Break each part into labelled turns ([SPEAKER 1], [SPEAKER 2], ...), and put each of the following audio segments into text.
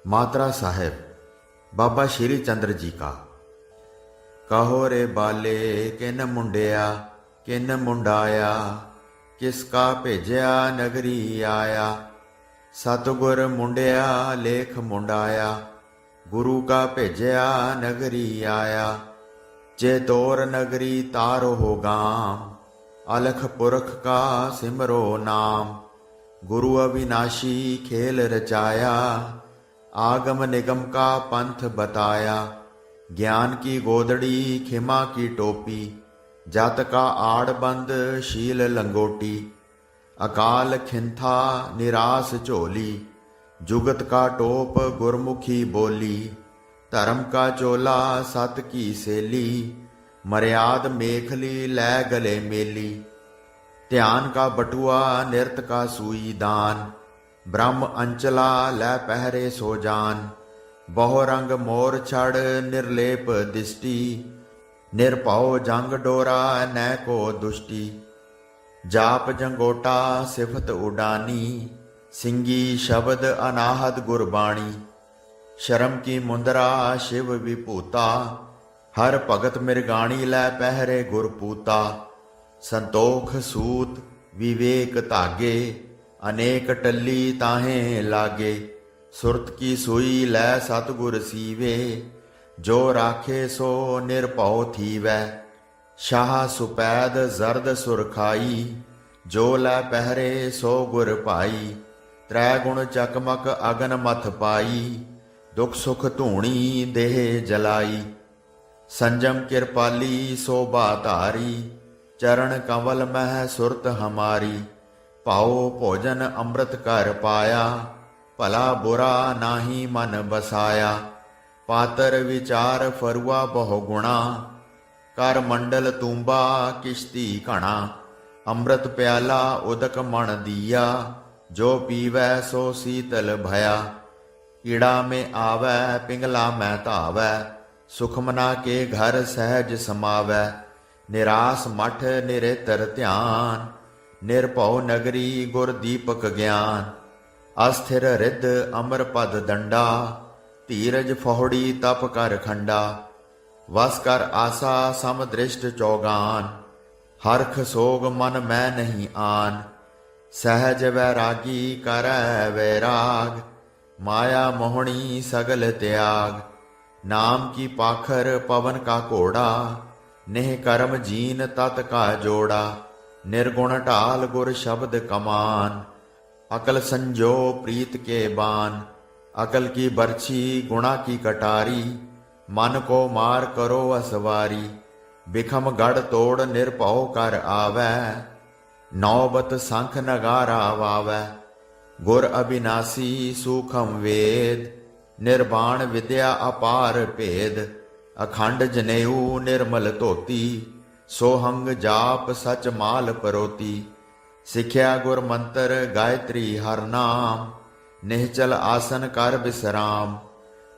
[SPEAKER 1] मात्रा साहेब बाबा श्री चंद्र जी का। कहो रे बाले किन मुंडिया किन मुंडाया, किसका भेजया नगरी आया। सतगुर मुंडिया लेख मुंडाया, गुरु का भेजया नगरी आया। जे तोर नगरी तारो हो गाम, अलख पुरख का सिमरो नाम। गुरु अविनाशी खेल रचाया, आगम निगम का पंथ बताया। ज्ञान की गोदड़ी खिमा की टोपी, जात का आड़बंद शील लंगोटी। अकाल खिंथा निरास झोली, जुगत का टोप गुरमुखी बोली। धर्म का चोला सत की सेली, मर्याद मेखली लै गले मेली। ध्यान का बटुआ निरत का सुई दान, ब्रह्म अंचला लै पहरे सो जान। बहु रंग मोर छड़ निर्लेप दिष्टि, निरभौ जंग डोरा न को दुष्टि। जाप जंगोटा सिफत उडानी, सिंगी शब्द अनाहद गुरबाणी। शर्म की मुंदरा शिव विभूता, हर भगत मिरगाणी लै पहरे गुरपूता। संतोख सूत विवेक धागे, अनेक टल्ली ताहे लागे। सुरत की सुई लै सतगुर सीवे, जो राखे सो निरभौ थीवै। शाह सुपैद जरद सुरखाई, जो लै पहरे सो गुर पाई। त्रै गुण चकमक अगन मथ पाई, दुख सुख धूणी देह जलाई। संजम कृपाली शोभा धारी, चरण कंवल मह सुरत हमारी। पाओ भोजन अमृत कर पाया, भला बुरा नाही मन बसाया। पातर विचार फरुआ बहु गुणा, कर मंडल तूंबा किश्ती घना। अमृत प्याला उदक मन दिया, जो पीवै सो शीतल भया। कीड़ा में आवै पिंगला में धावै, सुखमना के घर सहज समावै। निरास मठ निरेतर ध्यान, निरभौ नगरी गुर दीपक ज्ञान। अस्थिर रिद अमर पद दंडा, धीरज फहोड़ी तप कर खंडा। वस कर आसा सम दृष्ट चौगान, हरख सोग मन मैं नहीं आन। सहज वैरागी करै वैराग, माया मोहणी सगल त्याग। नाम की पाखर पवन का घोड़ा, नेह कर्म जीन तत का जोड़ा। निर्गुण ढाल गुर शब्द कमान, अकल संजो प्रीत के बान। अकल की बरछी गुणा की कटारी, मन को मार करो असवारी। बिखम गढ़ तोड़ निरभौ कर आवै, नौबत शंख नगारा वावै। गुर अविनाशी सूखम वेद, निर्वाण विद्या अपार भेद। अखंड जनेऊ निर्मल धोती, सोहंग जाप सच माल परोती। सिख्या गुर मंत्र गायत्री हर नाम, निहचल आसन कर विश्राम।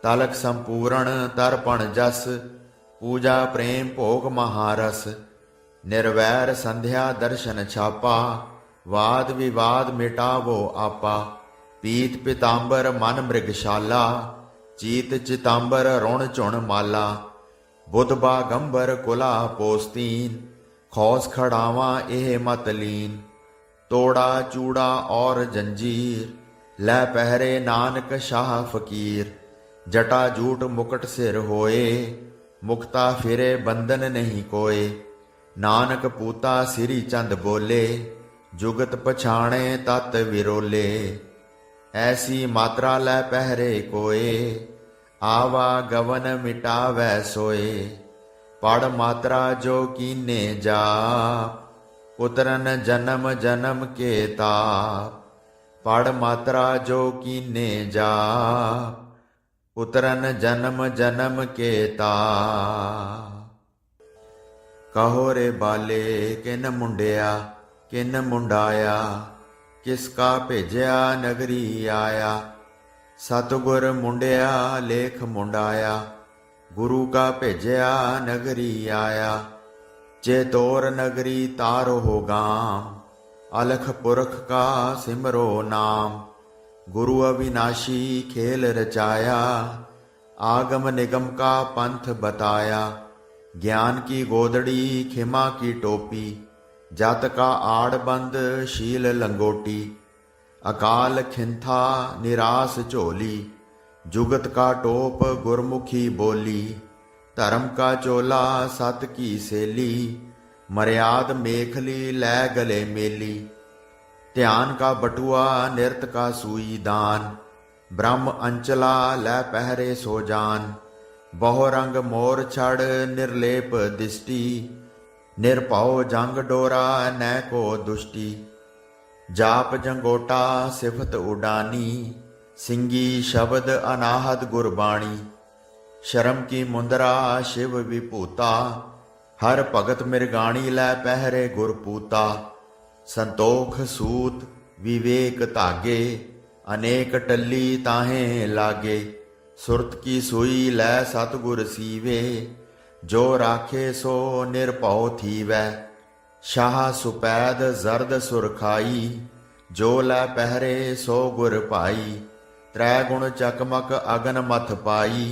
[SPEAKER 1] तलक संपूर्ण तर्पण जस, पूजा प्रेम भोग महारस। निर्वैर संध्या दर्शन छापा, वाद विवाद मिटावो आपा। पीत पितांबर मन मृगशाला, चीत चितांबर रुण चुण माला। बुध बागंबर कुला पोस्तीन, खौस खड़ावा एह मत लीन। तोड़ा चूड़ा और जंजीर, लै पहरे नानक शाह फकीर। जटा जूट मुकुट सिर होए, मुक्ता फिरे बंधन नहीं कोए। नानक पूता सिरी चंद बोले, जुगत पछाणे तत विरोले। ऐसी मात्रा लै पहरे कोए, आवा गवन मिटावै सोए। पढ़ मात्रा जो कीने जाप, उतरन जन्म जन्म के ताप। पढ़ मात्रा जो कीने जाप, उतरन जन्म जन्म के ताप। कहो रे बाले किन मुंडिया किन मुंडाया, किसका भेजया नगरी आया। सतगुर मुंडिया लेख मुंडाया, गुरु का भेजया नगरी आया। जे तोर नगरी तारो हो गाम, अलख पुरख का सिमरो नाम। गुरु अविनाशी खेल रचाया, आगम निगम का पंथ बताया। ज्ञान की गोदड़ी खिमा की टोपी, जात का आड़बंद शील लंगोटी। अकाल खिंथा निरास झोली, जुगत का टोप गुरमुखी बोली। धर्म का चोला सत की सेली, मर्याद मेखली लै गले मेली। ध्यान का बटुआ निरत का सुई दान, ब्रह्म अंचला लै पहरे सो जान। बहु रंग मोर छड़ निर्लेप दिष्टि, निरभउ जंग डोरा न को दुष्टि। जाप जंगोटा सिफत उडानी, सिंगी शब्द अनाहत गुरबाणी। शर्म की मुंदरा शिव विभूता, हर भगत मिरगाणी लै पहरे गुरपूता। संतोख सूत विवेक धागे, अनेक टल्ली ताहे लागे। सुरत की सुई लै सतगुर सीवे, जो राखे सो निरभउ थीवै। शाह सुपैद जरद सुरखाई, जो लै पहरे सो गुर भाई। त्रै गुण चकमक अगन मथ पाई,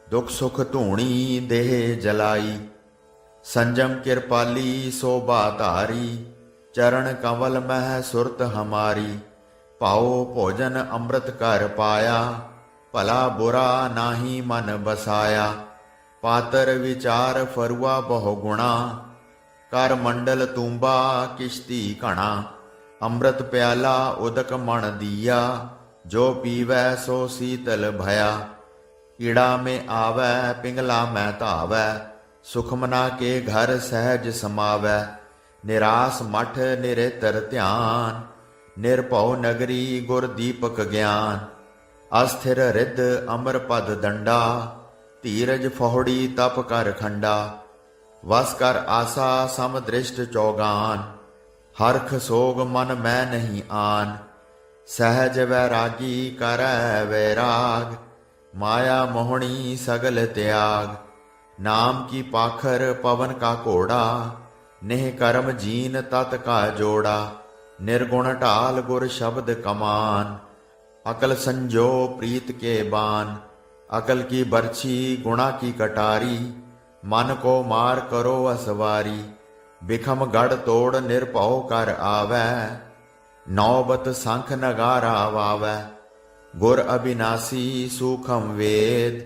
[SPEAKER 1] दुख सुख धूणी देह जलाई। संजम कृपाली शोभा धारी, चरण कमल मह सुरत हमारी। पाओ भोजन अमृत कर पाया, भला बुरा नाहि मन बसाया। पातर विचार फरुआ बहु गुणा, कर मंडल तूंबा किश्ती घना। अमृत प्याला उदक मन दिया, जो पीवै सो शीतल भया। कीड़ा में आवै पिंगला में धावै, सुखमना के घर सहज समावै। निरास मठ निरेतर ध्यान, निरभउ नगरी गुर दीपक ज्ञान। अस्थिर रिद्ध अमर पद दंडा, धीरज फहोड़ी तप कर खंडा। वस कर आसा सम दृष्ट चौगान, हरख सोग मन मैं नहीं आन। सहज वैरागी करै वैराग, माया मोहणी सगल त्याग। नाम की पाखर पवन का घोड़ा, नेह कर्म जीन तत का जोड़ा। निर्गुण ढाल गुर शब्द कमान, अकल संजो प्रीत के बान। अकल की बरछी गुणा की कटारी, मन को मार करो असवारी। बिखम गढ़ तोड़ निरभउ कर आवै, नौबत शंख नगारा वावै। गुर अविनाशी सूखम वेद,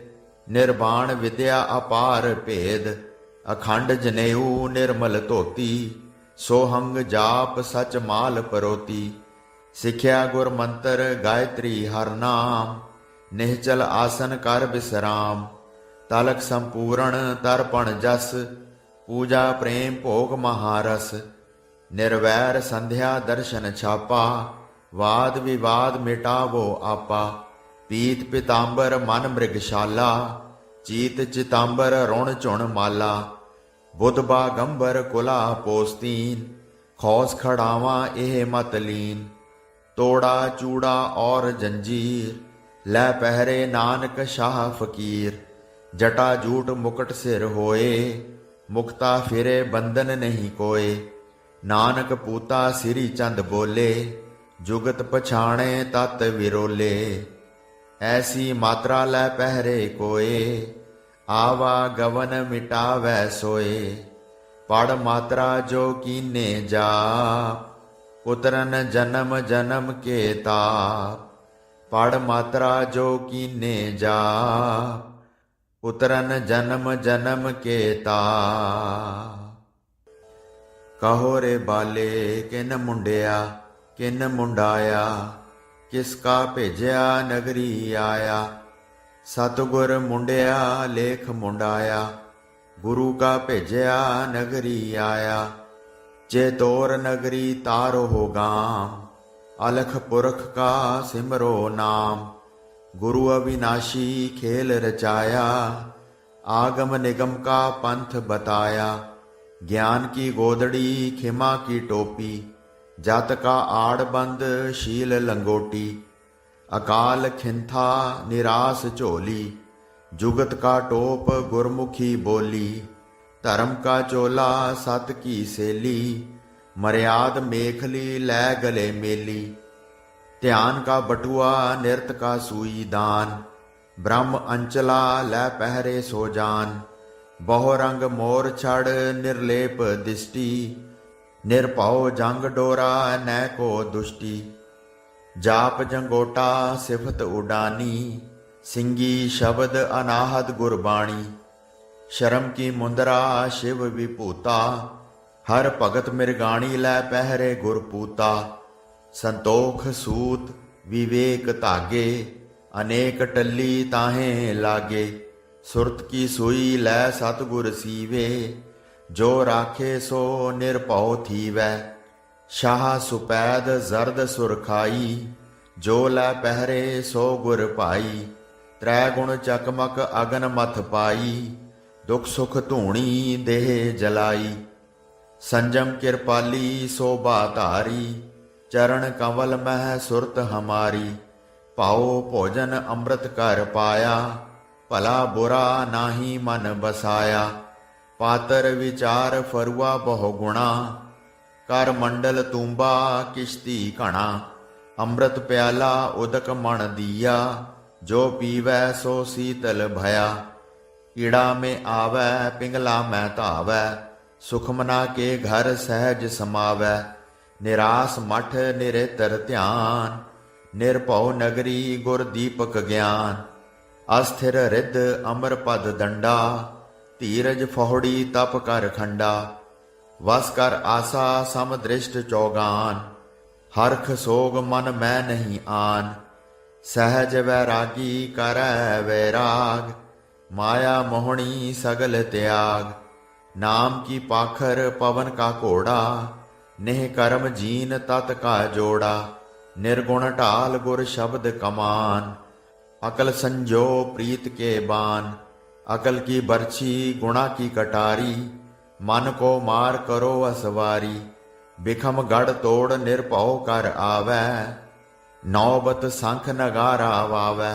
[SPEAKER 1] निर्वाण विद्या अपार भेद। अखंड जनेऊ निर्मल धोती, सोहंग जाप सच माल परोती। सिख्या गुर मंत्र गायत्री हर नाम, निश्चल आसन कर विश्राम। तलक संपूर्ण तर्पण जस, पूजा प्रेम भोग महारस। निर्वैर संध्या दर्शन छापा, वाद विवाद मिटावो आपा। पीत पितांबर मन मृगशाला, चीत चितांबर रुण चुण माला। बुध बागंबर कुला पोस्तीन, खौस खड़ावा एह मत लीन। तोड़ा चूड़ा और जंजीर, लै पहरे नानक शाह फकीर। जटा जूट मुकुट सिर होए, मुक्ता फिरे बंधन नहीं कोय। नानक पूता सिरी चंद बोले, जुगत पछाणे तत विरोले। ऐसी मात्रा लै पहरे कोय, आवा गवन मिटावै सोए। पढ़ मात्रा जो कीने जाप, उतरन जन्म जन्म के ताप। पढ़ मात्रा जो कीने जाप, उतरन जन्म जन्म के ताप। कहो रे बाले किन मुंडिया, किन मुंडाया। किसका भेजिया नगरी आया। सतगुर मुंडिया लेख मुंडाया, गुरु का भेजिया नगरी आया। जे तोर नगरी तारो हो गाम, अलख पुरख का सिमरो नाम। गुरु अविनाशी खेल रचाया, आगम निगम का पंथ बताया। ज्ञान की गोदड़ी खिमा की टोपी, जात का आड़बंद शील लंगोटी। अकाल खिंथा निरास झोली, जुगत का टोप गुरमुखी बोली। धर्म का चोला सत की सेली, मर्याद मेखली लै गले मेली। ध्यान का बटुआ निरत का सूई दान, ब्रह्म अंचला लै पहरे सो जान। बहु रंग मोर छड़ निर्लेप दिष्टि, निरभउ जंग डोरा न को दुष्टि। जाप जंगोटा सिफत उडानी, सिंगी शब्द अनाहद गुरबाणी। शर्म की मुंदरा शिव विभूता, हर भगत मिरगाणी लै पहरे गुरपूता। संतोख सूत विवेक धागे, अनेक टल्ली ताहे लागे। सुरत की सुई लै सतगुर सीवे, जो राखे सो निरभउ थीवै। शाह सुपैद जरद सुरखाई, जो लै पहरे सो गुर पाई। त्रै गुण चकमक अगन मथ पाई, दुख सुख धूणी देह जलाई। संजम कृपाली शोभा धारी, चरण कमल मह सुरत हमारी। पाओ भोजन अमृत कर पाया, भला बुरा नाहि मन बसाया। पातर विचार फरुआ बहु गुणा, कर मंडल तूंबा किश्ती घना। अमृत प्याला उदक मन दिया, जो पीवै सो शीतल भया। कीड़ा में आवै पिंगला में धावै, सुखमना के घर सहज समावै। निरास मठ निरेतर ध्यान, निरभउ नगरी गुर दीपक ज्ञान। अस्थिर रिद्ध अमर पद दंडा, धीरज फहोड़ी तप कर खंडा। वस कर आसा सम दृष्ट चौगान, हरख सोग मन मैं नहीं आन। सहज वैरागी करै वैराग, माया मोहणी सगल त्याग। नाम की पाखर पवन का घोड़ा, नेह कर्म जीन तत का जोड़ा। निर्गुण ढाल गुर शब्द कमान, अकल संजो प्रीत के बान। अकल की बरछी गुणा की कटारी, मन को मार करो असवारी। बिखम गढ़ तोड़ निरभउ कर आवै, नौबत संख नगारा वावै।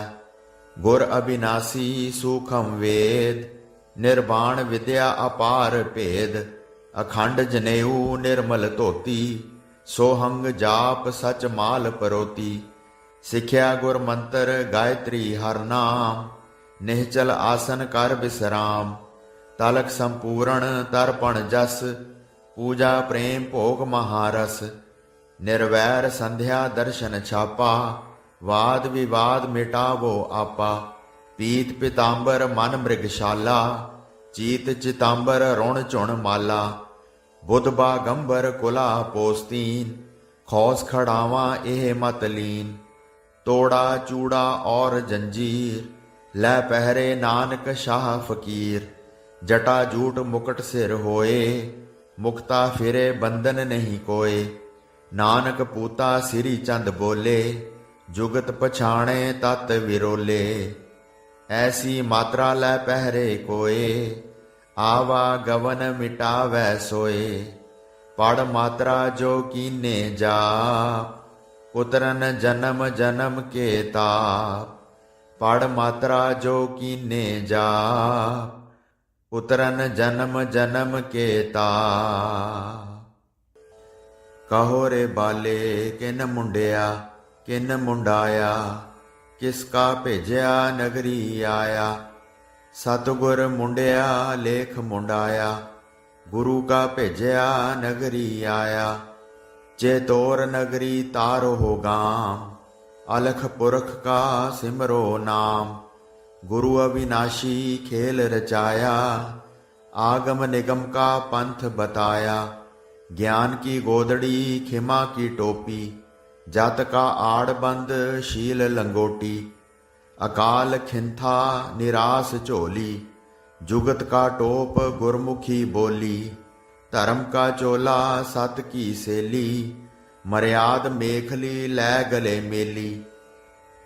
[SPEAKER 1] गुर अविनाशी सूखम वेद, निर्वाण विद्या अपार भेद। अखंड जनेऊ निर्मल धोती, सोहंग जाप सच माल परोती। सिख्या गुर मंत्र गायत्री हर नाम, निहचल आसन कर विश्राम। तलक संपूर्ण तर्पण जस, पूजा प्रेम भोग महारस। निर्वैर संध्या दर्शन छापा, वाद विवाद मिटावो आपा। पीत पितांबर मन मृगशाला, चीत चितांबर रुण चुण माला। बुध बागंबर कुला पोस्तीन, खौस खड़ावा एह मत लीन। तोड़ा चूड़ा और जंजीर, लै पहरे नानक शाह फकीर। जटा जूट मुकुट सिर होए, मुक्ता फिरे बंधन नहीं कोय। नानक पूता सिरी चंद बोले, जुगत पछाणे तत विरोले। ऐसी मात्रा लै पहरे कोय, आवा गवन मिटावै सोए। पढ़ मात्रा जो कीने जाप, उतरन जन्म जन्म के ताप। पढ़ मात्रा जो कीने जाप, उतरन जन्म जन्म के ताप। कहो रे बाले किन मुंडिया, किन मुंडाया। किसका भेजिया नगरी आया। सतगुर मुंडिया लेख मुंडाया, गुरु का भेजिया नगरी आया। चेतोर नगरी तारो हो गाम, अलख पुरख का सिमरो नाम। गुरु अविनाशी खेल रचाया, आगम निगम का पंथ बताया। ज्ञान की गोदड़ी खिमा की टोपी, जत का आड़बंद शील लंगोटी। अकाल खिंथा निरास झोली, जुगत का टोप गुरमुखी बोली। धर्म का चोला सत की सेली, मर्याद मेखली लै गले मेली।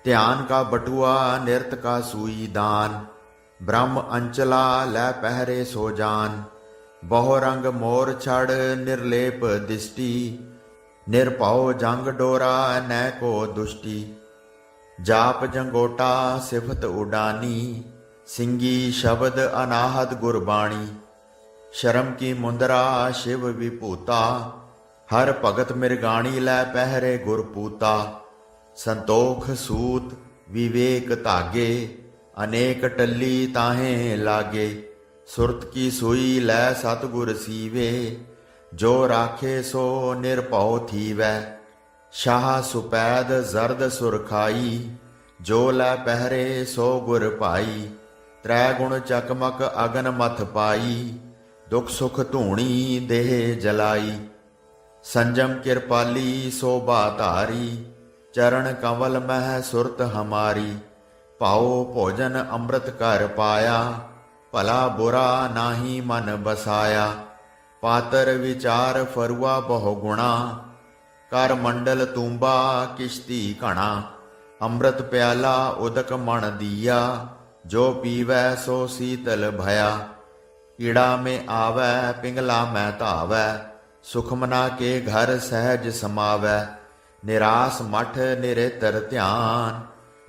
[SPEAKER 1] ध्यान का बटुआ निरत का सूई दान, ब्रह्म अंचला लै पहरे सो जान। बहु रंग मोर छड़ निर्लेप दिष्टि, निरभउ जंग डोरा न को दुष्टि। जाप जंगोटा सिफत उडानी, सिंगी शब्द अनाहद गुरबाणी। शर्म की मुंदरा शिव विभूता, हर भगत मिरगाणी लै पहरे गुरपूता। संतोख सूत विवेक धागे, अनेक टल्ली ताहे लागे। सुरत की सुई लै सतगुर सीवे, जो राखे सो निरभौ थीवै। शाह सुपैद जरद सुरखाई, जो लै पहरे सो गुर भाई। त्रै गुण चकमक अगन मथ पाई, दुख सुख धूणी देह जलाई। संजम कृपाली शोभा धारी, चरण कमल मह सुरत हमारी। पाओ भोजन अमृत कर पाया, भला बुरा नाही मन बसाया। पातर विचार फरुआ बहु गुणा, कर मंडल तूंबा किश्ती घना। अमृत प्याला उदक मन दिया, जो पीवै सो शीतल भया। कीड़ा में आवै पिंगला में धावै, सुखमना के घर सहज समावै। निरास मठ निरेतर ध्यान,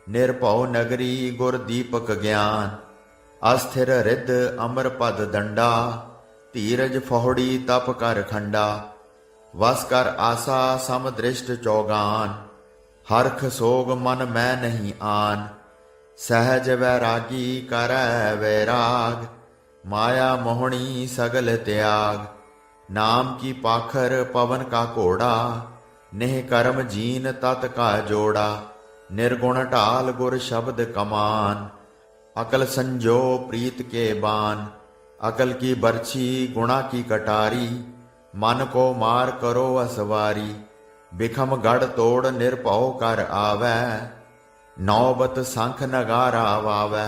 [SPEAKER 1] निरभौ नगरी गुर दीपक ज्ञान। अस्थिर रिद अमर पद दंडा, धीरज फहोड़ी तप कर खंडा। वस कर आसा सम दृष्ट चौगान, हरख सोग मन में नहीं आन। सहज वैरागी करै वैराग, माया मोहनी सगल त्याग। नाम की पाखर पवन का घोड़ा, नेह कर्म जीन तत का जोड़ा। निर्गुण ढाल गुर शब्द कमान, अकल संजो प्रीत के बान। अकल की बरछी गुणा की कटारी, मन को मार करो असवारी। बिखम गढ़ तोड़ निरभौ कर आवै, नौबत शंख नगारा वावै।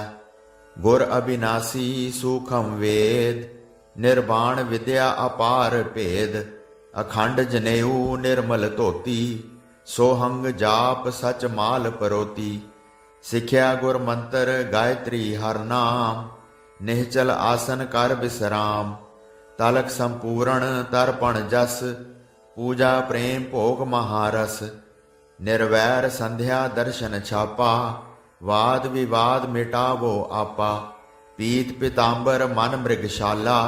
[SPEAKER 1] गुर अविनाशी सूखम वेद, निर्वाण विद्या अपार भेद। अखंड जनेऊ निर्मल धोती, सोहंग जाप सच माल परोती। सिख्या गुर मंत्र गायत्री हर नाम, निहचल आसन कर विश्राम। तलक संपूर्ण तर्पण जस, पूजा प्रेम भोग महारस। निर्वैर संध्या दर्शन छापा, वाद विवाद मिटावो आपा। पीत पीतांबर मन मृगशाला,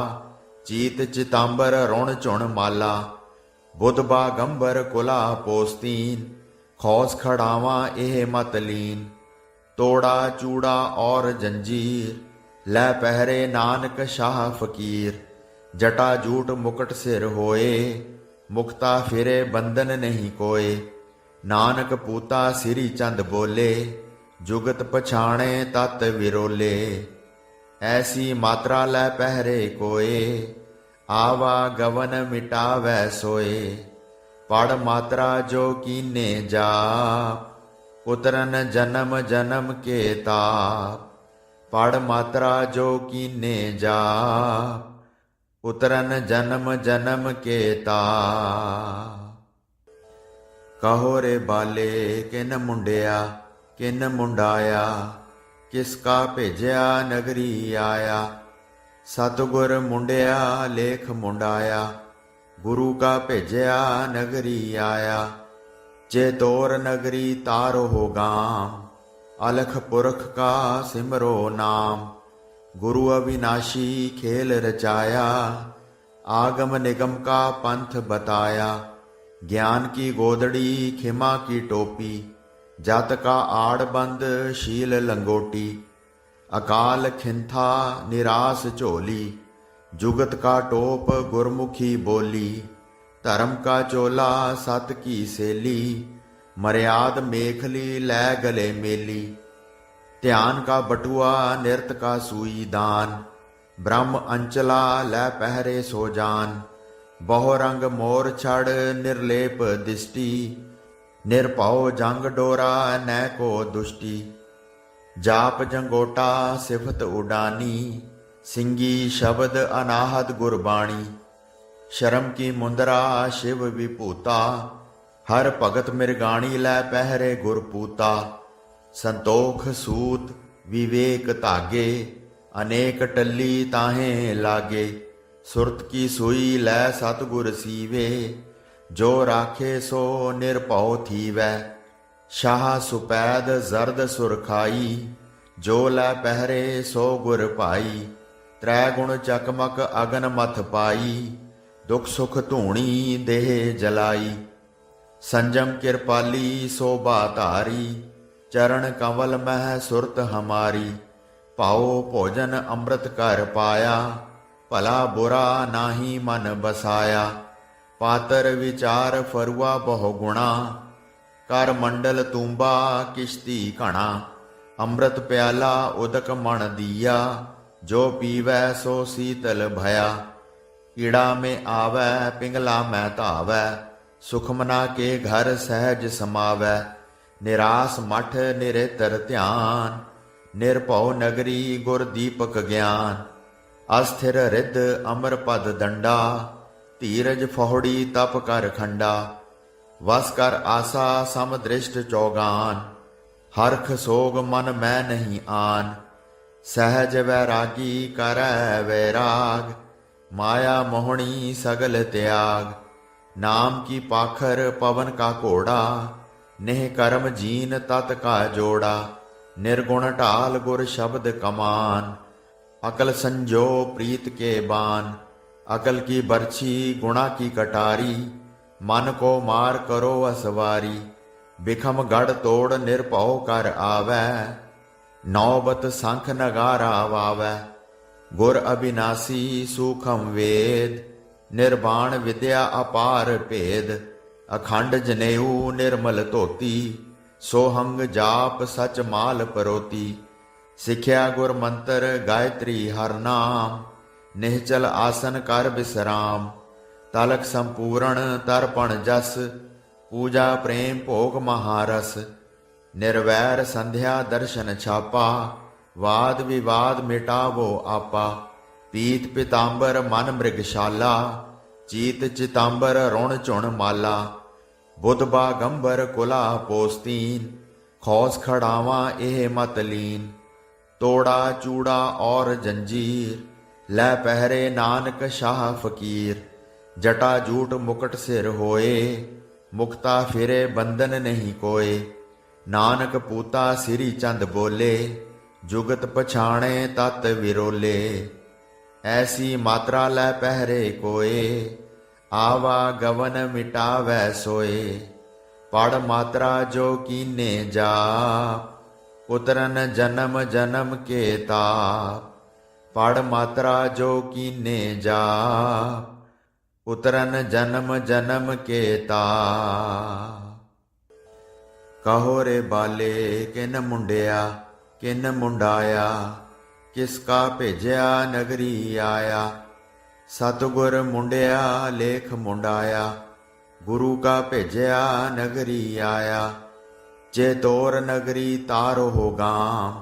[SPEAKER 1] चीत चितांबर रुण चुण माला। बुध बागंबर कुला पोस्तीन, खौस खड़ावा एह मत लीन। तोड़ा चूड़ा और जंजीर, लै पहरे नानक शाह फकीर। जटा जूट मुकुट सिर होए, मुक्ता फिरे बंधन नहीं कोय। नानक पूता सिरी चंद बोले, जुगत पछाणे तत विरोले। ऐसी मात्रा लै पहरे कोय, आवा गवन मिटावै सोए। पढ़ मात्रा जो कीने जाप, उतरन जन्म जन्म के ताप। पढ़ मात्रा जो कीने जाप, उतरन जन्म जन्म के ताप। कहो रे बाले किन मुंडिया, किन मुंडाया। किसका भेजिया नगरी आया। सतगुर मुंडिया लेख मुंडाया, गुरु का भेजिया नगरी आया। चेतोर नगरी तारो हो गाम, अलख पुरख का सिमरो नाम। गुरु अविनाशी खेल रचाया, आगम निगम का पंथ बताया। ज्ञान की गोदड़ी खिमा की टोपी, जत का आड़बंद शील लंगोटी। अकाल खिंथा निराश झोली, जुगत का टोप गुरमुखी बोली। धर्म का चोला सत की सेली, मर्याद मेखली लै गले मेली। ध्यान का बटुआ निरत का सुई दान, ब्रह्म अंचला लै पहरे सो जान। बहु रंग मोर छड़ निर्लेप दिष्टि, निरभौ जंग डोरा नै को दुष्टि। जाप जंगोटा सिफत उडानी, सिंगी शब्द अनाहत गुरबाणी। शर्म की मुंदरा शिव विभूता, हर भगत मिरगाणी लै पहरे गुरपूता। संतोख सूत विवेक धागे, अनेक टल्ली ताहे लागे। सुरत की सुई लै सतगुर सीवे, जो राखे सो निरभौ थीवै। शाह सुपैद जरद सुरखाई, जो लै पहरे सो गुर भाई। त्रै गुण चकमक अगन मथ पाई, दुख सुख धूणी देह जलाई। संजम कृपाली शोभा धारी, चरण कंवल मह सुरत हमारी। पाओ भोजन अमृत कर पाया, भला बुरा नाहि मन बसाया। पातर विचार फरुआ बहु गुणा, कर मंडल तूंबा किश्ती घना। अमृत प्याला उदक मन दिया, जो पीवै सो शीतल भया। कीड़ा में आवै पिंगला में धावै, सुखमना के घर सहज समावै। निरास मठ निरेतर ध्यान, निर्भव नगरी गुर दीपक ज्ञान। अस्थिर रिद अमर पद दंडा, धीरज फहोड़ी तप कर खंडा। वस कर आसा सम दृष्ट चौगान, हरख सोग मन मैं नहीं आन। सहज वैरागी करै वैराग, माया मोहणी सगल त्याग। नाम की पाखर पवन का घोड़ा, नेह कर्म जीन तत का जोड़ा। निर्गुण ढाल गुर शब्द कमान, अकल संजो प्रीत के बान। अकल की बरछी गुणा की कटारी, मन को मार करो असवारी। बिखम गढ़ तोड़ निरभव कर आवै, नौबत शंख नगारा वावै। गुर अविनाशी सूखम वेद, निर्वाण विद्या अपार भेद। अखंड जनेऊ निर्मल धोती, सोहंग जाप सच माल परोती। सिख्या गुर मंत्र गायत्री हर नाम, निहचल आसन कर विश्राम। तलक संपूर्ण तर्पण जस, पूजा प्रेम भोग महारस। निर्वैर संध्या दर्शन छापा, वाद विवाद मिटावो आपा। पीत पितांबर मन मृगशाला, चीत चितांबर रुण चुण माला। बुध बागंबर कुला पोस्तीन, खौस खड़ावा एह मत लीन। तोड़ा चूड़ा और जंजीर, लै पहरे नानक शाह फकीर। जटा जूट मुकट सिर होए, मुक्ता फिरे बंधन नहीं कोए। नानक पूता सिरी चंद बोले, जुगत पछाणे तत विरोले। ऐसी मात्रा लै पहरे कोए, आवा गवन मिटावै सोए। पढ़ मात्रा जो कीने जाप, उतरन जन्म जन्म के ताप। पढ़ मात्रा जो कीने जाप, उतरन जन्म जन्म के ताप। कहो रे बाले किन मुंडिया, किन मुंडाया। किसका भेजिया नगरी आया। सतगुर मुंडिया लेख मुंडाया, गुरु का भेजिया नगरी आया। जे तोर नगरी तारो हो गाम,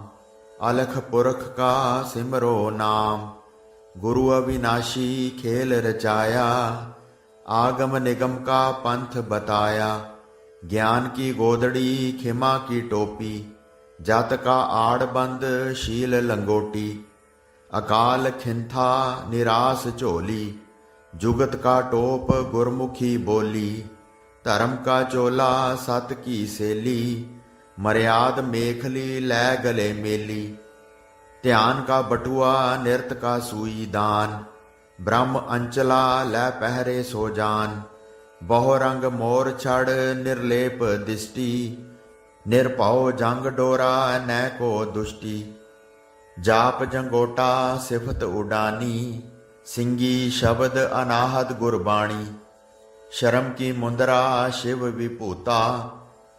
[SPEAKER 1] अलख पुरख का सिमरो नाम। गुरु अविनाशी खेल रचाया, आगम निगम का पंथ बताया। ज्ञान की गोदड़ी खिमा की टोपी, जत का आड़बंद शील लंगोटी। अकाल खिंथा निरास झोली, जुगत का टोप गुरमुखी बोली। धर्म का चोला सत की सेली, मर्याद मेखली लै गले मेली। ध्यान का बटुआ निरत का सुई दान, ब्रह्म अंचला लै पहरे सो जान। बहु रंग मोर छड़ निर्लेप दिष्टि, निर्भव जंग डोरा न को दुष्टि। जाप जंगोटा सिफत उडानी, सिंगी शब्द अनाहत गुरबाणी। शर्म की मुंदरा शिव विभूता,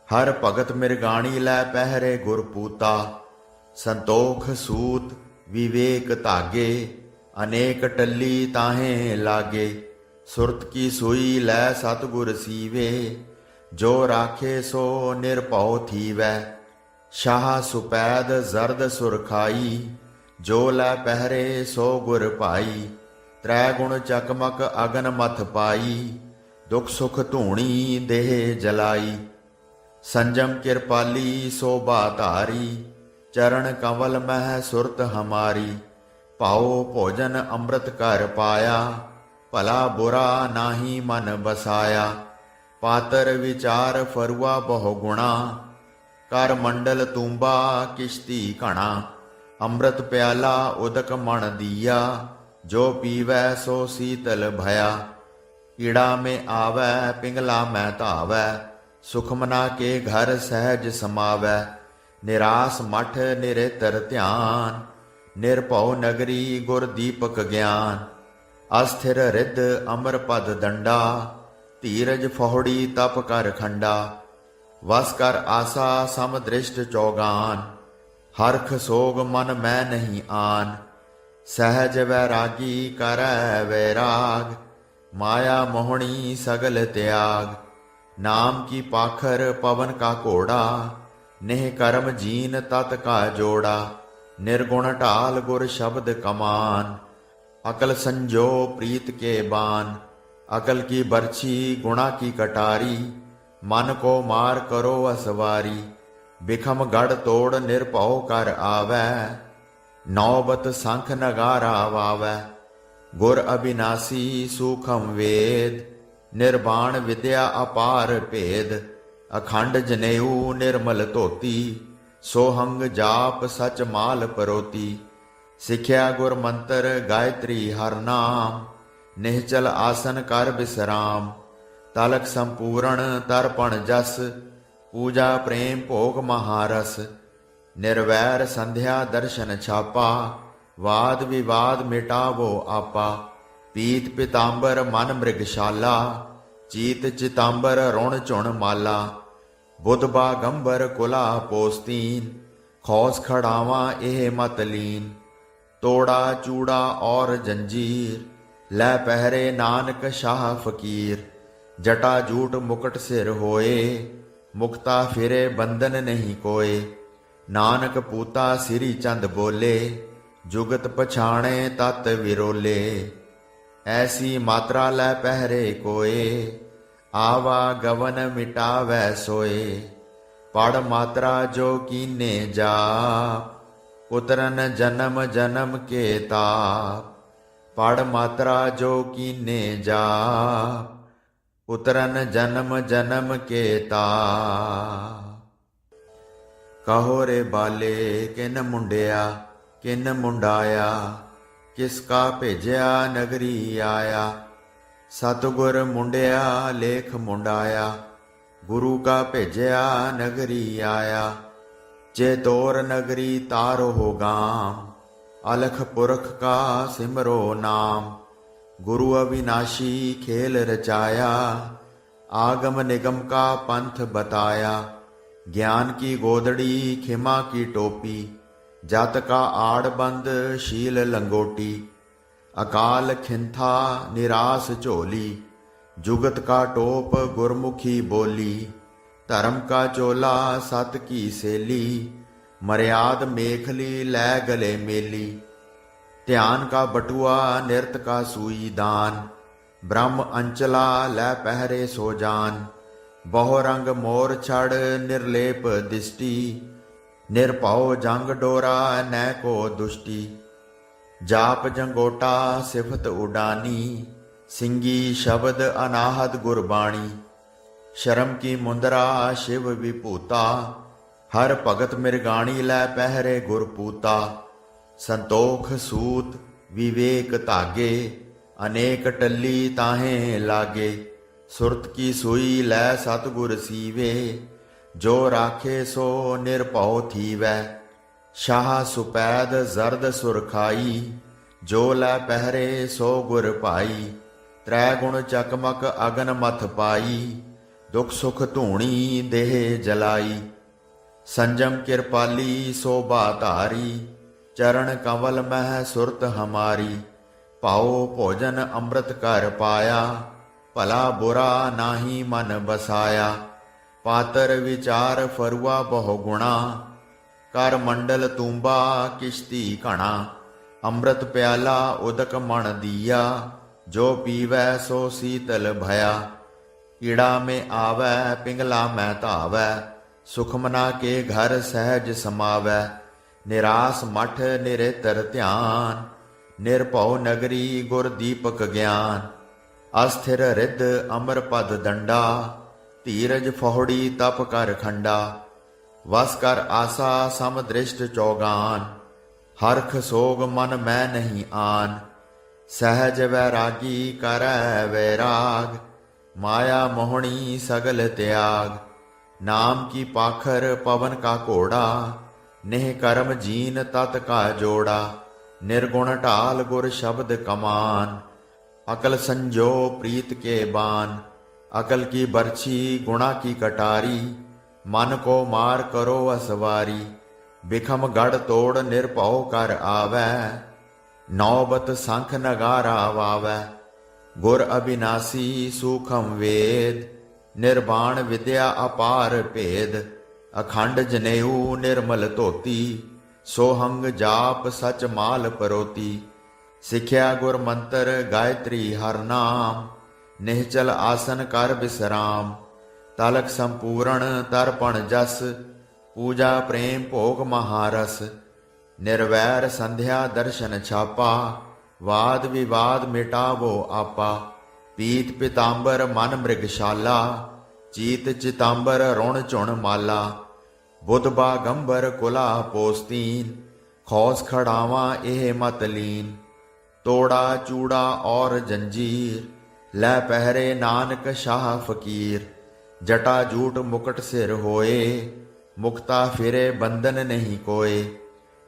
[SPEAKER 1] हर भगत मिरगाणी लै पहरे गुरपूता। संतोख सूत विवेक धागे, अनेक टल्ली ताहे लागे। सुरत की सुई लै सतगुर सीवे, जो राखे सो निर्भव थीवै। शाह सुपैद जरद सुरखाई, जो लै पहरे सो गुर पाई। त्रै गुण चकमक अगन मथ पाई, दुख सुख धूणी देह जलाई। संजम कृपाली शोभा धारी, चरण कंवल मह सुरत हमारी। पाओ भोजन अमृत कर पाया, भला बुरा नाहि मन बसाया। पातर विचार फरुआ बहु गुणा, कर मंडल तूंबा किश्ती घना। अमृत प्याला उदक मन दिया, जो पीवै सो शीतल भया। कीड़ा में आवै पिंगला में धावै, सुखमना के घर सहज समावै। निरास मठ निरेतर ध्यान, निर्भव नगरी गुर दीपक ज्ञान। अस्थिर रिद्ध अमर पद दंडा, धीरज फहोड़ी तप कर खंडा। वस कर आसा सम दृष्ट चौगान, हरख सोग मन मैं नहीं आन। सहज वैरागी करै वैराग, माया मोहणी सगल त्याग। नाम की पाखर पवन का घोड़ा, नेह कर्म जीन तत का जोड़ा। निर्गुण ढाल गुर शब्द कमान, अकल संजो प्रीत के बान। अकल की बरछी गुणा की कटारी, मन को मार करो असवारी। बिखम गढ़ तोड़ निरभव कर आवै, नौबत संख नगारा वावै। गुर अविनाशी सूखम वेद, निर्वाण विद्या अपार भेद। अखंड जनेऊ निर्मल धोती, सोहंग जाप सच माल परोती। सिख्या गुर मंत्र गायत्री हर नाम, निश्चल आसन कर विश्राम। तलक संपूर्ण तर्पण जस, पूजा प्रेम भोग महारस। निर्वैर संध्या दर्शन छापा, वाद विवाद मिटावो आपा। पीत पीतांबर मन मृगशाला, चीत चितांबर रुण चुण माला। बुध बागंबर कुला पोस्तीन, खौस खड़ावा एह मत लीन। तोड़ा चूड़ा और जंजीर, लै पहरे नानक शाह फकीर। जटा जूट मुकुट सिर होए, मुक्ता फिरे बंधन नहीं कोय। नानक पूता सिरी चंद बोले, जुगत पछाणे तत विरोले। ऐसी मात्रा लै पहरे कोय, आवा गवन मिटावै सोए। पढ़ मात्रा जो कीने जाप, उतरन जन्म जन्म के ताप। पढ़ मात्रा जो कीने जाप, उतरन जन्म जन्म के ताप। कहो रे बाले किन मुंडिया, किन मुंडाया। किसका भेजिया नगरी आया। सतगुर मुंडिया लेख मुंडाया, गुरु का भेजिया नगरी आया। जे तोर नगरी तारो हो गाम, अलख पुरख का सिमरो नाम। गुरु अविनाशी खेल रचाया, आगम निगम का पंथ बताया। ज्ञान की गोदड़ी खिमा की टोपी, जात का आड़बंद शील लंगोटी। अकाल खिंथा निरास झोली, जुगत का टोप गुरमुखी बोली। धर्म का चोला सत की सेली, मर्याद मेखली लै गले मेली। ध्यान का बटुआ निरत का सुई दान, ब्रह्म अंचला लै पहरे सो जान। बहु रंग मोर छड़ निर्लेप दिष्टि, निरभव जंग डोरा न को दुष्टि। जाप जंगोटा सिफत उडानी, सिंगी शब्द अनाहद गुरबाणी। शर्म की मुंदरा शिव विभूता, हर भगत मिरगाणी लै पहरे गुरपूता। संतोख सूत विवेक धागे, अनेक टल्ली ताहे लागे। सुरत की सुई लै सतगुर सीवे, जो राखे सो निरभव थीवै। शाह सुपैद जरद सुरखाई, जो लै पहरे सो गुर पाई। त्रै गुण चकमक अगन मथ पाई, दुख सुख धूणी देह जलाई। संजम कृपाली शोभा धारी, चरण कमल मह सुरत हमारी। पाओ भोजन अमृत कर पाया, भला बुरा नाही मन बसाया। पातर विचार फरुआ बहु गुणा, कर मंडल तूंबा किश्ती घना। अमृत प्याला उदक मन दिया, जो पीवै सो शीतल भया। कीड़ा में आवै पिंगला में धावै, सुखमना के घर सहज समावै। निरास मठ निरेतर ध्यान, निर्भव नगरी गुर दीपक ज्ञान। अस्थिर रिद्ध अमर पद दंडा, धीरज फहोड़ी तप कर खंडा। वस कर आसा सम दृष्ट चौगान, हरख सोग मन मैं नहीं आन। सहज वैरागी करै वैराग, माया मोहणी सगल त्याग। नाम की पाखर पवन का घोड़ा, नेह कर्म जीन तत का जोड़ा। निर्गुण ढाल गुर शब्द कमान, अकल संजो प्रीत के बान। अकल की बरछी गुणा की कटारी, मन को मार करो असवारी। बिखम गढ़ तोड़ निरभौ कर आवै, नौबत शंख नगारा वावै। गुर अविनाशी सूखम वेद, निर्वाण विद्या अपार भेद। अखंड जनेऊ निर्मल धोती, सोहंग जाप सच माल परोती। सिख्या गुर मंत्र गायत्री हर नाम, निहचल आसन कर विश्राम। तलक संपूर्ण तर्पण जस, पूजा प्रेम भोग महारस। निर्वैर संध्या दर्शन छापा, वाद विवाद मिटावो आपा। पीत पितांबर मन मृगशाला, चीत चितांबर रुण चुण माला। बुध बागंबर कुला पोस्तीन, खौस खड़ावा एह मत लीन। तोड़ा चूड़ा और जंजीर, लै पहरे नानक शाह फकीर। जटा जूट मुकुट सिर होए, मुक्ता फिरे बंधन नहीं कोय।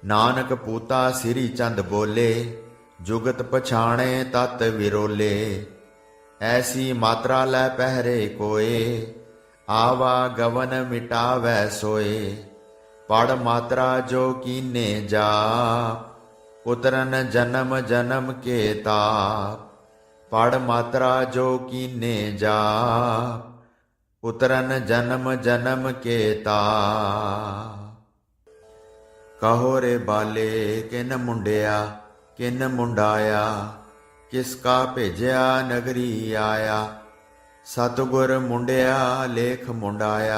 [SPEAKER 1] नानक पूता सिरी चंद बोले, जुगत पछाणे तत विरोले। ऐसी मात्रा लै पहरे कोय, आवा गवन मिटावै सोए। पढ़ मात्रा जो कीने जाप, उतरन जन्म जन्म के ताप। पढ़ मात्रा जो कीने जाप, उतरन जन्म जन्म के ताप। कहो रे बाले किन मुंडिया, किन मुंडाया। किसका भेजिया नगरी आया। सतगुर मुंडिया लेख मुंडाया,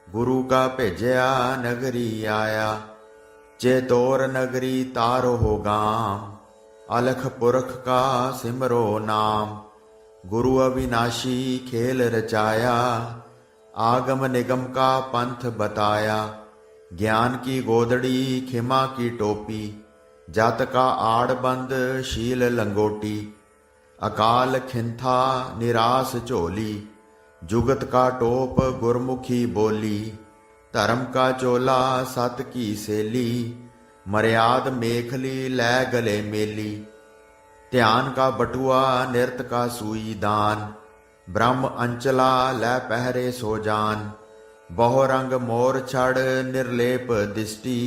[SPEAKER 1] गुरु का भेजिया नगरी आया। चेतोर नगरी तारो हो गाम, अलख पुरख का सिमरो नाम। गुरु अविनाशी खेल रचाया, आगम निगम का पंथ बताया। ज्ञान की गोदड़ी खिमा की टोपी, जत का आड़बंद शील लंगोटी। अकाल खिंथा निरास झोली, जुगत का टोप गुरमुखी बोली। धर्म का चोला सत की सेली, मर्याद मेखली लै गले मेली। ध्यान का बटुआ निरत का सुई दान, ब्रह्म अंचला लै पहरे सो जान। बहु रंग मोर छड़ निर्लेप दिष्टि,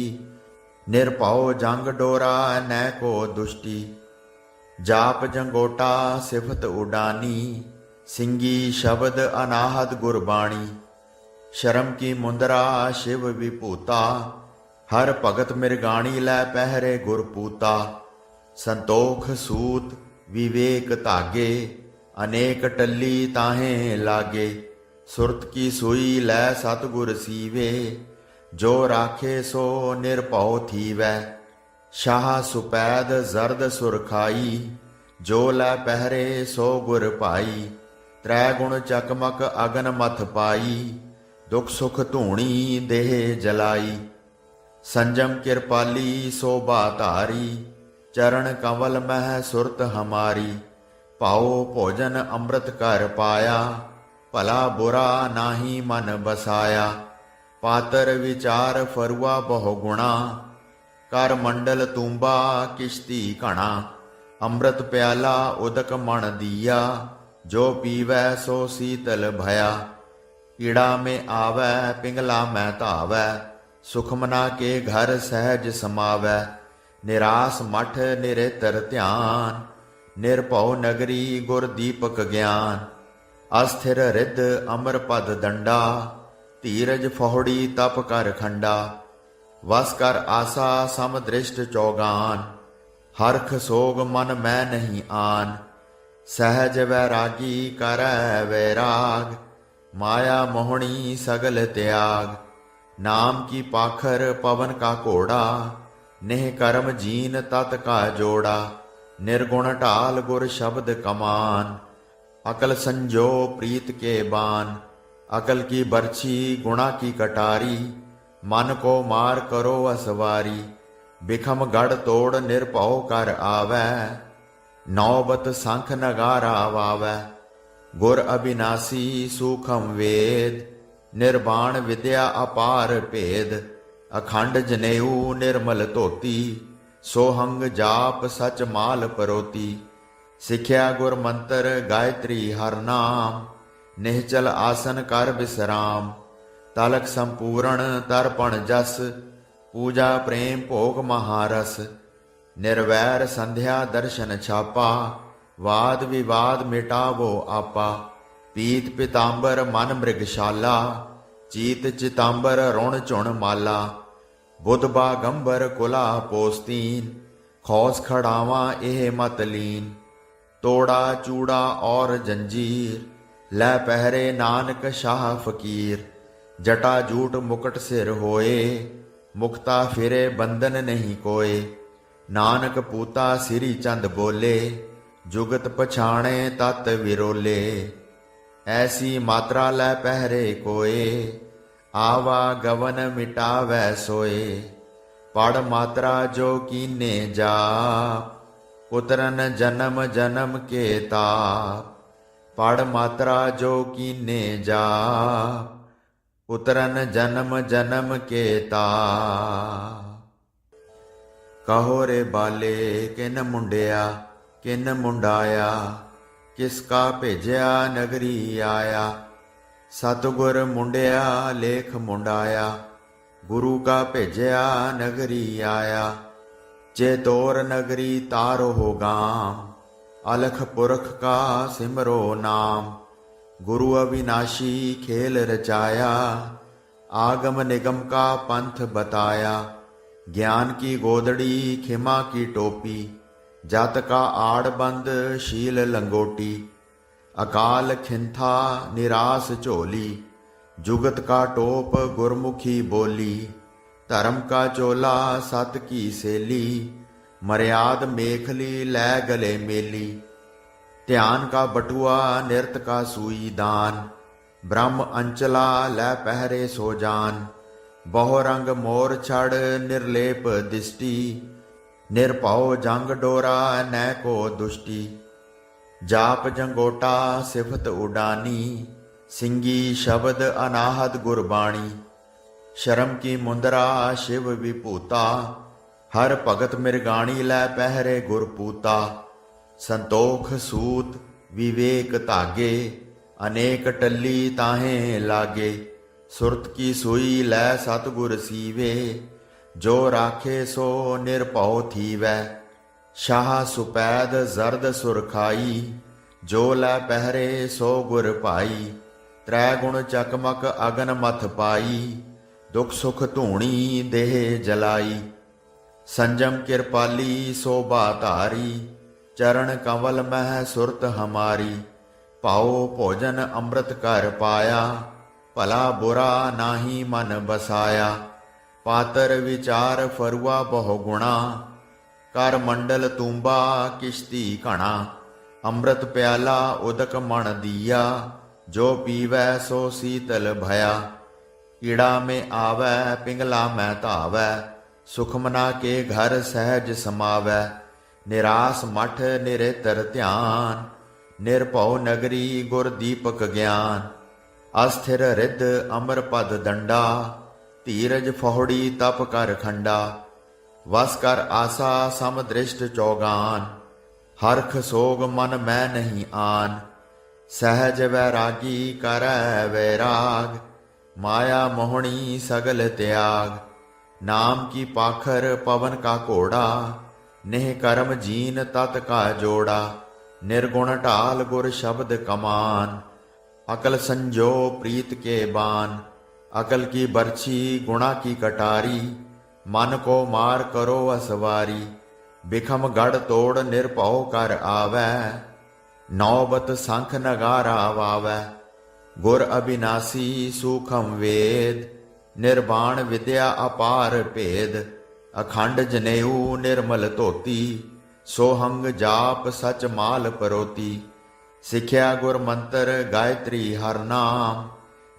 [SPEAKER 1] निरभौ जंग डोरा नै को दुष्टि। जाप जंगोटा सिफत उडानी, सिंगी शब्द अनाहद गुरबाणी। शर्म की मुंदरा शिव विभूता, हर भगत मिरगाणी लै पहरे गुरपूता। संतोख सूत विवेक धागे, अनेक टल्ली ताहे लागे। सुरत की सुई लै सतगुर सीवे, जो राखे सो निरभौ थीवै। शाह सुपैद जर्द सुरखाई, जो लै पहरे सो गुर पाई। त्रै गुण चकमक अगन मथ पाई, दुख सुख धूणी देह जलाई। संजम कृपाली शोभा धारी, चरण कंवल मह सुरत हमारी। पाओ भोजन अमृत कर पाया, भला बुरा नाही मन बसाया। पातर विचार फरुआ बहु गुणा, कर मंडल तूंबा किश्ती घना। अमृत प्याला उदक मन दिया, जो पीवै सो शीतल भया। पीड़ा में आवै पिंगला में धावै, सुखमना के घर सहज समावै। निरास मठ निरेतर ध्यान, निरभौ नगरी गुर दीपक ज्ञान। अस्थिर रिद्ध अमर पद दंडा, धीरज फहोड़ी तप कर खंडा। वस कर आसा सम दृष्ट चौगान, हरख सोग मन मैं नहीं आन। सहज वैरागी करੈ वैराग, माया मोहणी सगल त्याग। नाम की पाखर पवन का घोड़ा, नेह कर्म जीन तत का जोड़ा। निर्गुण ढाल गुर शब्द कमान, अकल संजो प्रीत के बान। अकल की बरछी गुणा की कटारी, मन को मार करो असवारी। बिखम गढ़ तोड़ निरभौ कर आवै, नौबत शंख नगारा वावै। गुर अविनाशी सूखम वेद, ਨਿਰਵਾਣ ਵਿਦਿਆ ਅਪਾਰ ਭੇਦ, ਅਖੰਡ ਜਨੇਊ ਨਿਰਮਲ ਧੋਤੀ, ਸੋਹੰਗ ਜਾਪ ਸਚ ਮਾਲ ਪਰੋਤੀ। ਸਿੱਖਿਆ ਗੁਰ ਮੰਤਰ ਗਾਇਤਰੀ ਹਰ ਨਾਮ, ਨਿਹਚਲ ਆਸਨ ਕਰ ਵਿਸਰਾਮ। ਤਲਕ ਸੰਪੂਰਨ ਤਰਪਣ ਜਸ, ਪੂਜਾ ਪ੍ਰੇਮ ਭੋਗ ਮਹਾਰਸ। ਨਿਰਵੈਰ ਸੰਧਿਆ ਦਰਸ਼ਨ ਛਾਪਾ, ਵਾਦ ਵਿਵਾਦ ਮਿਟਾਵੋ ਆਪਾ। ਪੀਤ ਪਿਤਾੰਬਰ ਮਨ ਮ੍ਰਿਗਸ਼ਾਲਾ, ਚੀਤ ਚਿਤਾੰਬਰ ਰੁਣ ਝੁਣ ਮਾਲਾ। ਬੁੱਧ ਬਾਗੰਬਰ ਕੁਲਾ ਪੋਸਤੀਨ, ਖੌਸ ਖੜਾਵਾਂ ਇਹ ਮਤ ਲੀਨ। ਤੋੜਾ ਚੂੜਾ ਔਰ ਜੰਜੀਰ, ਲੈ ਪਹਿਰੇ ਨਾਨਕ ਸ਼ਾਹ ਫਕੀਰ। ਜਟਾ ਜੂਟ ਮੁਕਟ ਸਿਰ ਹੋਏ, ਮੁਕਤਾ ਫਿਰੇ ਬੰਧਨ ਨਹੀਂ ਕੋਏ। ਨਾਨਕ ਪੂਤਾ ਸ੍ਰੀ ਚੰਦ ਬੋਲੇ, ਜੁਗਤ ਪਛਾਣੇ ਤਤ ਵਿਰੋਲੇ। ਐਸੀ ਮਾਤਰਾ ਲੈ ਪਹਿਰੇ ਕੋਏ, ਆਵਾ ਗਵਨ ਮਿਟਾਵੈ ਸੋਏ। ਪੜ ਮਾਤਰਾ ਜੋ ਕੀਨੇ ਜਾਪ, ਉਤਰਨ ਜਨਮ ਜਨਮ ਕੇ ਤਾਪ। ਪੜ ਮਾਤਰਾ ਜੋ ਕੀਨੇ ਜਾਪ, ਉਤਰਨ ਜਨਮ ਜਨਮ ਕੇ ਤਾਪ। ਕਹੋ ਰੇ ਬਾਲੇ ਕਿਨ ਮੁੰਡਿਆ ਕਿਨ ਮੁੰਡਾਇਆ, ਕਿਸ ਕਾ ਭੇਜਿਆ ਨਗਰੀ ਆਇਆ। ਸਤਿਗੁਰ ਮੁੰਡਿਆ ਲੇਖ ਮੁੰਡਾਇਆ, ਗੁਰੂ ਕਾ ਭੇਜਿਆ ਨਗਰੀ ਆਇਆ। ਜੇ ਤੋਰ ਨਗਰੀ ਤਾਰੋ ਹੋ ਗਾਮ, ਅਲਖ ਪੁਰਖ ਕਾ ਸਿਮਰੋ ਨਾਮ। ਗੁਰੂ ਅਵਿਨਾਸ਼ੀ ਖੇਲ ਰਚਾਇਆ, ਆਗਮ ਨਿਗਮ ਕਾ ਪੰਥ ਬਤਾਇਆ। ज्ञान की गोदड़ी खिमा की टोपी, जत का आड़बंद शील लंगोटी। अकाल खिंथा निरास झोली, जुगत का टोप गुरमुखी बोली। धर्म का चोला सत की सेली, मर्याद मेखली लै गले मेली। ध्यान का बटुआ निरत का सूई दान, ब्रह्म अंचला लै पहरे सो जान। ਬਹੁ ਰੰਗ ਮੋਰ ਛੜ ਨਿਰਲੇਪ ਦਿਸ਼ਟੀ, ਨਿਰਭਉ ਜੰਗ ਡੋਰਾ ਨੈ ਕੋ ਦੁਸ਼ਟੀ। ਜਾਪ ਜੰਗੋਟਾ ਸਿਫਤ ਉਡਾਨੀ, ਸਿੰਘੀ ਸ਼ਬਦ ਅਨਾਹਦ ਗੁਰਬਾਣੀ। ਸ਼ਰਮ ਕੀ ਮੁੰਦਰਾ ਸ਼ਿਵ ਵਿਭੂਤਾ, ਹਰ ਭਗਤ ਮਿਰਗਾਣੀ ਲੈ ਪਹਿਰੇ ਗੁਰਪੂਤਾ। ਸੰਤੋਖ ਸੂਤ ਵਿਵੇਕ ਧਾਗੇ, ਅਨੇਕ ਟੱਲੀ ਤਾਹੇ ਲਾਗੇ। ਸੁਰਤ ਕੀ ਸੂਈ ਲੈ ਸਤਿਗੁਰ ਸੀਵੇ, ਜੋ ਰਾਖੇ ਸੋ ਨਿਰਭਉ ਥੀਵੈ। ਸ਼ਾਹ ਸੁਪੈਦ ਜ਼ਰਦ ਸੁਰਖਾਈ, ਜੋ ਲੈ ਪਹਿਰੇ ਸੋ ਗੁਰ ਭਾਈ। ਤ੍ਰੈ ਗੁਣ ਚਕਮਕ ਅਗਨ ਮਥ ਪਾਈ, ਦੁਖ ਸੁਖ ਧੂਣੀ ਦੇਹ ਜਲਾਈ। ਸੰਜਮ ਕਿਰਪਾਲੀ ਸੋਭਾ ਧਾਰੀ, ਚਰਨ ਕੰਵਲ ਮਹਿ ਸੁਰਤ ਹਮਾਰੀ। ਭਾਉ ਭੋਜਨ ਅੰਮ੍ਰਿਤ ਕਰ ਪਾਇਆ, ਭਲਾ ਬੁਰਾ ਨਾਹੀ ਮਨ ਬਸਾਇਆ। ਪਾਤਰ ਵਿਚਾਰ ਫਰੂਆ ਬਹੁ ਗੁਣਾ, ਕਰ ਮੰਡਲ ਤੂੰਬਾ ਕਿਸ਼ਤੀ ਘਣਾ। ਅੰਮ੍ਰਿਤ ਪਿਆਲਾ ਉਦਕ ਮਣ ਦੀਆ, ਜੋ ਪੀਵੈ ਸੋ ਸੀਤਲ ਭਇਆ। ਕੀੜਾ ਮੈਂ ਆਵੈ ਪਿੰਗਲਾ ਮੈਂ ਧਾਵੈ, ਸੁਖਮਨਾ ਕੇ ਘਰ ਸਹਿਜ ਸਮਾਵੈ। ਨਿਰਾਸ ਮਠ ਨਿਰੇਤਰ ਧਿਆਨ, ਨਿਰਭਉ ਨਗਰੀ ਗੁਰ ਦੀਪਕ ਗਿਆਨ। ਅਸਥਿਰ ਰਿੱਧ ਅਮਰ ਪਦ ਦੰਡਾ, ਧੀਰਜ ਫਹੁੜੀ ਤਪ ਕਰ ਖੰਡਾ। ਵਸ ਕਰ ਆਸਾ ਸਮ ਦ੍ਰਿਸ਼ਟ ਚੌਗਾਨ, ਹਰਖ ਸੋਗ ਮਨ ਮੈਂ ਨਹੀਂ ਆਨ। ਸਹਿਜ ਵੈਰਾਗੀ ਕਰੈ ਵੈਰਾਗ, ਮਾਇਆ ਮੋਹਣੀ ਸਗਲ ਤਿਆਗ। ਨਾਮ ਕੀ ਪਾਖਰ ਪਵਨ ਕਾ ਘੋੜਾ, ਨਿਹ ਕਰਮ ਜੀਨ ਤਤ ਕਾ ਜੋੜਾ। ਨਿਰਗੁਣ ਢਾਲ ਗੁਰ ਸ਼ਬਦ ਕਮਾਨ, अकल संजो प्रीत के बान। अकल की बरछी गुणा की कटारी, मन को मार करो असवारी। बिखम गढ़ तोड़ निरभउ कर आवै, नौबत संख नगारा वावै। गुर अविनाशी सूखम वेद, निर्वाण विद्या अपार भेद। अखंड जनेऊ निर्मल धोती, सोहंग जाप सच माल परोती। ਸਿੱਖਿਆ ਗੁਰ ਮੰਤਰ ਗਾਇਤਰੀ ਹਰ ਨਾਮ,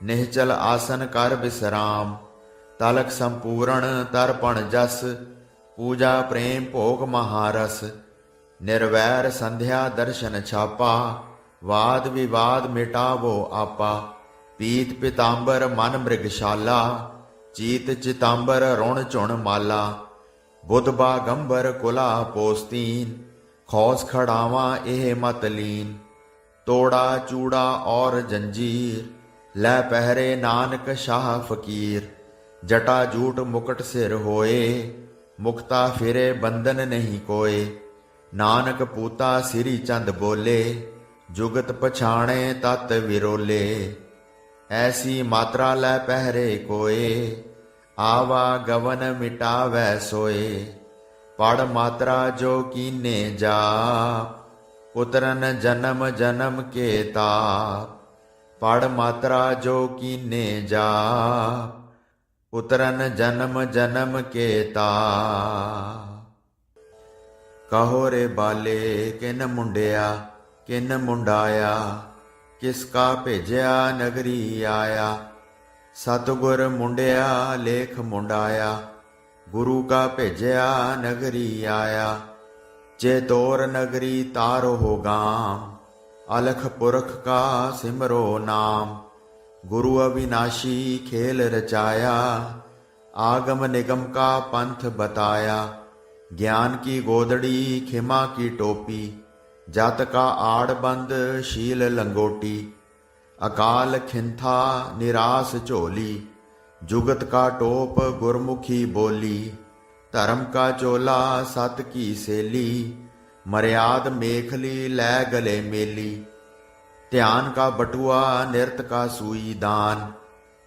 [SPEAKER 1] ਨਿਹਚਲ ਆਸਨ ਕਰ ਵਿਸਰਾਮ। ਤਲਕ ਸੰਪੂਰਨ ਤਰਪਣ ਜਸ, ਪੂਜਾ ਪ੍ਰੇਮ ਭੋਗ ਮਹਾਰਸ। ਨਿਰਵੈਰ ਸੰਧਿਆ ਦਰਸ਼ਨ ਛਾਪਾ, ਵਾਦ ਵਿਵਾਦ ਮਿਟਾਵੋ ਆਪਾ। ਪੀਤ ਪਿਤਾੰਬਰ ਮਨ ਮ੍ਰਿਗਸ਼ਾਲਾ, ਚੀਤ ਚਿਤਾੰਬਰ ਰੁਣ ਝੁਣ ਮਾਲਾ। ਬੁੱਧ ਬਾਗੰਬਰ ਕੁਲਾ ਪੋਸਤੀਨ, ਖੌਸ ਖੜਾਵਾਂ ਇਹ ਮਤ ਲੀਨ। ਤੋੜਾ ਚੂੜਾ ਔਰ ਜੰਜੀਰ, ਲੈ ਪਹਿਰੇ ਨਾਨਕ ਸ਼ਾਹ ਫਕੀਰ। ਜਟਾ ਜੂਟ ਮੁਕਟ ਸਿਰ ਹੋਏ, ਮੁਕਤਾ ਫਿਰੇ ਬੰਧਨ ਨਹੀਂ ਕੋਏ। ਨਾਨਕ ਪੂਤਾ ਸ੍ਰੀ ਚੰਦ ਬੋਲੇ, ਜੁਗਤ ਪਛਾਣੇ ਤਤ ਵਿਰੋਲੇ। ਐਸੀ ਮਾਤਰਾ ਲੈ ਪਹਿਰੇ ਕੋਏ, ਆਵਾ ਗਵਨ ਮਿਟਾਵੈ ਸੋਏ। ਪੜ ਮਾਤਰਾ ਜੋ ਕੀਨੇ ਜਾਪ, ਉਤਰਨ ਜਨਮ ਜਨਮ ਕੇ ਤਾਪ। ਪੜ ਮਾਤਰਾ ਜੋ ਕੀਨੇ ਜਾਪ, ਉਤਰਨ ਜਨਮ ਜਨਮ ਕੇ ਤਾਪ। ਕਹੋ ਰੇ ਬਾਲੇ ਕਿਨ ਮੁੰਡਿਆ ਕਿਨ ਮੁੰਡਾਇਆ, ਕਿਸ ਕਾ ਭੇਜਿਆ ਨਗਰੀ ਆਇਆ। ਸਤਿਗੁਰ ਮੁੰਡਿਆ ਲੇਖ ਮੁੰਡਾਇਆ, ਗੁਰੂ ਕਾ ਭੇਜਿਆ ਨਗਰੀ ਆਇਆ। ਜੇ ਤੋਰ ਨਗਰੀ ਤਾਰੋ ਹੋ ਗਾਮ, ਅਲਖ ਪੁਰਖ ਕਾ ਸਿਮਰੋ ਨਾਮ। ਗੁਰੂ ਅਵਿਨਾਸ਼ੀ ਖੇਲ ਰਚਾਇਆ, ਆਗਮ ਨਿਗਮ का पंथ बताया। ज्ञान की गोदड़ी खिमा की टोपी, जत का आड़बंद शील लंगोटी। अकाल खिंथा निरास झोली, जुगत का टोप गुरमुखी बोली। धर्म का चोला सत की सेली, मर्याद मेखली लै गले मेली। ध्यान का बटुआ निरत का सुई दान,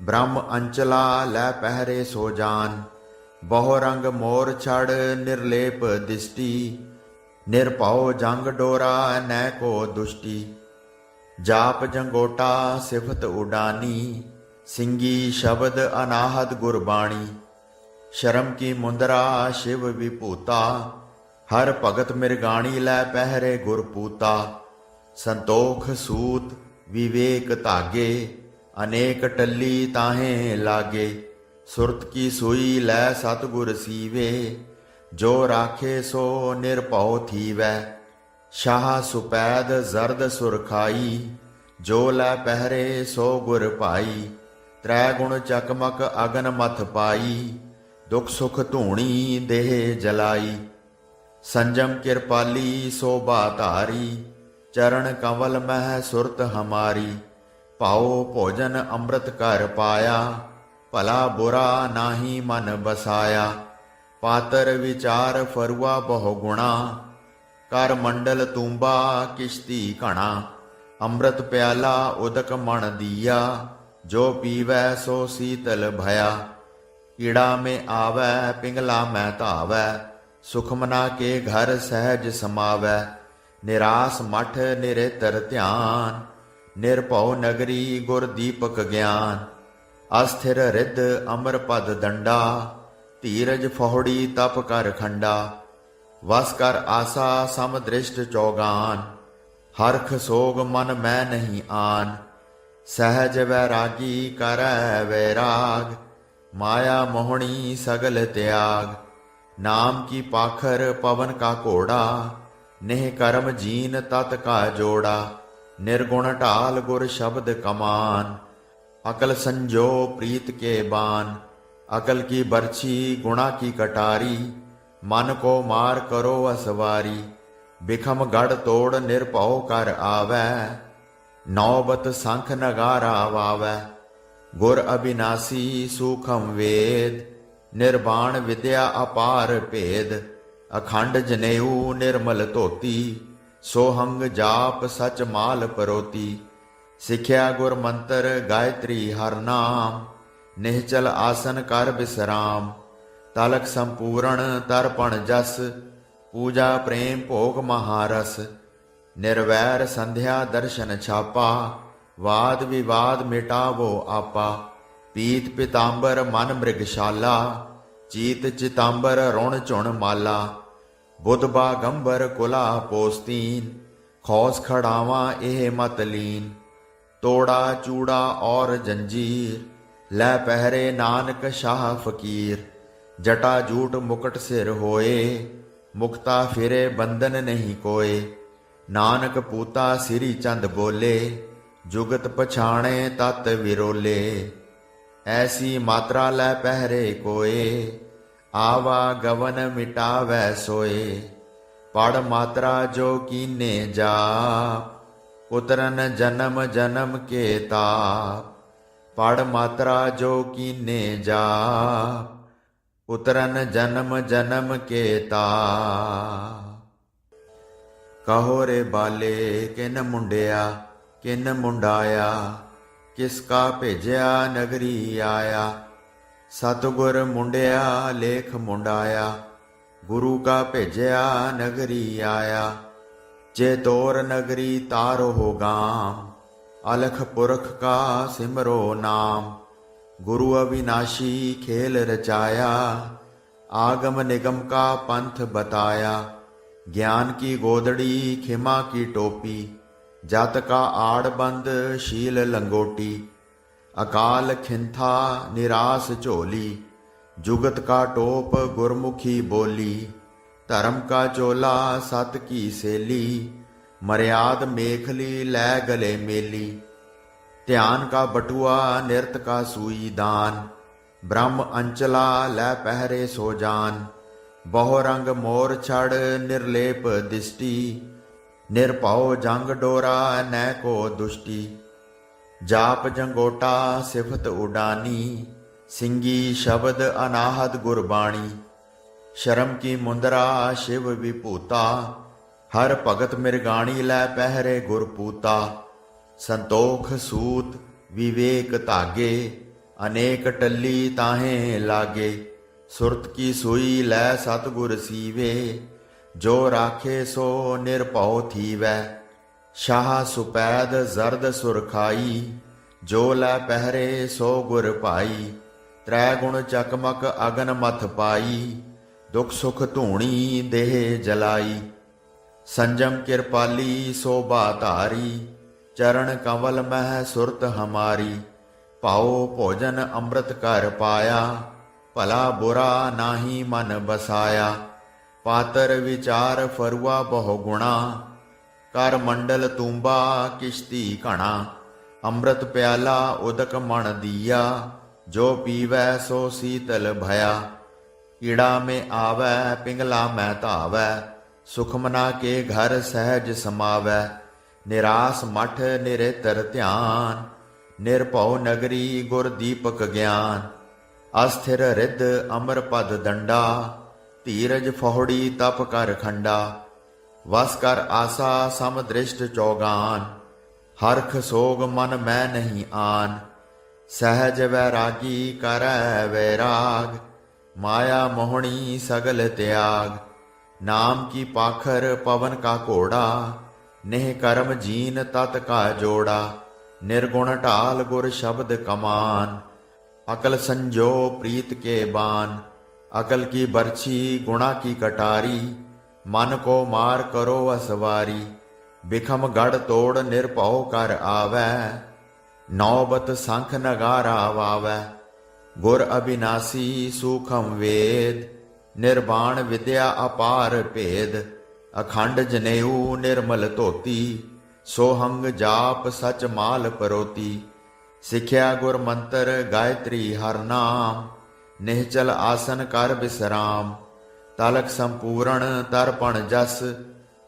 [SPEAKER 1] ब्रह्म अंचला लै पहरे सो जान। बहु रंग मोर छड़ निर्लेप दिष्टि, निरभौ जंग डोरा नै को दुष्टि। जाप जंगोटा सिफत उडानी, सिंगी शब्द अनाहद गुरबाणी। शर्म की मुंदरा शिव विभूता, हर भगत मिरगाणी लै पहरे गुरपूता। संतोख सूत विवेक धागे, अनेक टल्ली ताहे लागे। सुरत की सुई लै सतगुर सीवे, जो राखे सो निरभौ थीवै। शाह सुपैद जरद सुरखाई, जो लै पहरे सो गुर भाई। त्रै गुण चकमक अगन मथ पाई, दुख सुख धूणी देह जलाई। संजम कृपाली शोभा धारी, चरण कंवल मह सुरत हमारी। पाओ भोजन अमृत कर पाया, भला बुरा नाही मन बसाया। पातर विचार फरुआ बहु गुणा, कर मंडल तूंबा किश्ती घना। अमृत प्याला उदक मन दिया, जो पीवै सो शीतल भया। कीड़ा में आवै पिंगला में धावै, सुखमना के घर सहज समावै। निरास मठ निरेतर ध्यान, निरभौ नगरी गुर दीपक ज्ञान। अस्थिर रिद्ध अमर पद दंडा, धीरज फहोड़ी तप कर खंडा। वस कर आसा सम दृष्ट चौगान, हरख सोग मन मैं नहीं आन। सहज वैरागी करੈ वैराग, माया मोहणी सगल त्याग। नाम की पाखर पवन का घोड़ा, नेह कर्म जीन तत का जोड़ा। निर्गुण ढाल गुर शब्द कमान, अकल संजो प्रीत के बान। अकल की बरछी गुणा की कटारी, मन को मार करो असवारी। बिखम गढ़ तोड़ निरभौ कर आवै, नौबत संख नगारा वावै। गुर अविनाशी सूखम वेद, निर्वाण विद्या अपार भेद। अखंड जनेऊ निर्मल धोती, सोहंग जाप सच माल परोती। सिखिया गुर मंत्र गायत्री हर नाम, निहचल आसन कर विश्राम। तलक संपूर्ण तर्पण जस, पूजा प्रेम भोग महारस। निर्वैर संध्या दर्शन छापा, वाद विवाद मिटावो आपा। पीत पितांबर मन मृगशाला, चीत चितांबर रुण झुण माला। बुध बागंबर कुला पोस्तीन, खौस खड़ावां एह मत लीन। तोड़ा चूड़ा और जंजीर, लै पहरे नानक शाह फकीर। जटा जूट मुकट सिर होए, मुक्ता फिरे बंधन नहीं कोए। नानक पूता श्री चंद बोले, जुगत पछाणे तत विरोले। ऐसी मात्रा लै पहरे कोए, आवा गवन मिटावै सोए। पढ़ मात्रा जो कीने जाप, उतरन जन्म जन्म के ताप। पढ़ मात्रा जो कीने जाप, उतरन जन्म जन्म के ताप। कहो रे बाले किन मुंडिया किन मुंडाया, किसका भेजिया नगरी आया। सतगुर मुंडिया लेख मुंडाया, गुरु का भेजिया नगरी आया। जे तोर नगरी तारो हो गाम, अलख पुरख का सिमरो नाम। गुरु अविनाशी खेल रचाया, आगम निगम का पंथ बताया। ज्ञान की गोदड़ी खिमा की टोपी, जात का आड़बंद शील लंगोटी। अकाल खिंथा निरास झोली, जुगत का टोप गुरमुखी बोली। धर्म का चोला सत की सेली, मर्याद मेखली लै गले मेली। ध्यान का बटुआ निरत का सुई दान, ब्रह्म अंचला लै पहरे सो जान। बहु रंग मोर छड़ निर्लेप दिष्टि, निरभौ जंग डोरा न को दुष्टि। जाप जंगोटा सिफत उडानी, सिंगी शब्द अनाहद गुरबाणी। शर्म की मुंदरा शिव विभूता, हर भगत मिरगाणी लै पहरे गुरपूता। संतोख सूत विवेक धागे, अनेक टल्ली ताहे लागे। सुरत की सुई लै सतगुर सीवे, जो राखे सो निरभौ थीवै। शाह सुपैद जरद सुरखाई, जो लै पहरे सो गुर पाई। त्रै गुण चकमक अगन मथ पाई, दुख सुख धूणी देह जलाई। संजम कृपाली शोभा धारी, चरण कमल मह सुरत हमारी। पाओ भोजन अमृत कर पाया, भला बुरा नाही मन बसाया। पातर विचार फरुआ बहु गुणा, कर मंडल तूंबा किश्ती घना। अमृत प्याला उदक मन दिया, जो पीवै सो शीतल भया। कीड़ा में आवै पिंगला में धावै, सुखमना के घर सहज समावै। निरास मठ निरेतर ध्यान, निरभौ नगरी गुर दीपक ज्ञान। अस्थिर रिद्ध अमर पद दंडा, धीरज फहोड़ी तप कर खंडा। वस कर आसा सम दृष्ट चौगान, हरख सोग मन मैं नहीं आन। सहज वैरागी करै वैराग, माया मोहनी सगल त्याग। नाम की पाखर पवन का घोड़ा, नेह कर्म जीन तत का जोड़ा। निर्गुण ढाल गुर शब्द कमान, अकल संजो प्रीत के बान। अकल की बरछी गुणा की कटारी, मन को मार करो असवारी। बिखम गढ़ तोड़ निरभौ कर आवै, नौबत शंख नगारा वावै। गुर अविनाशी सूखम वेद, निर्वाण विद्या अपार भेद। अखंड जनेऊ निर्मल धोती, सोहंग जाप सच माल परोती। सिख्या गुर मंत्र गायत्री हर नाम, निहचल आसन कर विश्राम। तलक संपूर्ण तर्पण जस,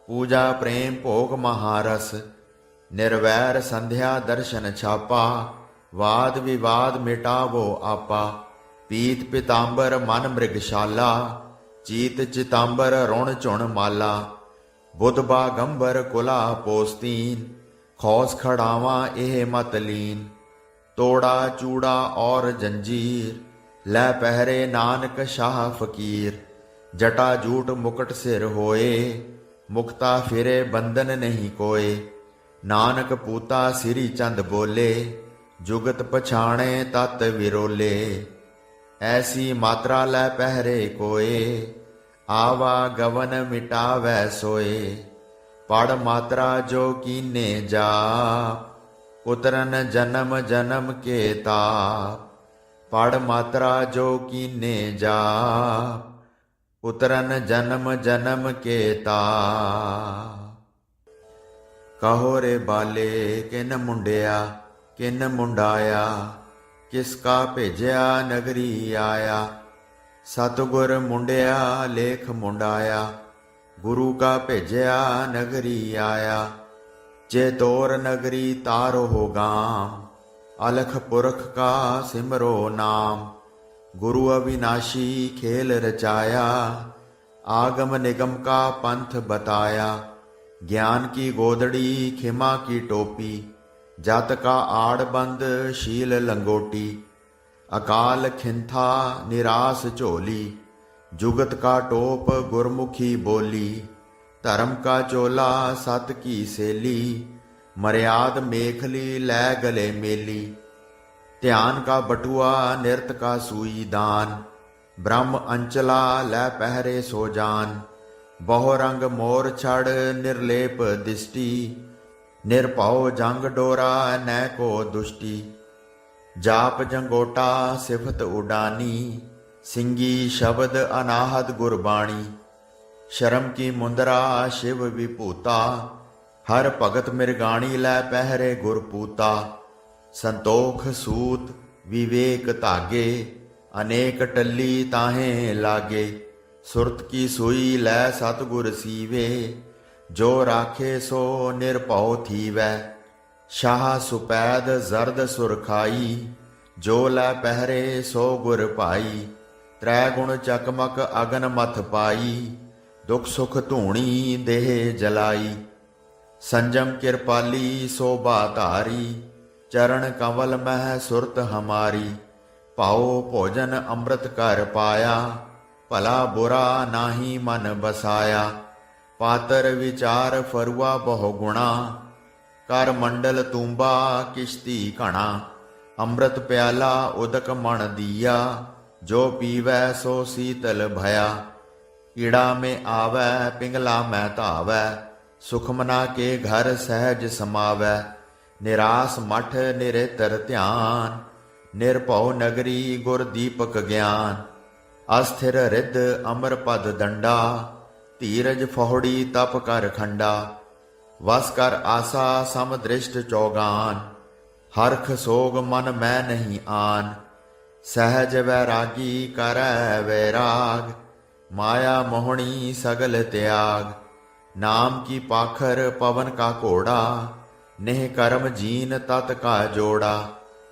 [SPEAKER 1] पूजा प्रेम भोग महारस। निर्वैर संध्या दर्शन छापा, वाद विवाद मिटावो आपा। पीत पितांबर मन मृगशाला, चीत चितांबर रुण चुण माला। बुध बागंबर कुला पोस्तीन, खौस खड़ावा एह मत लीन। तोड़ा चूड़ा और जंजीर, लै पहरे नानक शाह फकीर। जटा जूट मुकुट सिर होए, मुक्ता फिरे बंधन नहीं कोए। नानक पूता सिरी चंद बोले, जुगत पछाणे तत विरोले। ऐसी मात्रा लै पहरे कोए, आवा गवन मिटावै सोए। पढ़ मात्रा जो कीने जाप, उतरन जन्म जन्म के ताप। पढ़ मात्रा जो कीने जाप, उतरन जन्म जन्म के ताप। कहो रे बाले किन मुंडिया किन मुंडाया, किसका भेजिया नगरी आया। सतगुर मुंडिया लेख मुंडाया, गुरु का भेजिया नगरी आया। जे तोर नगरी तारो हो गाम, अलख पुरख का सिमरो नाम। गुरु अविनाशी खेल रचाया, आगम निगम का पंथ बताया। ज्ञान की गोदड़ी खिमा की टोपी, जात का आड़बंद शील लंगोटी। अकाल खिंथा निरास झोली, जुगत का टोप गुरमुखी बोली। धर्म का चोला सत की सेली, मर्याद मेखली लै गले मेली। ध्यान का बटुआ निरत का सुई दान, ब्रह्म अंचला लै पहरे सो जान। बहु रंग मोर छड़ निर्लेप दिष्टि, निरभौ जंग डोरा न को दुष्टि। जाप जंगोटा सिफत उडानी, सिंगी शब्द अनाहद गुरबाणी। शर्म की मुंदरा शिव विभूता, हर भगत मिरगाणी लै पहरे गुरपूता। संतोख सूत विवेक धागे, अनेक टल्ली ताहे लागे। सुरत की सुई लै सतगुर सीवे, जो राखे सो निरभौ थीवै। शाह सुपैद जरद सुरखाई, जो लै पहरे सो गुर भाई। त्रै गुण चकमक अगन मथ पाई, दुख सुख धूणी देह जलाई। संजम किरपाली शोभा धारी, चरण कंवल मह सुरत हमारी। पाओ भोजन अमृत कर पाया, भला बुरा नाही मन बसाया। पातर विचार फरुआ बहु गुणा, कर मंडल तूंबा किश्ती घना। अमृत प्याला उदक मन दिया, जो पीवै सो शीतल भया। कीड़ा में आवै पिंगला में धावै, सुखमना के घर सहज समावै। निरास मठ निरेतर ध्यान, निरभौ नगरी गुर दीपक ज्ञान। अस्थिर रिद अमर पद दंडा, धीरज फहोड़ी तप कर खंडा। वस कर आसा सम दृष्ट चौगान, हरख सोग मन मैं नहीं आन। सहज वैरागी करै वैराग, माया मोहणी सगल त्याग। नाम की पाखर पवन का घोड़ा, नेह कर्म जीन तत का जोड़ा।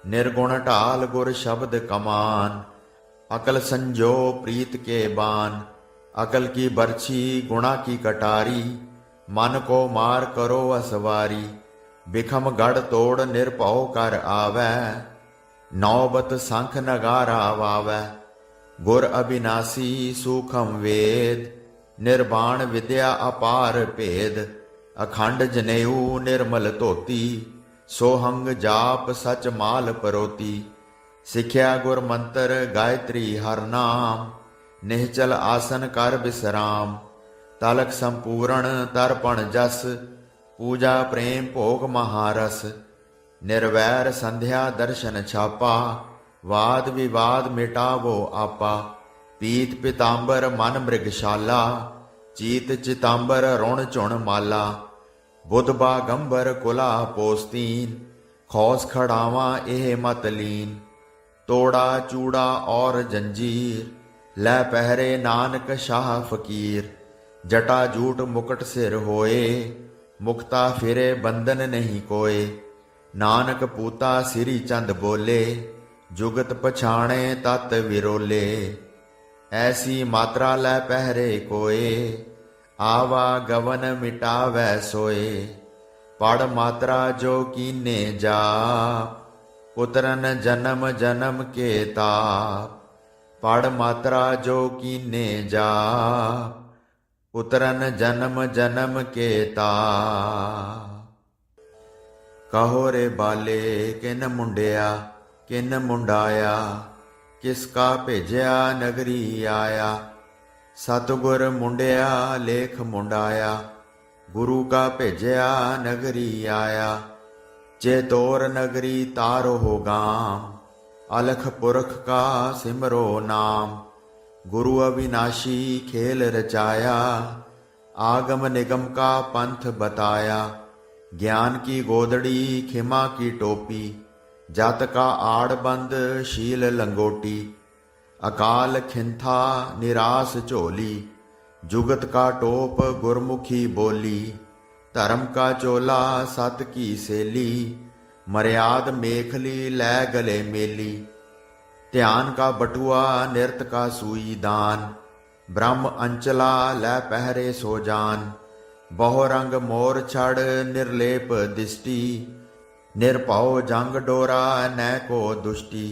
[SPEAKER 1] निर्गुण ढाल गुर शब्द कमान, अकल संजो प्रीत के बान। अकल की बरछी गुणा की कटारी, मन को मार करो असवारी। बिखम गढ़ तोड़ निरभौ कर आवै, नौबत शंख नगारा वावै। गुर अविनाशी सूखम वेद, निर्वाण विद्या अपार भेद। अखंड जनेऊ निर्मल धोती, सोहंग जाप सच माल परोती। सिख्या गुर मंत्र गायत्री हर नाम, निहचल आसन कर विश्राम। तलक संपूर्ण तर्पण जस, पूजा प्रेम भोग महारस। निर्वैर संध्या दर्शन छापा, वाद विवाद मिटावो आपा। पीत पितांबर मन मृगशाला, चीत चितांबर रुण चुण माला। बुध बागंबर कुला पोस्तीन, खौस खड़ावा एह मत लीन। तोड़ा चूड़ा और जंजीर, लै पहरे नानक शाह फकीर। जटा जूट मुकट सिर होए, मुक्ता फिरे बंधन नहीं कोए। नानक पूता सिरी चंद बोले, जुगत पछाणे तत विरोले। ऐसी मात्रा लै पहरे कोए, आवा गवन मिटावै सोए। पढ़ मात्रा जो कीने जाप, पुत्रन जन्म जन्म के ताप। पढ़ मात्रा जो कीने जाप, पुत्रन जन्म जन्म के ताप। कहो रे बाले किन मुंडिया किन मुंडाया, किसका भेजिया नगरी आया। सतगुर मुंडिया लेख मुंडाया, गुरु का भेजिया नगरी आया। जे तोर नगरी तारो हो गाम, अलख पुरख का सिमरो नाम। गुरु अविनाशी खेल रचाया, आगम निगम का पंथ बताया। ज्ञान की गोदड़ी खिमा की टोपी, जात का आड़बंद शील लंगोटी। अकाल खिंथा निरास झोली, जुगत का टोप गुरमुखी बोली। धर्म का चोला सत की सेली, मर्याद मेखली लै गले मेली। ध्यान का बटुआ निरत का सूई दान, ब्रह्म अंचला लै पहरे सो जान। बहु रंग मोर छड़ निर्लेप दिष्टि, निरभउ जंग डोरा न को दुष्टि।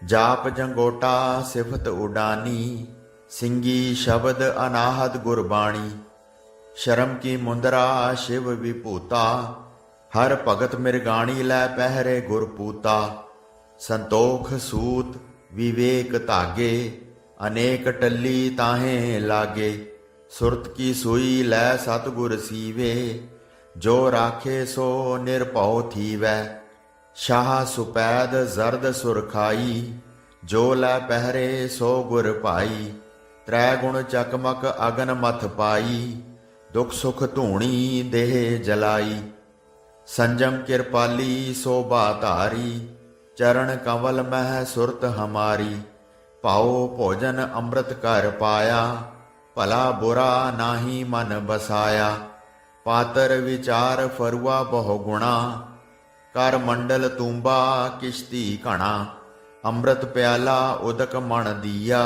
[SPEAKER 1] जाप जंगोटा सिफत उडानी, सिंगी शब्द अनाहद गुरबाणी। शर्म की मुंदरा शिव विभूता, हर भगत मिरगाणी लै पहरे गुरपूता। संतोख सूत विवेक धागे, अनेक टल्ली ताहे लागे। सुरत की सुई लै सतगुर सीवे, जो राखे सो निरभउ थीवै। शाह सुपैद जरद सुरखाई, जो लै पहरे सो गुर भाई। त्रै गुण चकमक अगन मथ पाई, दुख सुख धूणी देह जलाई। संजम कृपाली शोभा धारी, चरण कमल मह सुरत हमारी। पाओ भोजन अमृत कर पाया, भला बुरा नाहि मन बसाया। पातर विचार फरुआ बहु गुणा, कर मंडल तूंबा किश्ती घना। अमृत प्याला उदक मन दिया,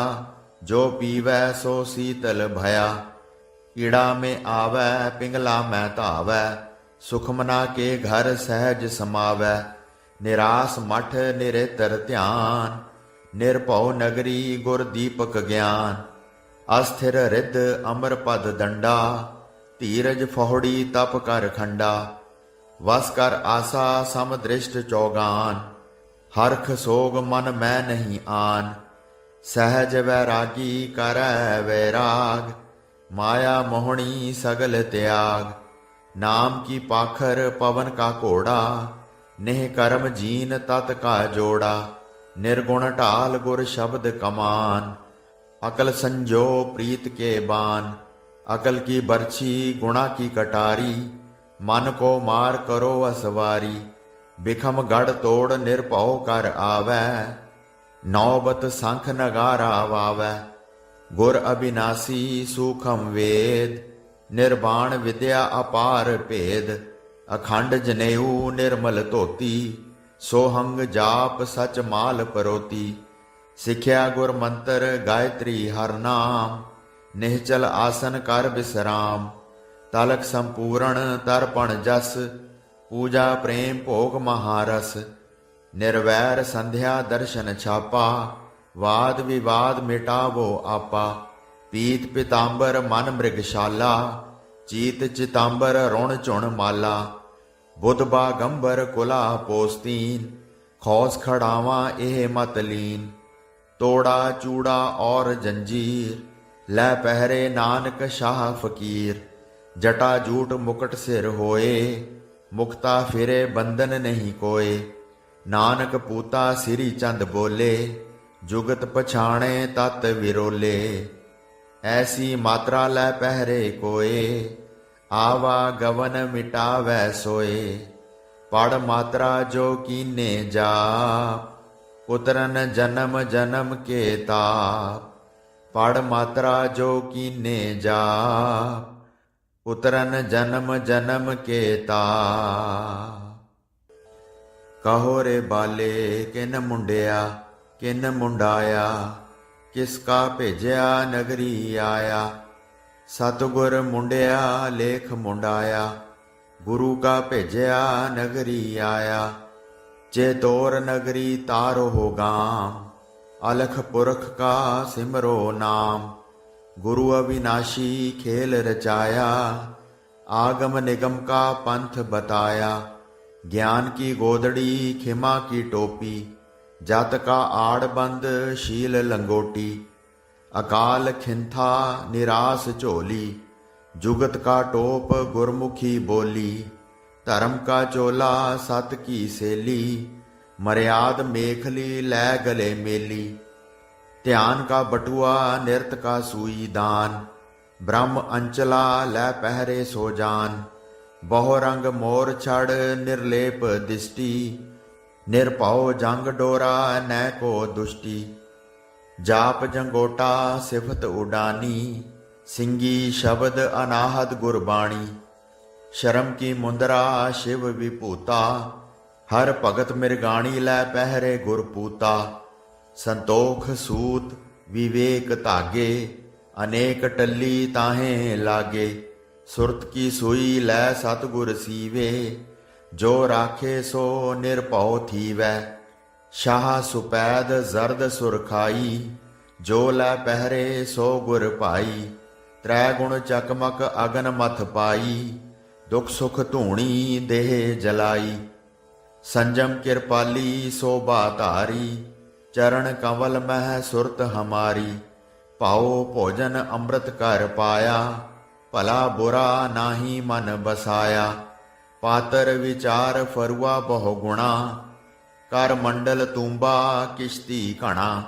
[SPEAKER 1] जो पीवै सो शीतल भया। कीड़ा में आवै पिंगला में धावै, सुखमना के घर सहज समावै। निरास मठ निरेतर ध्यान, निरभउ नगरी गुर दीपक ज्ञान। अस्थिर रिद्ध अमर पद दंडा, धीरज फहोड़ी तप कर खंडा। वस कर आसा सम दृष्ट चौगान, हरख सोग मन मैं नहीं आन। सहज वैरागी करै वैराग, माया मोहणी सगल त्याग। नाम की पाखर पवन का घोड़ा, नेह कर्म जीन तत का जोड़ा। निर्गुण ढाल गुर शब्द कमान, अकल संजो प्रीत के बान। अकल की बरछी गुणा की कटारी, मन को मार करो असवारी। बिखम गढ़ तोड़ निरभउ कर आवै, नौबत शंख नगारा वावै। गुर अविनाशी सूखम वेद, निर्वाण विद्या अपार भेद। अखंड जनेऊ निर्मल धोती, सोहंग जाप सच माल परोती। सिख्या गुर मंत्र गायत्री हर नाम, निश्चल आसन कर विश्राम। तलक संपूर्ण तर्पण जस, पूजा प्रेम भोग महारस। निर्वैर संध्या दर्शन छापा, वाद विवाद मिटावो आपा। पीत पितांबर मन मृगशाला, चीत चितांबर रुण चुण माला। बुध बागंबर कुला पोस्तीन, खौस खड़ावा एह मत लीन। तोड़ा चूड़ा और जंजीर, लै पहरे नानक शाह फकीर। जटा जूट मुकुट सिर होए, मुक्ता फिरे बंधन नहीं कोए। नानक पूता सिरी चंद बोले, जुगत पछाणे तत विरोले। ऐसी मात्रा लै पहरे कोए, आवा गवन मिटावै सोए। पढ़ मात्रा जो कीने जाप, पुत्रन जन्म जन्म के ताप। पढ़ मात्रा जो कीने जाप, पुत्रन जन्म जन्म के ताप। कहो रे बाले किन मुंडिया, किन मुंडाया। किसका भेजिया नगरी आया। सतगुर मुंडिया लेख मुंडाया, गुरु का भेजिया नगरी आया। चेतोर नगरी तारो हो गाम, अलख पुरख का सिमरो नाम। गुरु अविनाशी खेल रचाया, आगम निगम का पंथ बताया। ज्ञान की गोदड़ी खिमा की टोपी, जत का आड़बंद शील लंगोटी। अकाल खिंथा निरास झोली, जुगत का टोप गुरमुखी बोली। धर्म का चोला सत की सेली, मर्याद मेखली लै गले मेली। ध्यान का बटुआ निरत का सूई दान, ब्रह्म अंचला लै पहरे सो जान। ਬਹੁ ਰੰਗ ਮੋਰ ਛੜ ਨਿਰਲੇਪ ਦਿਸ਼ਟੀ, ਨਿਰਭਉ ਜੰਗ ਡੋਰਾ ਨੈ ਕੋ ਦੁਸ਼ਟੀ। ਜਾਪ ਜੰਗੋਟਾ ਸਿਫਤ ਉਡਾਨੀ, ਸਿੰਘੀ ਸ਼ਬਦ ਅਨਾਹਦ ਗੁਰਬਾਣੀ। ਸ਼ਰਮ ਕੀ ਮੁੰਦਰਾ ਸ਼ਿਵ ਵਿਭੂਤਾ, ਹਰ ਭਗਤ ਮਿਰਗਾਣੀ ਲੈ ਪਹਿਰੇ ਗੁਰਪੂਤਾ। ਸੰਤੋਖ ਸੂਤ ਵਿਵੇਕ ਧਾਗੇ, ਅਨੇਕ ਟੱਲੀ ਤਾਹੇ ਲਾਗੇ। ਸੁਰਤ ਕੀ ਸੂਈ ਲੈ ਸਤਿਗੁਰ ਸੀਵੇ, ਜੋ ਰਾਖੇ ਸੋ ਨਿਰਭਉ ਥੀਵੈ। ਸ਼ਾਹ ਸੁਪੈਦ ਜ਼ਰਦ ਸੁਰਖਾਈ, ਜੋ ਲੈ ਪਹਿਰੇ ਸੋ ਗੁਰ ਭਾਈ। ਤ੍ਰੈ ਗੁਣ ਚਕਮਕ ਅਗਨ ਮਥ ਪਾਈ, ਦੁਖ ਸੁਖ ਧੂਣੀ ਦੇਹ ਜਲਾਈ। ਸੰਜਮ ਕਿਰਪਾਲੀ ਸੋਭਾ ਧਾਰੀ, ਚਰਨ ਕੰਵਲ ਮਹਿ ਸੁਰਤ ਹਮਾਰੀ। ਭਾਉ ਭੋਜਨ ਅੰਮ੍ਰਿਤ ਕਰ ਪਾਇਆ, ਭਲਾ ਬੁਰਾ ਨਾਹੀ ਮਨ ਬਸਾਇਆ। ਪਾਤਰ ਵਿਚਾਰ ਫਰੂਆ ਬਹੁ ਗੁਣਾ, ਕਰ ਮੰਡਲ ਤੂੰਬਾ ਕਿਸ਼ਤੀ ਘਣਾ।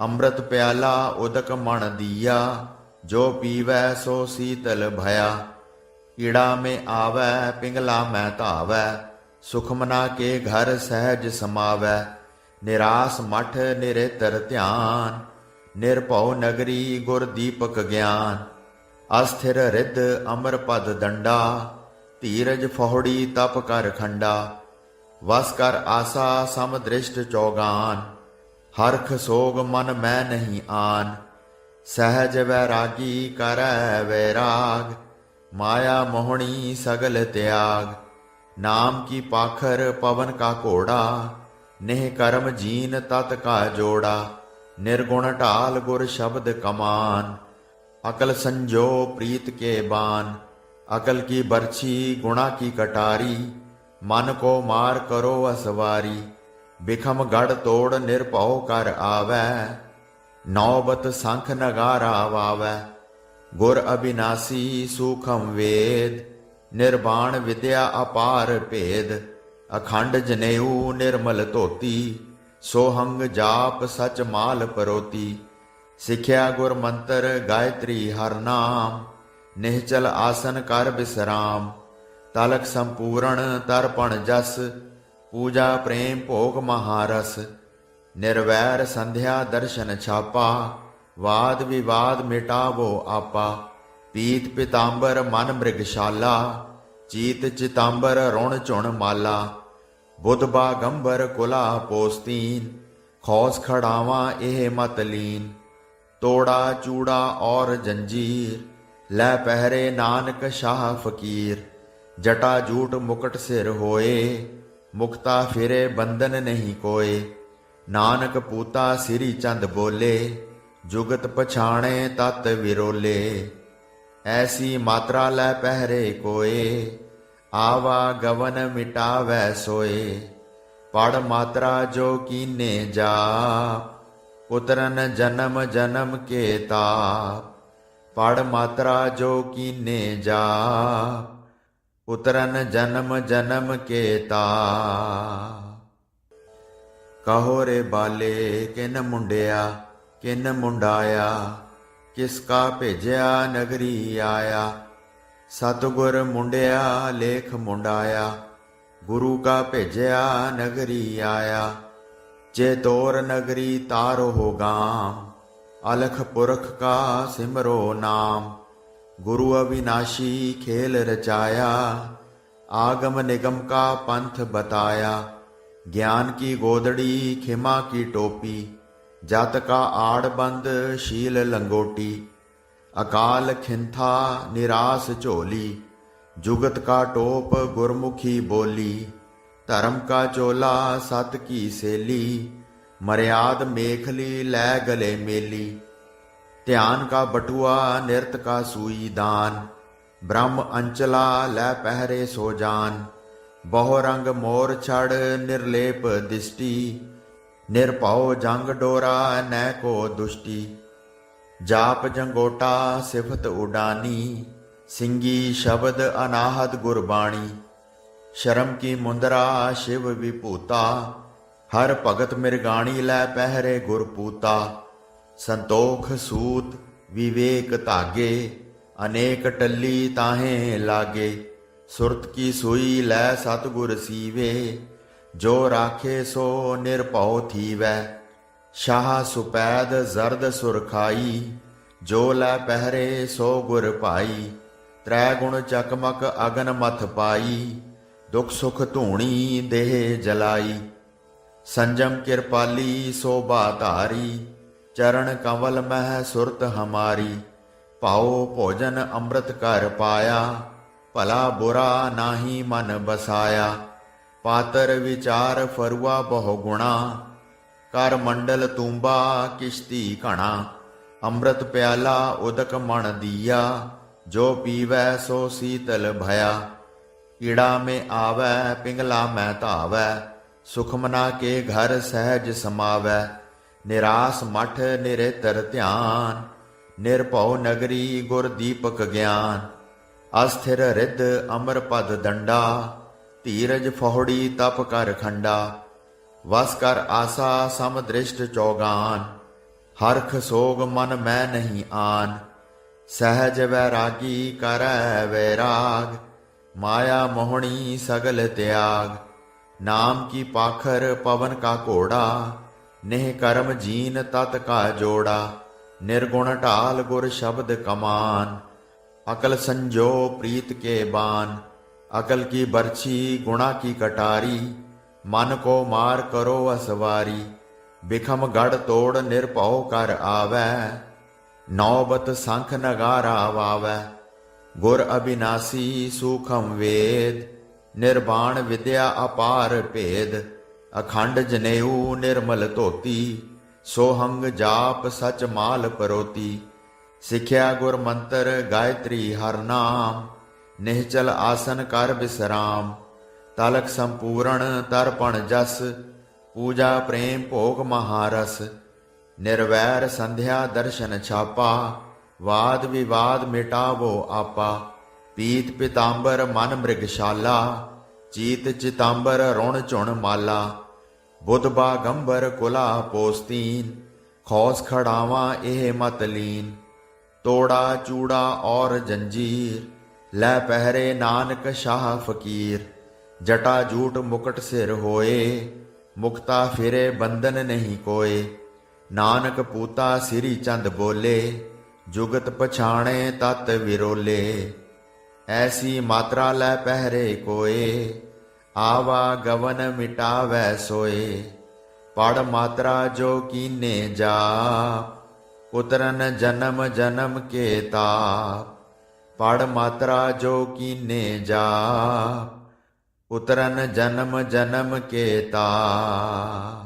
[SPEAKER 1] ਅੰਮ੍ਰਿਤ ਪਿਆਲਾ ਉਦਕ ਮਣ ਦੀਆ, ਜੋ ਪੀਵੈ ਸੋ ਸੀਤਲ ਭਇਆ। ਕੀੜਾ ਮੈਂ ਆਵੈ ਪਿੰਗਲਾ ਮੈਂ ਧਾਵੈ, ਸੁਖਮਨਾ ਕੇ ਘਰ ਸਹਿਜ ਸਮਾਵੈ। ਨਿਰਾਸ ਮਠ ਨਿਰੇਤਰ ਧਿਆਨ, ਨਿਰਭਉ ਨਗਰੀ ਗੁਰ ਦੀਪਕ ਗਿਆਨ। ਅਸਥਿਰ ਰਿੱਧ ਅਮਰ ਪਦ ਦੰਡਾ, ਧੀਰਜ ਫੋਹੜੀ ਤਪ ਕਰ ਖੰਡਾ। ਵਸ ਕਰ ਆਸਾ ਸਮ ਦ੍ਰਿਸ਼ਟ ਚੌਗਾਨ, ਹਰਖ ਸੋਗ ਮਨ ਮੈਂ ਨਹੀਂ ਆਨ। ਸਹਿਜ ਵੈਰਾਗੀ ਕਰੈ ਵੈਰਾਗ, ਮਾਇਆ ਮੋਹਣੀ ਸਗਲ ਤਿਆਗ। ਨਾਮ ਕੀ ਪਾਖਰ ਪਵਨ ਕਾ ਘੋੜਾ, ਨਿਹ ਕਰਮ ਜੀਨ ਤਤ ਕਾ ਜੋੜਾ। ਨਿਰਗੁਣ ਢਾਲ ਗੁਰ ਸ਼ਬਦ ਕਮਾਨ, ਅਕਲ ਸੰਜੋ ਪ੍ਰੀਤ ਕੇ ਬਾਨ। ਅਕਲ ਕੀ ਬਰਛੀ ਗੁਣਾ ਕੀ ਕਟਾਰੀ, ਮਨ ਕੋ ਮਾਰ ਕਰੋ ਅਸਵਾਰੀ। ਬਿਖਮ ਗੜ ਤੋੜ ਨਿਰਭਉ ਕਰ ਆਵੈ, ਨੌਬਤ ਸੰਖ ਨਗਾਰਾ ਵਾਵੈ। ਗੁਰ ਅਬਿਨਾਸੀ ਸੂਖਮ ਵੇਦ, ਨਿਰਵਾਣ ਵਿਦਿਆ ਅਪਾਰ ਭੇਦ। ਅਖੰਡ ਜਨੇਊ ਨਿਰਮਲ ਧੋਤੀ, ਸੋਹੰਗ ਜਾਪ ਸਚ ਮਾਲ ਪਰੋਤੀ। ਸਿੱਖਿਆ ਗੁਰ ਮੰਤਰ ਗਾਇਤਰੀ ਹਰ ਨਾਮ, ਨਿਹਚਲ ਆਸਨ ਕਰ ਬਿਸਰਾਮ। ਤਲਕ ਸੰਪੂਰਨ ਤਰਪਣ ਜਸ, ਪੂਜਾ ਪ੍ਰੇਮ ਭੋਗ ਮਹਾਰਸ। ਨਿਰਵੈਰ ਸੰਧਿਆ ਦਰਸ਼ਨ ਛਾਪਾ, ਵਾਦ ਵਿਵਾਦ ਮਿਟਾਵੋ ਆਪਾ। ਪੀਤ ਪਿਤਾੰਬਰ ਮਨ ਮ੍ਰਿਗਸ਼ਾਲਾ, ਚੀਤ ਚਿਤਾੰਬਰ ਰੁਣ ਝੁਣ ਮਾਲਾ। ਬੁੱਧ ਬਾਗੰਬਰ ਕੁਲਾ ਪੋਸਤੀਨ, ਖੌਸ ਖੜਾਵਾਂ ਇਹ ਮਤ ਲੀਨ। ਤੋੜਾ ਚੂੜਾ ਔਰ ਜੰਜੀਰ, ਲੈ ਪਹਿਰੇ ਨਾਨਕ ਸ਼ਾਹ ਫਕੀਰ। ਜਟਾ ਜੂਟ ਮੁਕਟ ਸਿਰ ਹੋਏ, ਮੁਕਤਾ ਫਿਰੇ ਬੰਧਨ ਨਹੀਂ ਕੋਏ। ਨਾਨਕ ਪੂਤਾ ਸ੍ਰੀ ਚੰਦ ਬੋਲੇ, ਜੁਗਤ ਪਛਾਣੇ ਤਤ ਵਿਰੋਲੇ। ਐਸੀ ਮਾਤਰਾ ਲੈ ਪਹਿਰੇ ਕੋਏ, ਆਵਾ ਗਵਨ ਮਿਟਾਵੈ ਸੋਏ। ਪੜ ਮਾਤਰਾ ਜੋ ਕੀਨੇ ਜਾਪ, ਉਤਰਨ ਜਨਮ ਜਨਮ ਕੇ ਤਾਪ। ਪੜ ਮਾਤਰਾ ਜੋ ਕੀਨੇ ਜਾਪ, ਉਤਰਨ ਜਨਮ ਜਨਮ ਕੇ ਤਾਪ। ਕਹੋ ਰੇ ਬਾਲੇ ਕਿਨ ਮੁੰਡਿਆ ਕਿਨ ਮੁੰਡਾਇਆ, ਕਿਸ ਕਾ ਭੇਜਿਆ ਨਗਰੀ ਆਇਆ। ਸਤਿਗੁਰ ਮੁੰਡਿਆ ਲੇਖ ਮੁੰਡਾਇਆ, ਗੁਰੂ ਕਾ ਭੇਜਿਆ ਨਗਰੀ ਆਇਆ। ਜੇ ਤੋਰ ਨਗਰੀ ਤਾਰੋ ਗਾਮ, ਅਲਖ ਪੁਰਖ ਕਾ ਸਿਮਰੋ ਨਾਮ। ਗੁਰੂ ਅਵਿਨਾਸ਼ੀ ਖੇਲ ਰਚਾਇਆ, ਆਗਮ ਨਿਗਮ ਕਾ ਪੰਥ ਬਤਾਇਆ। ਗਿਆਨ ਕੀ ਗੋਦੜੀ ਖਿਮਾ ਕੀ ਟੋਪੀ, ਜਤ ਕਾ ਆੜ ਬੰਦ ਸ਼ੀਲ ਲੰਗੋਟੀ। ਅਕਾਲ ਖਿੰਥਾ ਨਿਰਾਸ ਝੋਲੀ, जुगत का टोप गुरमुखी बोली। धर्म का चोला सत की सेली, मर्याद मेखली लै गले मेली। ध्यान का बटुआ निरत का सुई दान, ब्रह्म अंचला लै पहरे सो जान। बहु रंग मोर छड़ निर्लेप दिष्टि, निरभउ जंग डोरा नै को दुष्टि। जाप जंगोटा सिफत उडानी, सिंगी शब्द अनाहद गुरबाणी। शर्म की मुंदरा शिव विभूता, हर भगत मिरगाणी लै पहरे गुरपूता। संतोख सूत विवेक धागे, अनेक टल्ली ताहे लागे। ਸੁਰਤ ਕੀ ਸੂਈ ਲੈ ਸਤਿਗੁਰ ਸੀਵੇ, ਜੋ ਰਾਖੇ ਸੋ ਨਿਰਭਉ ਥੀਵੈ। ਸ਼ਾਹ ਸੁਪੈਦ ਜ਼ਰਦ ਸੁਰਖਾਈ, ਜੋ ਲੈ ਪਹਿਰੇ ਸੋ ਗੁਰ ਭਾਈ। ਤ੍ਰੈ ਗੁਣ ਚਕਮਕ ਅਗਨ ਮਥ ਪਾਈ, ਦੁਖ ਸੁਖ ਧੂਣੀ ਦੇਹ ਜਲਾਈ। ਸੰਜਮ ਕਿਰਪਾਲੀ ਸੋਭਾ ਧਾਰੀ, ਚਰਨ ਕੰਵਲ ਮਹਿ ਸੁਰਤ ਹਮਾਰੀ। ਭਾਉ ਭੋਜਨ ਅੰਮ੍ਰਿਤ ਕਰ ਪਾਇਆ, ਭਲਾ ਬੁਰਾ ਨਾਹੀ ਮਨ ਬਸਾਇਆ। ਪਾਤਰ ਵਿਚਾਰ ਫਰੂਆ ਬਹੁ ਗੁਣਾ, ਕਰ ਮੰਡਲ ਤੂੰਬਾ ਕਿਸ਼ਤੀ ਘਣਾ। ਅੰਮ੍ਰਿਤ ਪਿਆਲਾ ਉਦਕ ਮਣ ਦੀਆ, ਜੋ ਪੀਵੈ ਸੋ ਸੀਤਲ ਭਇਆ। ਕੀੜਾ ਮੈਂ ਆਵੈ ਪਿੰਗਲਾ ਮੈਂ ਧਾਵੈ, ਸੁਖਮਨਾ ਕੇ ਘਰ ਸਹਿਜ ਸਮਾਵੈ। ਨਿਰਾਸ ਮਠ ਨਿਰੇਤਰ ਧਿਆਨ, ਨਿਰਭਉ ਨਗਰੀ ਗੁਰ ਦੀਪਕ ਗਿਆਨ। ਅਸਥਿਰ ਰਿੱਧ ਅਮਰ ਪਦ ਦੰਡਾ, ਧੀਰਜ ਫਹੁੜੀ ਤਪ ਕਰ ਖੰਡਾ। ਵਸ ਕਰ ਆਸਾ ਸਮ ਦ੍ਰਿਸ਼ਟ ਚੌਗਾਨ, ਹਰਖ ਸੋਗ ਮਨ ਮੈਂ ਨਹੀਂ ਆਨ। ਸਹਿਜ ਵੈਰਾਗੀ ਕਰੈ ਵੈਰਾਗ, ਮਾਇਆ ਮੋਹਣੀ ਸਗਲ ਤਿਆਗ। ਨਾਮ ਕੀ ਪਾਖਰ ਪਵਨ ਕਾ ਘੋੜਾ, नेह कर्म जीन तत का जोड़ा। निर्गुण ढाल गुर शब्द कमान, अकल संजो प्रीत के बान। अकल की बरछी गुणा की कटारी, मन को मार करो असवारी। बिखम गढ़ तोड़ निरभउ कर आवै, नौबत संख नगारा वावै। गुर अविनाशी सूखम वेद, निर्वाण विद्या अपार भेद। अखंड जनेऊ निर्मल धोती, सोहंग जाप सच माल परोती। सिख्या गुर मंत्र गायत्री हर नाम, निहचल आसन कर विश्राम। तलक संपूर्ण तर्पण जस, पूजा प्रेम भोग महारस। निर्वैर संध्या दर्शन छापा, वाद विवाद मिटावो आपा। पीत पितांबर मन मृगशाला, चीत चितांबर रुण चुण माला। बुध बागंबर कुला पोस्तीन, खौस खड़ावा एह मत लीन। तोड़ा चूड़ा और जंजीर, लै पहरे नानक शाह फकीर। जटा जूट मुकुट सिर होए, मुक्ता फिरे बंधन नहीं कोए। नानक पूता सिरी चंद बोले, जुगत पछाणे तत विरोले। ऐसी मात्रा लै पहरे कोए, आवा गवन मिटावै सोए। पढ़ मात्रा जो कीने जाप, उतरन जन्म जन्म के ताप। पढ़ मात्रा जो कीने जाप, उतरन जन्म जन्म के ताप।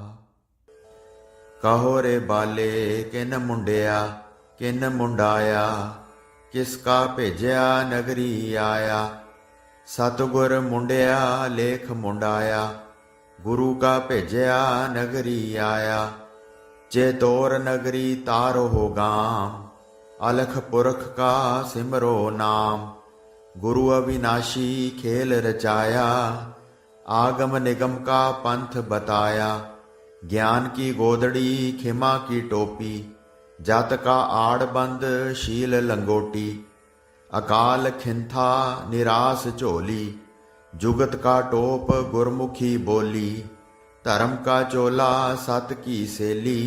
[SPEAKER 1] कहो रे बाले किन मुंडिया किन मुंडाया, किसका भेजिया नगरी आया। सतगुर मुंडिया लेख मुंडाया, गुरु का भेजिया नगरी आया। जे तोर नगरी तारो हो गाम, अलख पुरख का सिमरो नाम। गुरु अविनाशी खेल रचाया, आगम निगम का पंथ बताया। ज्ञान की गोदड़ी खिमा की टोपी, जत का आड़बंद शील लंगोटी। अकाल खिंथा निरास झोली, जुगत का टोप गुरमुखी बोली। धर्म का चोला सत की सेली,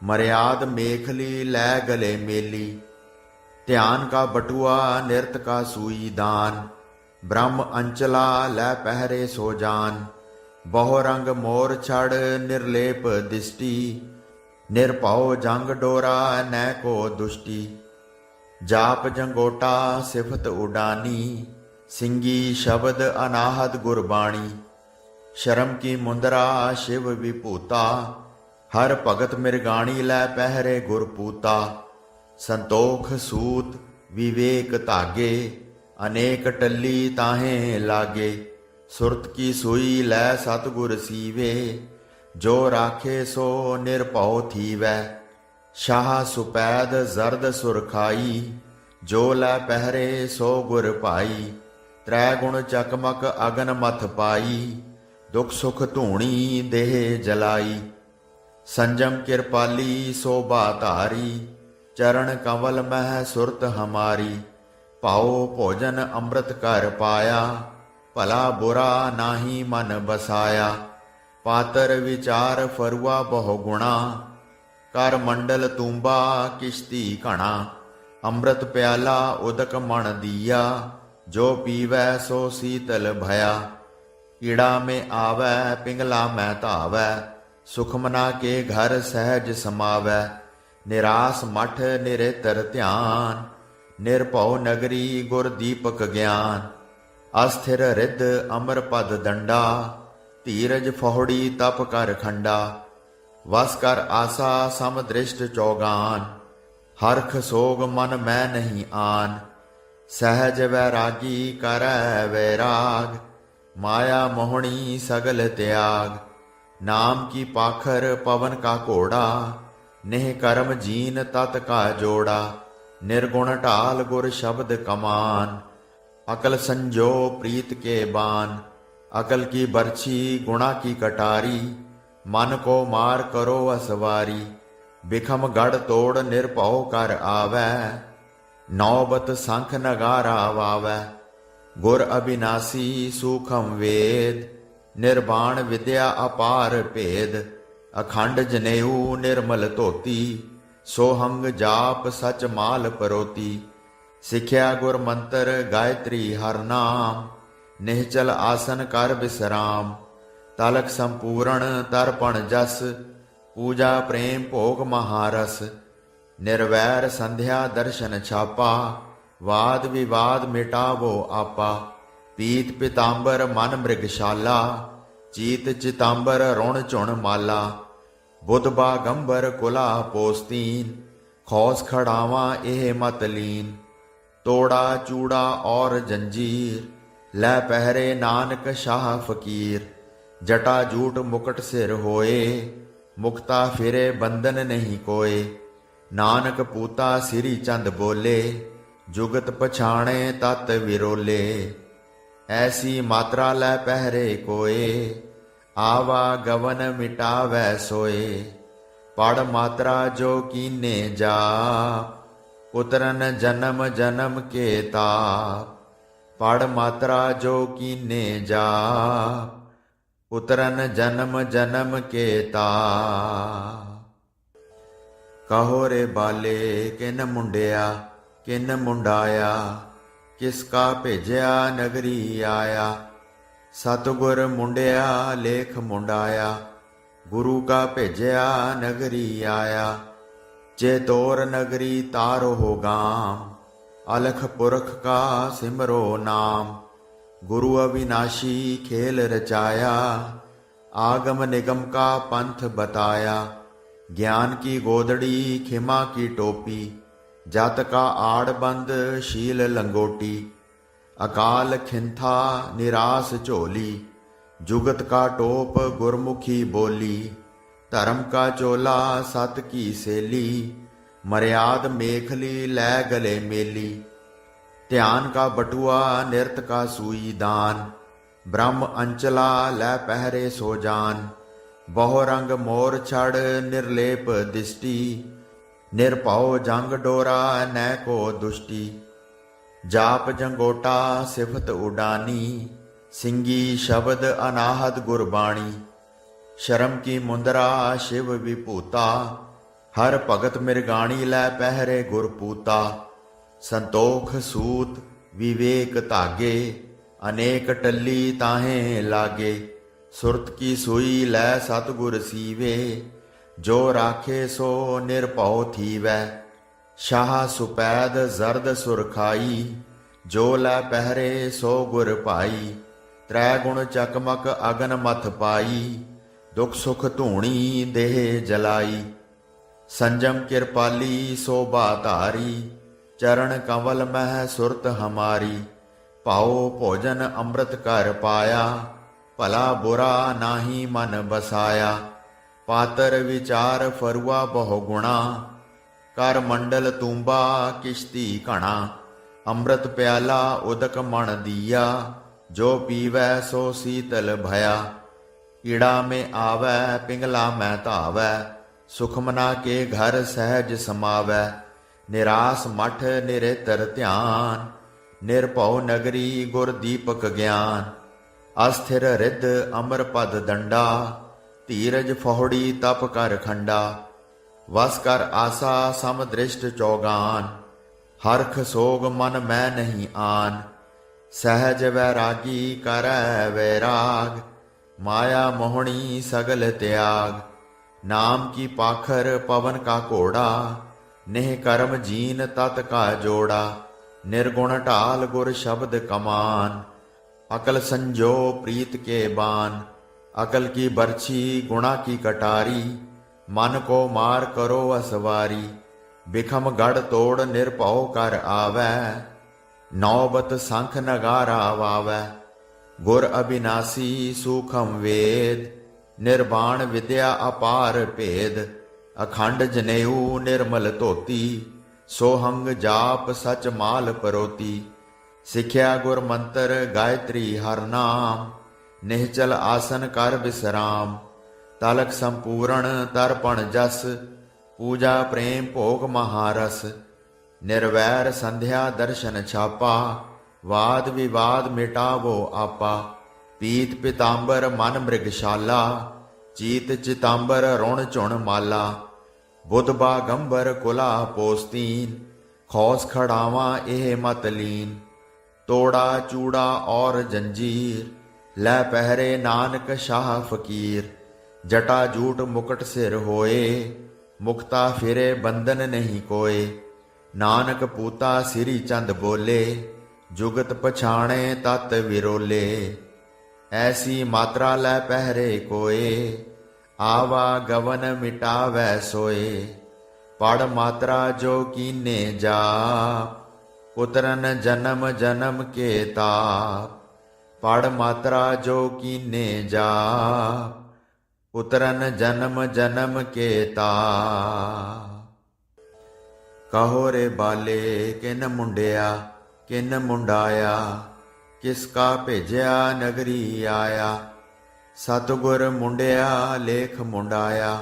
[SPEAKER 1] मर्याद मेखली लै गले मेली। ध्यान का बटुआ निरत का सुई दान, ब्रह्म अंचला लै पहरे सो जान। बहु रंग मोर छड़ निर्लेप दिष्टि, निरभउ जंग डोरा नै को दुष्टि। जाप जंगोटा सिफत उडानी, सिंगी शब्द अनाहत गुरबाणी। शर्म की मुंदरा शिव विभूता, हर भगत मिरगाणी लै पहरे गुरपूता। संतोख सूत विवेक धागे, अनेक टल्ली ताहे लागे। सुरत की सुई लै सतगुर सीवे, जो राखे सो निरभउ थीवै। शाह सुपैद जरद सुरखाई, जो लै पहरे सो गुर भाई। त्रै गुण चकमक अगन मथ पाई, दुख सुख धूणी देह जलाई। संजम किरपाली शोभा धारी, चरण कंवल मह सुरत हमारी। ਭਾਉ ਭੋਜਨ ਅੰਮ੍ਰਿਤ ਕਰ ਪਾਇਆ, ਭਲਾ ਬੁਰਾ ਨਾਹੀ ਮਨ ਬਸਾਇਆ। ਪਾਤਰ ਵਿਚਾਰ ਫਰੂਆ ਬਹੁ ਗੁਣਾ, ਕਰ ਮੰਡਲ ਤੂੰਬਾ ਕਿਸ਼ਤੀ ਘਣਾ। ਅੰਮ੍ਰਿਤ ਪਿਆਲਾ ਉਦਕ ਮਣ ਦੀਆ, ਜੋ ਪੀਵੈ ਸੋ ਸੀਤਲ ਭਇਆ। ਕੀੜਾ ਮੈਂ ਆਵੈ ਪਿੰਗਲਾ ਮੈਂ ਧਾਵੈ, ਸੁਖਮਨਾ ਕੇ ਘਰ ਸਹਿਜ ਸਮਾਵੈ। ਨਿਰਾਸ ਮਠ ਨਿਰੇਤਰ ਧਿਆਨ, ਨਿਰਭਉ ਨਗਰੀ ਗੁਰ ਦੀਪਕ ਗਿਆਨ। ਅਸਥਿਰ ਰਿੱਧ ਅਮਰ ਪਦ ਦੰਡਾ, ਧੀਰਜ ਫੋਹੜੀ ਤਪ ਕਰ ਖੰਡਾ। ਵਸ ਕਰ ਆਸਾ ਸਮ ਦ੍ਰਿਸ਼ਟ ਚੌਗਾਨ, ਹਰਖ ਸੋਗ ਮਨ ਮੈਂ ਨਹੀਂ ਆਨ। ਸਹਿਜ ਵੈਰਾਗੀ ਕਰੈ ਵੈਰਾਗ, ਮਾਇਆ ਮੋਹਣੀ ਸਗਲ ਤਿਆਗ। ਨਾਮ ਕੀ ਪਾਖਰ ਪਵਨ ਕਾ ਘੋੜਾ, नेह कर्म जीन तत का जोड़ा। निर्गुण ढाल गुर शब्द कमान, अकल संजो प्रीत के बान। अकल की बरछी गुणा की कटारी, मन को मार करो असवारी। बिखम गढ़ तोड़ निरभउ कर आवै, नौबत संख नगारा वावै। गुर अविनाशी सूखम वेद, निर्वाण विद्या अपार भेद। अखंड जनेऊ निर्मल धोती, सोहंग जाप सच माल परोती। सिख्या गुर मंत्र गायत्री हर नाम, निहचल आसन कर विश्राम। तलक संपूर्ण तर्पण जस, पूजा प्रेम भोग महारस। निर्वैर संध्या दर्शन छापा, वाद विवाद मिटावो आपा। पीत पितांबर मन मृगशाला, चीत चितांबर रुण चुण माला। बुध बागंबर कुला पोस्तीन, खौस खड़ावा एह मत लीन। तोड़ा चूड़ा और जंजीर, लै पहरे नानक शाह फकीर। जटा जूट मुकट सिर होए, मुक्ता फिरे बंधन नहीं कोए। नानक पूता सिरी चंद बोले, जुगत पछाणे तत विरोले। ऐसी मात्रा लै पहरे कोए, आवा गवन मिटावै सोए। पढ़ मात्रा जो कीने जाप, उतरन जन्म जन्म के ताप। पढ़ मात्रा जो कीने जाप, उतरन जन्म जन्म के ताप। कहो रे बाले किन मुंडिया किन मुंडाया, किसका भेजिया नगरी आया। सतगुर मुंडिया लेख मुंडाया, गुरु का भेजिया नगरी आया। चेतोर नगरी तारो हो गाम, अलख पुरख का सिमरो नाम। गुरु अविनाशी खेल रचाया, आगम निगम का पंथ बताया। ज्ञान की गोदड़ी खिमा की टोपी, जत का आड़बंद शील लंगोटी। अकाल खिंथा निरास झोली, जुगत का टोप गुरमुखी बोली। धर्म का चोला सत की सेली, मर्याद मेखली लै गले मेली। ध्यान का बटुआ निरत का सुई दान, ब्रह्म अंचला लै पहरे सो जान। बहु रंग मोर छड़ निर्लेप दिष्टि, निरभउ जंग डोरा न को दुष्टि। जाप जंगोटा सिफत उडानी, सिंगी शब्द अनाहत गुरबाणी। शर्म की मुंदरा शिव विभूता, हर भगत मिरगाणी लै पहरे गुरपूता। संतोख सूत विवेक धागे, अनेक टल्ली ताहे लागे। सुरत की सुई लै सतगुर सीवे, जो राखे सो निरभउ थीवै। शाह सुपैद जरद सुरखाई, जो लै पहरे सो गुर पाई। त्रै गुण चकमक अगन मथ पाई, दुख सुख धूणी देह जलाई। संजम कृपाली शोभा धारी, चरण कमल मह सुरत हमारी। पाओ भोजन अमृत कर पाया, भला बुरा नाही मन बसाया। पातर विचार फरुआ बहु गुणा, कर मंडल तूंबा किश्ती घना। अमृत प्याला उदक मण दिया, जो पीवै सो सीतल भया। कीड़ा में आवै पिंगला मैं धावै, सुखमना के घर सहज समावै। निरास मठ निरेतर ध्यान, ਨਿਰਭਉ ਨਗਰੀ ਗੁਰ ਦੀਪਕ ਗਿਆਨ। ਅਸਥਿਰ ਰਿੱਧ ਅਮਰ ਪਦ ਦੰਡਾ, ਧੀਰਜ ਫਹੁੜੀ ਤਪ ਕਰ ਖੰਡਾ। ਵਸ ਕਰ ਆਸਾ ਸਮ ਦ੍ਰਿਸ਼ਟ ਚੌਗਾਨ, ਹਰਖ ਸੋਗ ਮਨ ਮੈਂ ਨਹੀਂ ਆਨ। ਸਹਿਜ ਵੈਰਾਗੀ ਕਰੈ ਵੈਰਾਗ, ਮਾਇਆ ਮੋਹਣੀ ਸਗਲ ਤਿਆਗ। ਨਾਮ ਕੀ ਪਾਖਰ ਪਵਨ ਕਾ ਘੋੜਾ, ਨਿਹ ਕਰਮ ਜੀਨ ਤਤ ਕਾ ਜੋੜਾ। ਨਿਰਗੁਣ ਢਾਲ ਗੁਰ ਸ਼ਬਦ ਕਮਾਨ, ਅਕਲ ਸੰਜੋ ਪ੍ਰੀਤ ਕੇ ਬਾਨ। ਅਕਲ ਕੀ ਬਰਛੀ ਗੁਣਾ ਕੀ ਕਟਾਰੀ, ਮਨ ਕੋ ਮਾਰ ਕਰੋ ਅਸਵਾਰੀ। ਬਿਖਮ ਗੜ ਤੋੜ ਨਿਰਭਉ ਕਰ ਆਵੈ, ਨੌਬਤ ਸੰਖ ਨਗਾਰਾ ਵਾਵੈ। ਗੁਰ ਅਬਿਨਾਸੀ ਸੂਖਮ ਵੇਦ, ਨਿਰਵਾਣ ਵਿਦਿਆ ਅਪਾਰ ਭੇਦ। ਅਖੰਡ ਜਨੇਊ ਨਿਰਮਲ ਧੋਤੀ, ਸੋਹੰਗ ਜਾਪ ਸਚ ਮਾਲ ਪਰੋਤੀ। ਸਿੱਖਿਆ ਗੁਰ ਮੰਤਰ ਗਾਇਤਰੀ ਹਰ ਨਾਮ, ਨਿਹਚਲ ਆਸਨ ਕਰ ਵਿਸਰਾਮ। ਤਲਕ ਸੰਪੂਰਨ ਤਰਪਣ ਜਸ, ਪੂਜਾ ਪ੍ਰੇਮ ਭੋਗ ਮਹਾਰਸ। ਨਿਰਵੈਰ ਸੰਧਿਆ ਦਰਸ਼ਨ ਛਾਪਾ, ਵਾਦ ਵਿਵਾਦ ਮਿਟਾਵੋ ਆਪਾ। ਪੀਤ ਪਿਤਾੰਬਰ ਮਨ ਮ੍ਰਿਗਸ਼ਾਲਾ, ਚੀਤ ਚਿਤਾੰਬਰ ਰੁਣ ਝੁਣ ਮਾਲਾ। ਬੁੱਧ ਬਾਗੰਬਰ ਕੁਲਾ ਪੋਸਤੀਨ, ਖੌਸ ਖੜਾਵਾਂ ਇਹ ਮਤ ਲੀਨ। ਤੋੜਾ ਚੂੜਾ ਔਰ ਜੰਜੀਰ, ਲੈ ਪਹਿਰੇ ਨਾਨਕ ਸ਼ਾਹ ਫਕੀਰ। ਜਟਾ ਜੂਟ ਮੁਕਟ ਸਿਰ ਹੋਏ, ਮੁਕਤਾ ਫਿਰੇ ਬੰਧਨ ਨਹੀਂ ਕੋਏ। ਨਾਨਕ ਪੂਤਾ ਸਿਰੀ ਚੰਦ ਬੋਲੇ, ਜੁਗਤ ਪਛਾਣੇ ਤਤ ਵਿਰੋਲੇ। ਐਸੀ ਮਾਤਰਾ ਲੈ ਪਹਿਰੇ ਕੋਏ, ਆਵਾ ਗਵਨ ਮਿਟਾਵੈ ਸੋਏ। ਪੜ ਮਾਤਰਾ ਜੋ ਕੀਨੇ ਜਾਪ, ਉਤਰਨ ਜਨਮ ਜਨਮ ਕੇ ਤਾਪ। ਪੜ ਮਾਤਰਾ ਜੋ ਕੀਨੇ ਜਾਪ, ਉਤਰਨ ਜਨਮ ਜਨਮ ਕੇ ਤਾਪ। ਕਹੋ ਰੇ ਬਾਲੇ ਕਿਨ ਮੁੰਡਿਆ ਕਿਨ ਮੁੰਡਾਇਆ, ਕਿਸ ਕਾ ਭੇਜਿਆ ਨਗਰੀ ਆਇਆ। ਸਤਿਗੁਰ ਮੁੰਡਿਆ ਲੇਖ ਮੁੰਡਾਇਆ,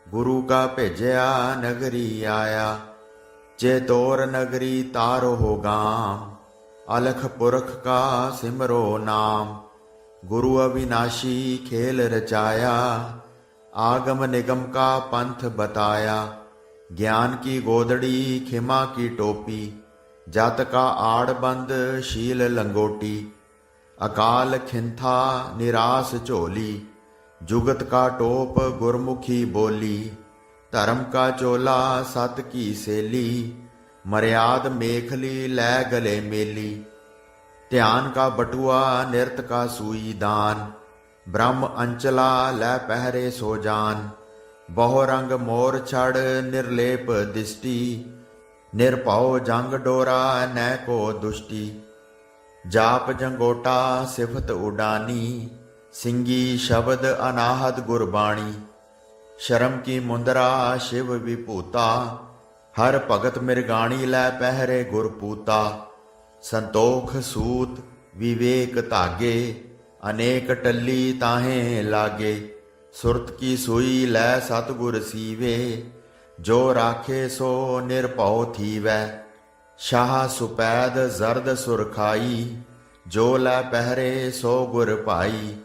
[SPEAKER 1] ਗੁਰੂ ਕਾ ਭੇਜਿਆ ਨਗਰੀ ਆਇਆ। ਜੇ ਤੋਰ ਨਗਰੀ ਤਾਰੋ ਹੋ ਗਾਮ, ਅਲਖ ਪੁਰਖ ਕਾ ਸਿਮਰੋ ਨਾਮ। ਗੁਰੂ ਅਵਿਨਾਸ਼ੀ ਖੇਲ ਰਚਾਇਆ, ਆਗਮ ਨਿਗਮ ਕਾ ਪੰਥ ਬਤਾਇਆ। ਗਿਆਨ ਕੀ ਗੋਦੜੀ ਖਿਮਾ ਕੀ ਟੋਪੀ, ਜਤ ਕਾ ਆੜ ਬੰਦ ਸ਼ੀਲ ਲੰਗੋਟੀ। ਅਕਾਲ ਖਿੰਥਾ ਨਿਰਾਸ ਝੋਲੀ, ਜੁਗਤ ਕਾ ਟੋਪ ਗੁਰਮੁਖੀ ਬੋਲੀ। ਧਰਮ ਕਾ ਚੋਲਾ ਸਤ ਕੀ ਸੇਲੀ, ਮਰਿਆਦ ਮੇਖਲੀ ਲੈ ਗਲੇ ਮੇਲੀ। ਧਿਆਨ ਕਾ ਬਟੂਆ ਨਿਰਤ ਕਾ ਸੂਈ ਦਾਨ, ਬ੍ਰਹਮ ਅੰਚਲਾ ਲੈ ਪਹਿਰੇ ਸੋ ਜਾਨ। ਬਹੁ ਰੰਗ ਮੋਰ ਛੜ ਨਿਰਲੇਪ ਦਿਸ਼ਟੀ, ਨਿਰਭਉ ਜੰਗ ਡੋਰਾ ਨੈ ਕੋ ਦੁਸ਼ਟੀ। ਜਾਪ ਜੰਗੋਟਾ ਸਿਫਤ ਉਡਾਨੀ, ਸਿੰਘੀ ਸ਼ਬਦ ਅਨਾਹਦ ਗੁਰਬਾਣੀ। ਸ਼ਰਮ ਕੀ ਮੁੰਦਰਾ ਸ਼ਿਵ ਵਿਭੂਤਾ, ਹਰ ਭਗਤ ਮਿਰਗਾਣੀ ਲੈ ਪਹਿਰੇ ਗੁਰਪੂਤਾ। ਸੰਤੋਖ ਸੂਤ ਵਿਵੇਕ ਧਾਗੇ, ਅਨੇਕ ਟੱਲੀ ਤਾਹੇ ਲਾਗੇ। ਸੁਰਤ ਕੀ ਸੂਈ ਲੈ ਸਤਿਗੁਰ ਸੀਵੇ, ਜੋ ਰਾਖੇ ਸੋ ਨਿਰਭਉ ਥੀਵੈ। ਸ਼ਾਹ ਸੁਪੈਦ ਜ਼ਰਦ ਸੁਰਖਾਈ, ਜੋ ਲੈ ਪਹਿਰੇ ਸੋ ਗੁਰ ਭਾਈ।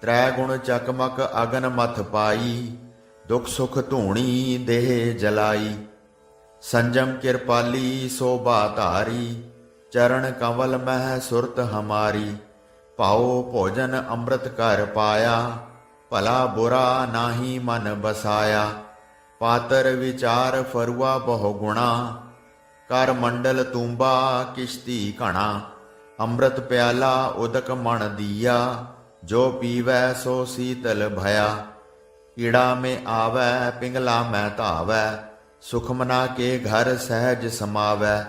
[SPEAKER 1] ਤ੍ਰੈ ਗੁਣ ਚਕਮਕ ਅਗਨ ਮਥ ਪਾਈ, ਦੁਖ ਸੁਖ ਧੂਣੀ ਦੇਹ ਜਲਾਈ। ਸੰਜਮ ਕਿਰਪਾਲੀ ਸੋਭਾ ਧਾਰੀ, ਚਰਨ ਕਮਲ ਮਹਿ ਸੁਰਤ ਹਮਾਰੀ। ਭਾਉ ਭੋਜਨ ਅੰਮ੍ਰਿਤ ਕਰ ਪਾਇਆ, ਭਲਾ ਬੁਰਾ ਨਾਹੀ ਮਨ ਬਸਾਇਆ। ਪਾਤਰ ਵਿਚਾਰ ਫਰੂਆ ਬਹੁ ਗੁਣਾ, ਕਰ ਮੰਡਲ ਤੂੰਬਾ ਕਿਸ਼ਤੀ ਘਣਾ। ਅੰਮ੍ਰਿਤ ਪਿਆਲਾ ਉਦਕ ਮਣ ਦੀਆ, ਜੋ ਪੀਵੈ ਸੋ ਸੀਤਲ ਭਇਆ। ਕੀੜਾ ਮੈਂ ਆਵੈ ਪਿੰਗਲਾ ਮੈਂ ਧਾਵੈ, ਸੁਖਮਨਾ ਕੇ ਘਰ ਸਹਿਜ ਸਮਾਵੈ।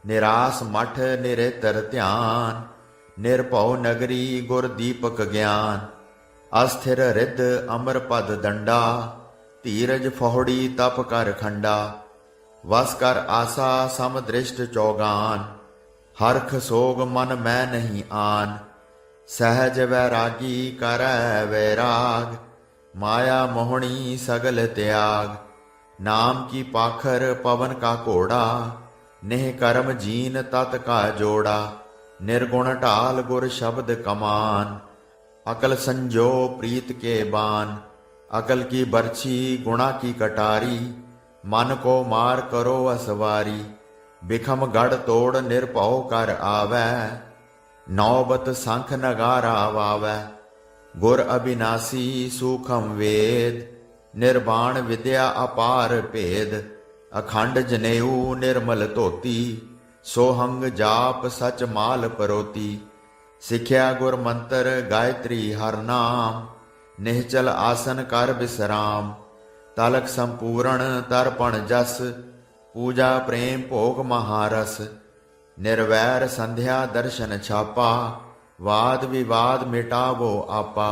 [SPEAKER 1] ਨਿਰਾਸ ਮਠ ਨਿਰੇਤਰ ਧਿਆਨ, ਨਿਰਭਉ ਨਗਰੀ ਗੁਰ ਦੀਪਕ ਗਿਆਨ। ਅਸਥਿਰ ਰਿੱਧ ਅਮਰ ਪਦ ਦੰਡਾ, ਧੀਰਜ ਫਹੁੜੀ ਤਪ ਕਰ ਖੰਡਾ। ਵਸ ਕਰ ਆਸਾ ਸਮ ਦ੍ਰਿਸ਼ਟ ਚੌਗਾਨ, ਹਰਖ ਸੋਗ ਮਨ ਮੈਂ ਨਹੀਂ ਆਨ। ਸਹਿਜ ਵੈਰਾਗੀ ਕਰੈ ਵੈਰਾਗ, ਮਾਇਆ ਮੋਹਣੀ ਸਗਲ ਤਿਆਗ। ਨਾਮ ਕੀ ਪਾਖਰ ਪਵਨ ਕਾ ਘੋੜਾ, ਨਿਹ ਕਰਮ ਜੀਨ ਤਤ ਕਾ ਜੋੜਾ। निर्गुण ढाल गुर शब्द कमान। अकल संजो प्रीत के बान, अकल की बरछी गुणा की कटारी। मन को मार करो असवारी, बिखम गढ़ तोड़ निरभौ कर आवै। नौबत शंख नगारा वावै, गुर अविनाशी सूखम वेद। निर्वाण विद्या अपार भेद, अखंड जनेऊ निर्मल धोती। सोहंग जाप सच माल परोती, सिख्या गुर मंत्र गायत्री हर नाम। निहचल आसन कर विश्राम, तलक संपूर्ण तर्पण जस। पूजा प्रेम भोग महारस, निर्वैर संध्या दर्शन छापा। वाद विवाद मिटावो आपा,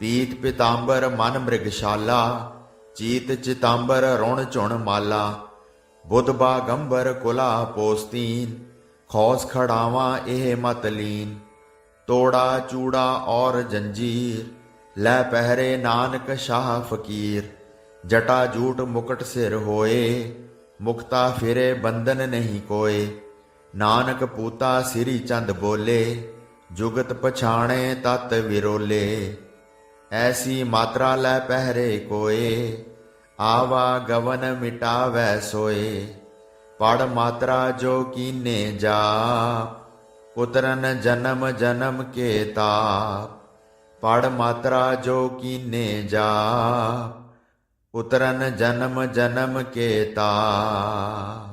[SPEAKER 1] पीत पितांबर मन मृगशाला। चीत चितांबर रुण चुण माला, बुध बागंबर कुला पोस्तीन। खौस खड़ावा एह मत लीन, तोड़ा चूड़ा और जंजीर। लै पहरे नानक शाह फकीर, जटा जूट मुकुट सिर होए। मुक्ता फिरे बंधन नहीं कोय, नानक पूता सिरी चंद बोले। जुगत पछाणे तत विरोले, ऐसी मात्रा लै पहरे कोय। आवा गवन मिटावै सोए, पढ़ मात्रा जो कीने जाप। पुत्रन जन्म जन्म के ताप, पढ़ मात्रा जो कीने जाप। पुत्रन जन्म जन्म के ताप।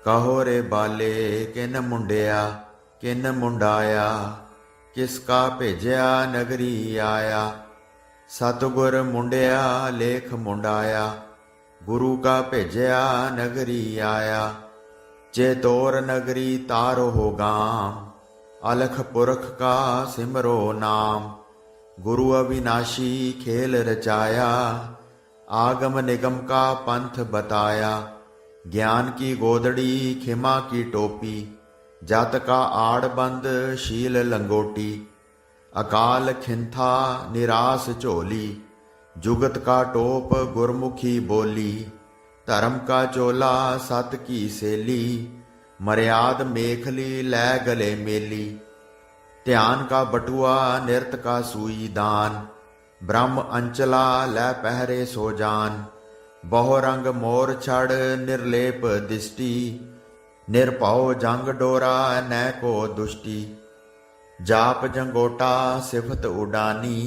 [SPEAKER 1] कहो रे बाले किन मुंडिया किन मुंडाया। किसका भेजिया नगरी आया। सतगुर मुंडिया लेख मुंडाया, गुरु का भेजिया नगरी आया। चेतोर नगरी तारो हो गाम, अलख पुरख का सिमरो नाम। गुरु अविनाशी खेल रचाया, आगम निगम का पंथ बताया। ज्ञान की गोदड़ी खिमा की टोपी, जत का आड़बंद शील लंगोटी। अकाल खिंथा निरास झोली, जुगत का टोप गुरमुखी बोली। धर्म का चोला सत की सेली, मर्याद मेखली लै गले मेली। ध्यान का बटुआ निरत का सुई दान, ब्रह्म अंचला लै पहरे सो जान। बहु रंग मोर छड़ निर्लेप दिष्टि, निरभौ जंग डोरा नै को दुष्टि। जाप जंगोटा सिफत उडानी,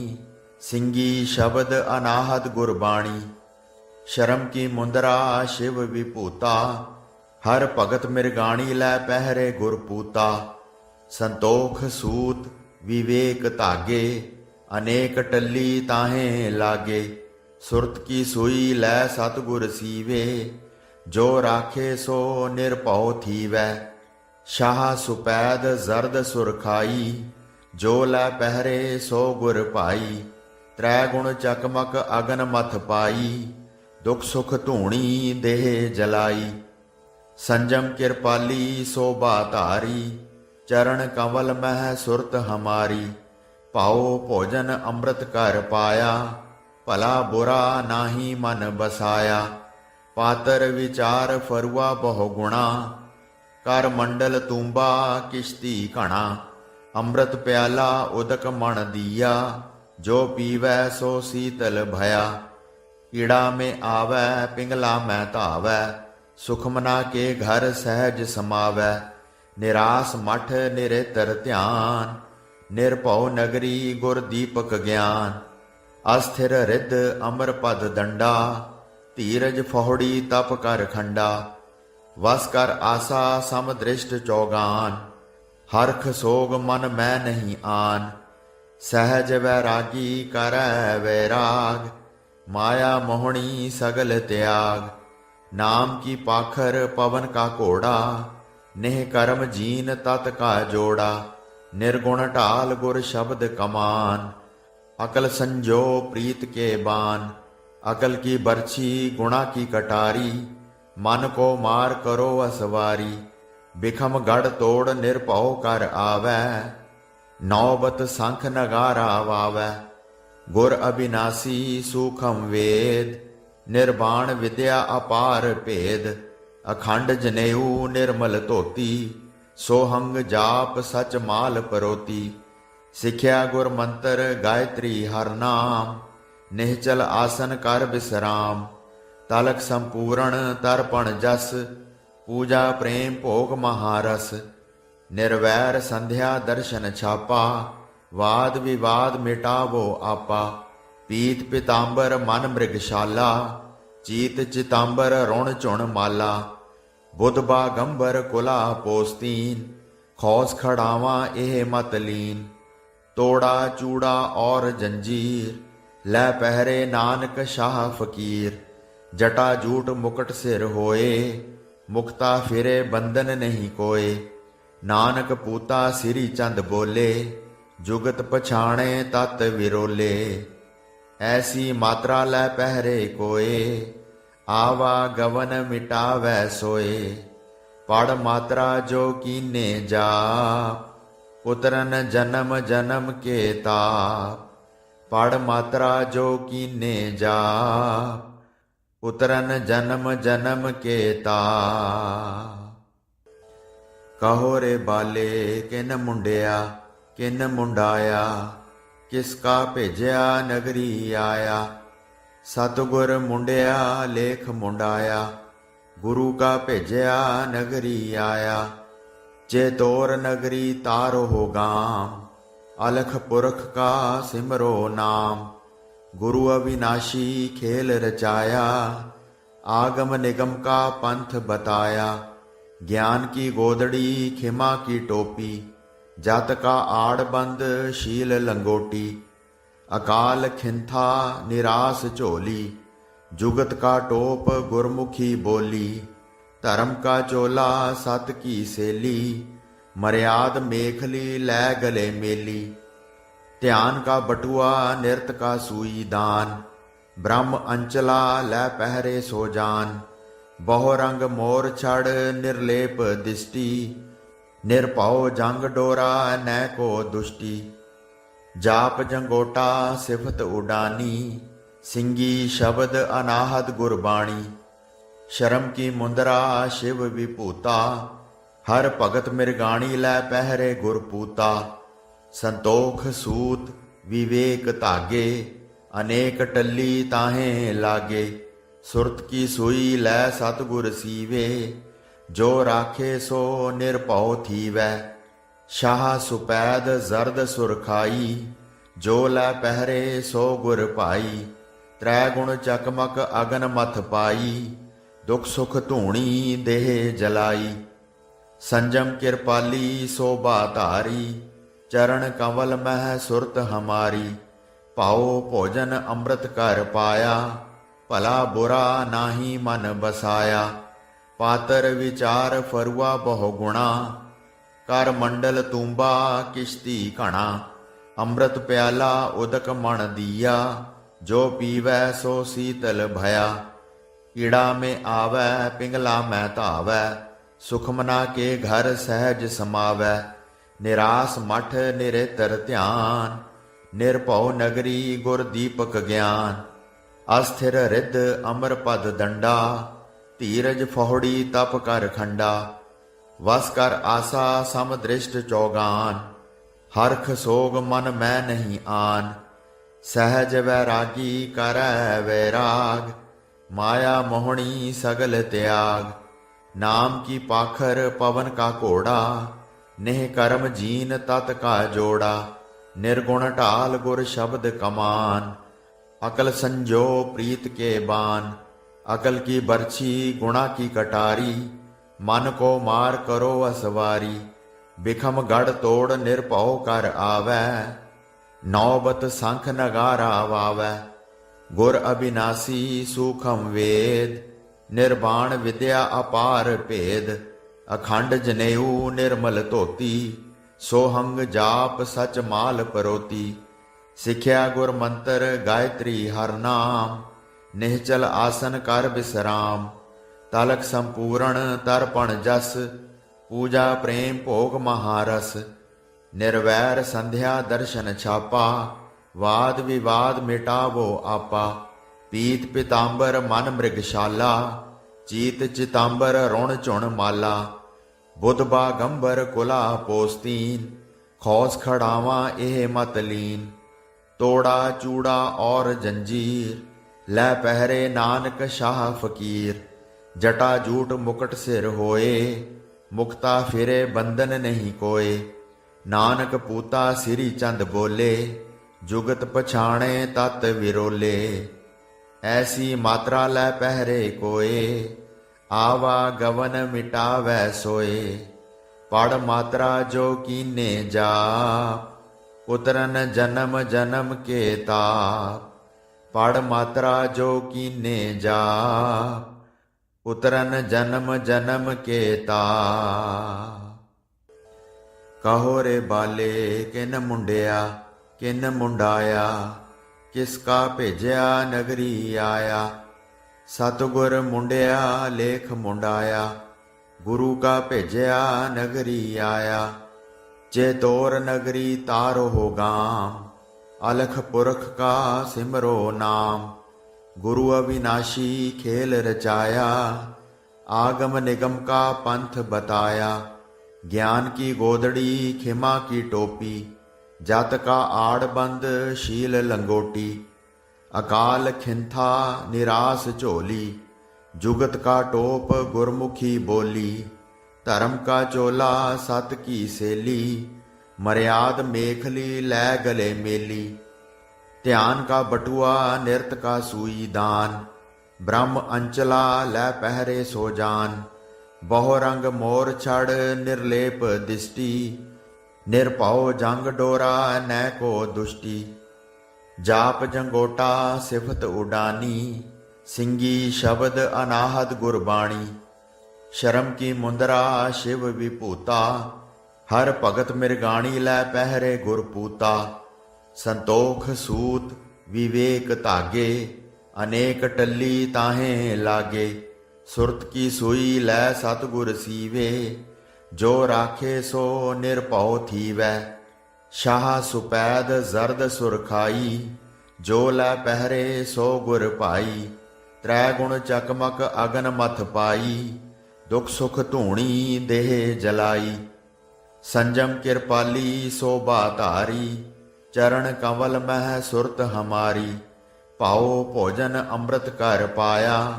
[SPEAKER 1] सिंगी शब्द अनाहत गुरबाणी। शर्म की मुंदरा शिव विभूता, हर भगत मिरगाणी लै पहरे गुरपूता। संतोख सूत विवेक धागे, अनेक टल्ली ताहे लागे। सुरत की सुई लै सतगुर सीवे, जो राखे सो निरभौ थीवै। शाह सुपैद जर्द सुरखाई, जो लै पहरे सो गुर भाई। त्रै गुण चकमक अगन मथ पाई, दुख सुख धूणी देह जलाई। संजम कृपाली शोभा धारी, चरण कमल मह सुरत हमारी। पाओ भोजन अमृत कर पाया, भला बुरा नाही मन बसाया। पातर विचार फरुआ बहु गुणा, कर मंडल तूंबा किश्ती घना। अमृत प्याला उदक मन दिया, जो पीवै सो शीतल भया। कीड़ा में आवै पिंगला में धावै, सुखमना के घर सहज समावै। निरास मठ निरेतर ध्यान, निरभौ नगरी गुर दीपक ज्ञान। अस्थिर रिद्ध अमर पद दंडा, धीरज फहोड़ी तप कर खंडा। वस कर आसा सम दृष्ट चौगान, हरख सोग मन मैं नहीं आन। सहज वैरागी करै वैराग, माया मोहनी सगल त्याग। नाम की पाखर पवन का घोड़ा, नेह कर्म जीन तत का जोड़ा। निर्गुण ढाल गुर शब्द कमान, अकल संजो प्रीत के बान। अकल की बरछी गुणा की कटारी, मन को मार करो असवारी। बिखम गढ़ तोड़ निरभौ कर आवै, नौबत शंख नगारा वावै। गुर अविनाशी सूखम वेद, निर्वाण विद्या अपार भेद। अखंड जनेऊ निर्मल धोती, सोहंग जाप सच माल परोती। सिख्या गुर मंत्र गायत्री हर नाम, निहचल आसन कर विश्राम। तलक संपूर्ण तर्पण जस, पूजा प्रेम भोग महारस। निर्वैर संध्या दर्शन छापा, वाद विवाद मिटावो आपा। पीत पीतांबर मन मृगशाला, चीत चितांबर रुण चुण माला। बुध बागंबर कुला पोस्तीन, खौस खड़ावा एह मत लीन। तोड़ा चूड़ा और जंजीर, लै पहरे नानक शाह फकीर। जटा जूट मुकुट सिर होए, मुक्ता फिरे बंधन नहीं कोय। नानक पूता सिरी चंद बोले, जुगत पछाणे तत विरोले। ऐसी मात्रा लै पहरे कोय, आवा गवन मिटावै सोए। पढ़ मात्रा जो कीने जाप, उतरन जन्म जन्म के ताप। पढ़ मात्रा जो कीने जाप, उतरन जन्म जन्म के ताप। कहो रे बाले किन मुंडिया, किन मुंडाया। किसका भेजिया नगरी आया। सतगुर मुंडिया लेख मुंडाया, गुरु का भेजिया नगरी आया। चेतोर नगरी तारो हो गाम, अलख पुरख का सिमरो नाम। गुरु अविनाशी खेल रचाया, आगम निगम का पंथ बताया। ज्ञान की गोदड़ी खिमा की टोपी, जत का आड़बंद शील लंगोटी। अकाल खिंथा निरास झोली, जुगत का टोप गुरमुखी बोली। धर्म का चोला सत की सेली, मर्याद मेखली लै गले मेली। ध्यान का बटुआ निरत का सुई दान, ब्रह्म अंचला लै पहरे सो जान। बहु रंग मोर छड़ निर्लेप दिष्टि, निरभौ जंग डोरा न को दुष्टि। जाप जंगोटा सिफत उडानी, सिंगी शब्द अनाहत गुरबाणी। शर्म की मुंदरा शिव विभूता, हर भगत मिरगाणी लै पहरे गुरपूता। संतोख सूत विवेक धागे, अनेक टल्ली ताहे लागे। सुरत की सुई लै सतगुर सीवे, जो राखे सो निरभौ थीवै। शाह सुपैद जर्द सुरखाई, जो लै पहरे सो गुर भाई। त्रै गुण चकमक अगन मथ पाई, दुख सुख धूणी देह जलाई। संजम कृपाली शोभा धारी, चरण कमल मह सुरत हमारी। पाओ भोजन अमृत कर पाया, भला बुरा नाही मन बसाया। पातर विचार फरुआ बहु गुणा, कर मंडल तूंबा किश्ती घना। अमृत प्याला उदक मन दिया, जो पीवै सो शीतल भया। कीड़ा में आवै पिंगला में धावै, सुखमना के घर सहज समावै। निरास मठ निरेतर ध्यान, निरभौ नगरी गुर दीपक ज्ञान। अस्थिर रिद्ध अमर पद दंडा, धीरज फहोड़ी तप कर खंडा। वस कर आसा सम दृष्ट चौगान, हरख सोग मन में नहीं आन। सहज वैरागी करੈ वैराग, माया मोहणी सगल त्याग। नाम की पाखर पवन का घोड़ा, नेह कर्म जीन तत का जोड़ा। निर्गुण ढाल गुर शब्द कमान, अकल संजो प्रीत के बान। अकल की बरछी गुणा की कटारी, मन को मार करो असवारी। बिखम गढ़ तोड़ निरभौ कर आवै, नौबत शंख नगारा वावै। गुर अविनाशी सूखम वेद, निर्वाण विद्या अपार भेद। अखंड जनेऊ निर्मल धोती, सोहंग जाप सच माल परोती। सिख्या गुर मंत्र गायत्री हर नाम, निहचल आसन कर विश्राम। तलक संपूर्ण तर्पण जस, पूजा प्रेम भोग महारस। निर्वैर संध्या दर्शन छापा, वाद विवाद मिटावो आपा। पीत पीतांबर मन मृगशाला, चीत चितांबर रुण चुण माला। ਬੁੱਧ ਬਾਗੰਬਰ ਕੁਲਾ ਪੋਸਤੀਨ, ਖੌਸ ਖੜਾਵਾਂ ਇਹ ਮਤ ਲੀਨ। ਤੋੜਾ ਚੂੜਾ ਔਰ ਜੰਜੀਰ, ਲੈ ਪਹਿਰੇ ਨਾਨਕ ਸ਼ਾਹ ਫਕੀਰ। ਜਟਾ ਜੂਟ ਮੁਕਟ ਸਿਰ ਹੋਏ, ਮੁਕਤਾ ਫਿਰੇ ਬੰਧਨ ਨਹੀਂ ਕੋਏ। ਨਾਨਕ ਪੂਤਾ ਸ੍ਰੀ ਚੰਦ ਬੋਲੇ, ਜੁਗਤ ਪਛਾਣੇ ਤਤ ਵਿਰੋਲੇ। ਐਸੀ ਮਾਤਰਾ ਲੈ ਪਹਿਰੇ ਕੋਏ, ਆਵਾ ਗਵਨ ਮਿਟਾਵੈ ਸੋਏ। ਪੜ ਮਾਤਰਾ ਜੋ ਕੀਨੇ ਜਾਪ, ਉਤਰਨ ਜਨਮ ਜਨਮ ਕੇ ਤਾਪ। ਪੜ ਮਾਤਰਾ ਜੋ ਕੀਨੇ ਜਾਪ, ਉਤਰਨ ਜਨਮ ਜਨਮ ਕੇ ਤਾਪ। ਕਹੋ ਰੇ ਬਾਲੇ ਕਿਨ ਮੁੰਡਿਆ ਕਿਨ ਮੁੰਡਾਇਆ, ਕਿਸ ਕਾ ਭੇਜਿਆ ਨਗਰੀ ਆਇਆ। ਸਤਿਗੁਰ ਮੁੰਡਿਆ ਲੇਖ ਮੁੰਡਾਇਆ, ਗੁਰੂ ਕਾ ਭੇਜਿਆ ਨਗਰੀ ਆਇਆ। ਜੇ ਤੋਰ ਨਗਰੀ ਤਾਰੋ ਹੋ ਗਾਮ, ਅਲਖ ਪੁਰਖ ਕਾ ਸਿਮਰੋ ਨਾਮ। ਗੁਰੂ ਅਵਿਨਾਸ਼ੀ ਖੇਲ ਰਚਾਇਆ, ਆਗਮ ਨਿਗਮ ਕਾ ਪੰਥ ਬਤਾਇਆ। ज्ञान की गोदड़ी खिमा की टोपी, जत का आड़बंद शील लंगोटी। अकाल खिंथा निरास झोली, जुगत का टोप गुरमुखी बोली। धर्म का चोला सत की सेली, मर्याद मेखली लै गले मेली। ध्यान का बटुआ निरत का सुई दान, ब्रह्म अंचला लै पहरे सो जान। ਬਹੁ ਰੰਗ ਮੋਰ ਛੜ ਨਿਰਲੇਪ ਦਿਸ਼ਟੀ, ਨਿਰਭਉ ਜੰਗ ਡੋਰਾ ਨੈ ਕੋ ਦੁਸ਼ਟੀ। ਜਾਪ ਜੰਗੋਟਾ ਸਿਫਤ ਉਡਾਨੀ, ਸਿੰਘੀ ਸ਼ਬਦ ਅਨਾਹਦ ਗੁਰਬਾਣੀ। ਸ਼ਰਮ ਕੀ ਮੁੰਦਰਾ ਸ਼ਿਵ ਵਿਭੂਤਾ, ਹਰ ਭਗਤ ਮਿਰਗਾਣੀ ਲੈ ਪਹਿਰੇ ਗੁਰਪੂਤਾ। ਸੰਤੋਖ ਸੂਤ ਵਿਵੇਕ ਧਾਗੇ, ਅਨੇਕ ਟੱਲੀ ਤਾਹੇ ਲਾਗੇ। ਸੁਰਤ ਕੀ ਸੂਈ ਲੈ ਸਤਿਗੁਰ ਸੀਵੇ, ਜੋ ਰਾਖੇ ਸੋ ਨਿਰਭਉ ਥੀਵੈ। ਸ਼ਾਹ ਸੁਪੈਦ ਜ਼ਰਦ ਸੁਰਖਾਈ, ਜੋ ਲੈ ਪਹਿਰੇ ਸੋ ਗੁਰ ਭਾਈ। ਤ੍ਰੈ ਗੁਣ ਚਕਮਕ ਅਗਨ ਮਥ ਪਾਈ, ਦੁਖ ਸੁਖ ਧੂਣੀ ਦੇਹ ਜਲਾਈ। ਸੰਜਮ ਕਿਰਪਾਲੀ ਸੋਭਾ ਧਾਰੀ, ਚਰਨ ਕਮਲ ਮਹਿ ਸੁਰਤ ਹਮਾਰੀ। ਭਾਉ ਭੋਜਨ ਅੰਮ੍ਰਿਤ ਕਰ ਪਾਇਆ,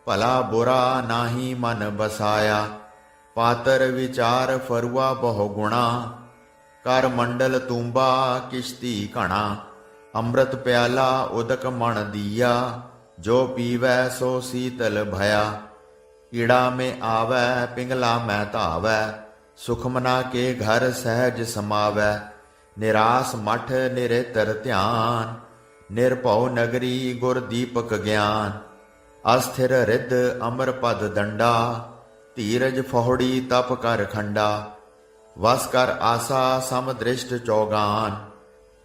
[SPEAKER 1] ਭਲਾ ਬੁਰਾ ਨਾਹੀ ਮਨ ਬਸਾਇਆ। ਪਾਤਰ ਵਿਚਾਰ ਫਰੂਆ ਬਹੁ ਗੁਣਾ, ਕਰ ਮੰਡਲ ਤੂੰਬਾ ਕਿਸ਼ਤੀ ਘਣਾ। ਅੰਮ੍ਰਿਤ ਪਿਆਲਾ ਉਦਕ ਮਣ ਦੀਆ, ਜੋ ਪੀਵੈ ਸੋ ਸੀਤਲ ਭਇਆ। ਈੜਾ ਮੇ ਆਵੈ ਪਿੰਗਲਾ ਮੈਂ ਧਾਵੈ, ਸੁਖਮਨਾ ਕੇ ਘਰ ਸਹਿਜ ਸਮਾਵੈ। ਨਿਰਾਸ ਮਠ ਨਿਰੇਤਰ ਧਿਆਨ, ਨਿਰਭਉ ਨਗਰੀ ਗੁਰ ਦੀਪਕ ਗਿਆਨ। ਅਸਥਿਰ ਰਿੱਧ ਅਮਰ ਪਦ ਦੰਡਾ, ਧੀਰਜ ਫੋਹੜੀ ਤਪ ਕਰ ਖੰਡਾ। ਵਸ ਕਰ ਆਸਾ ਸਮ ਦ੍ਰਿਸ਼ਟ ਚੌਗਾਨ,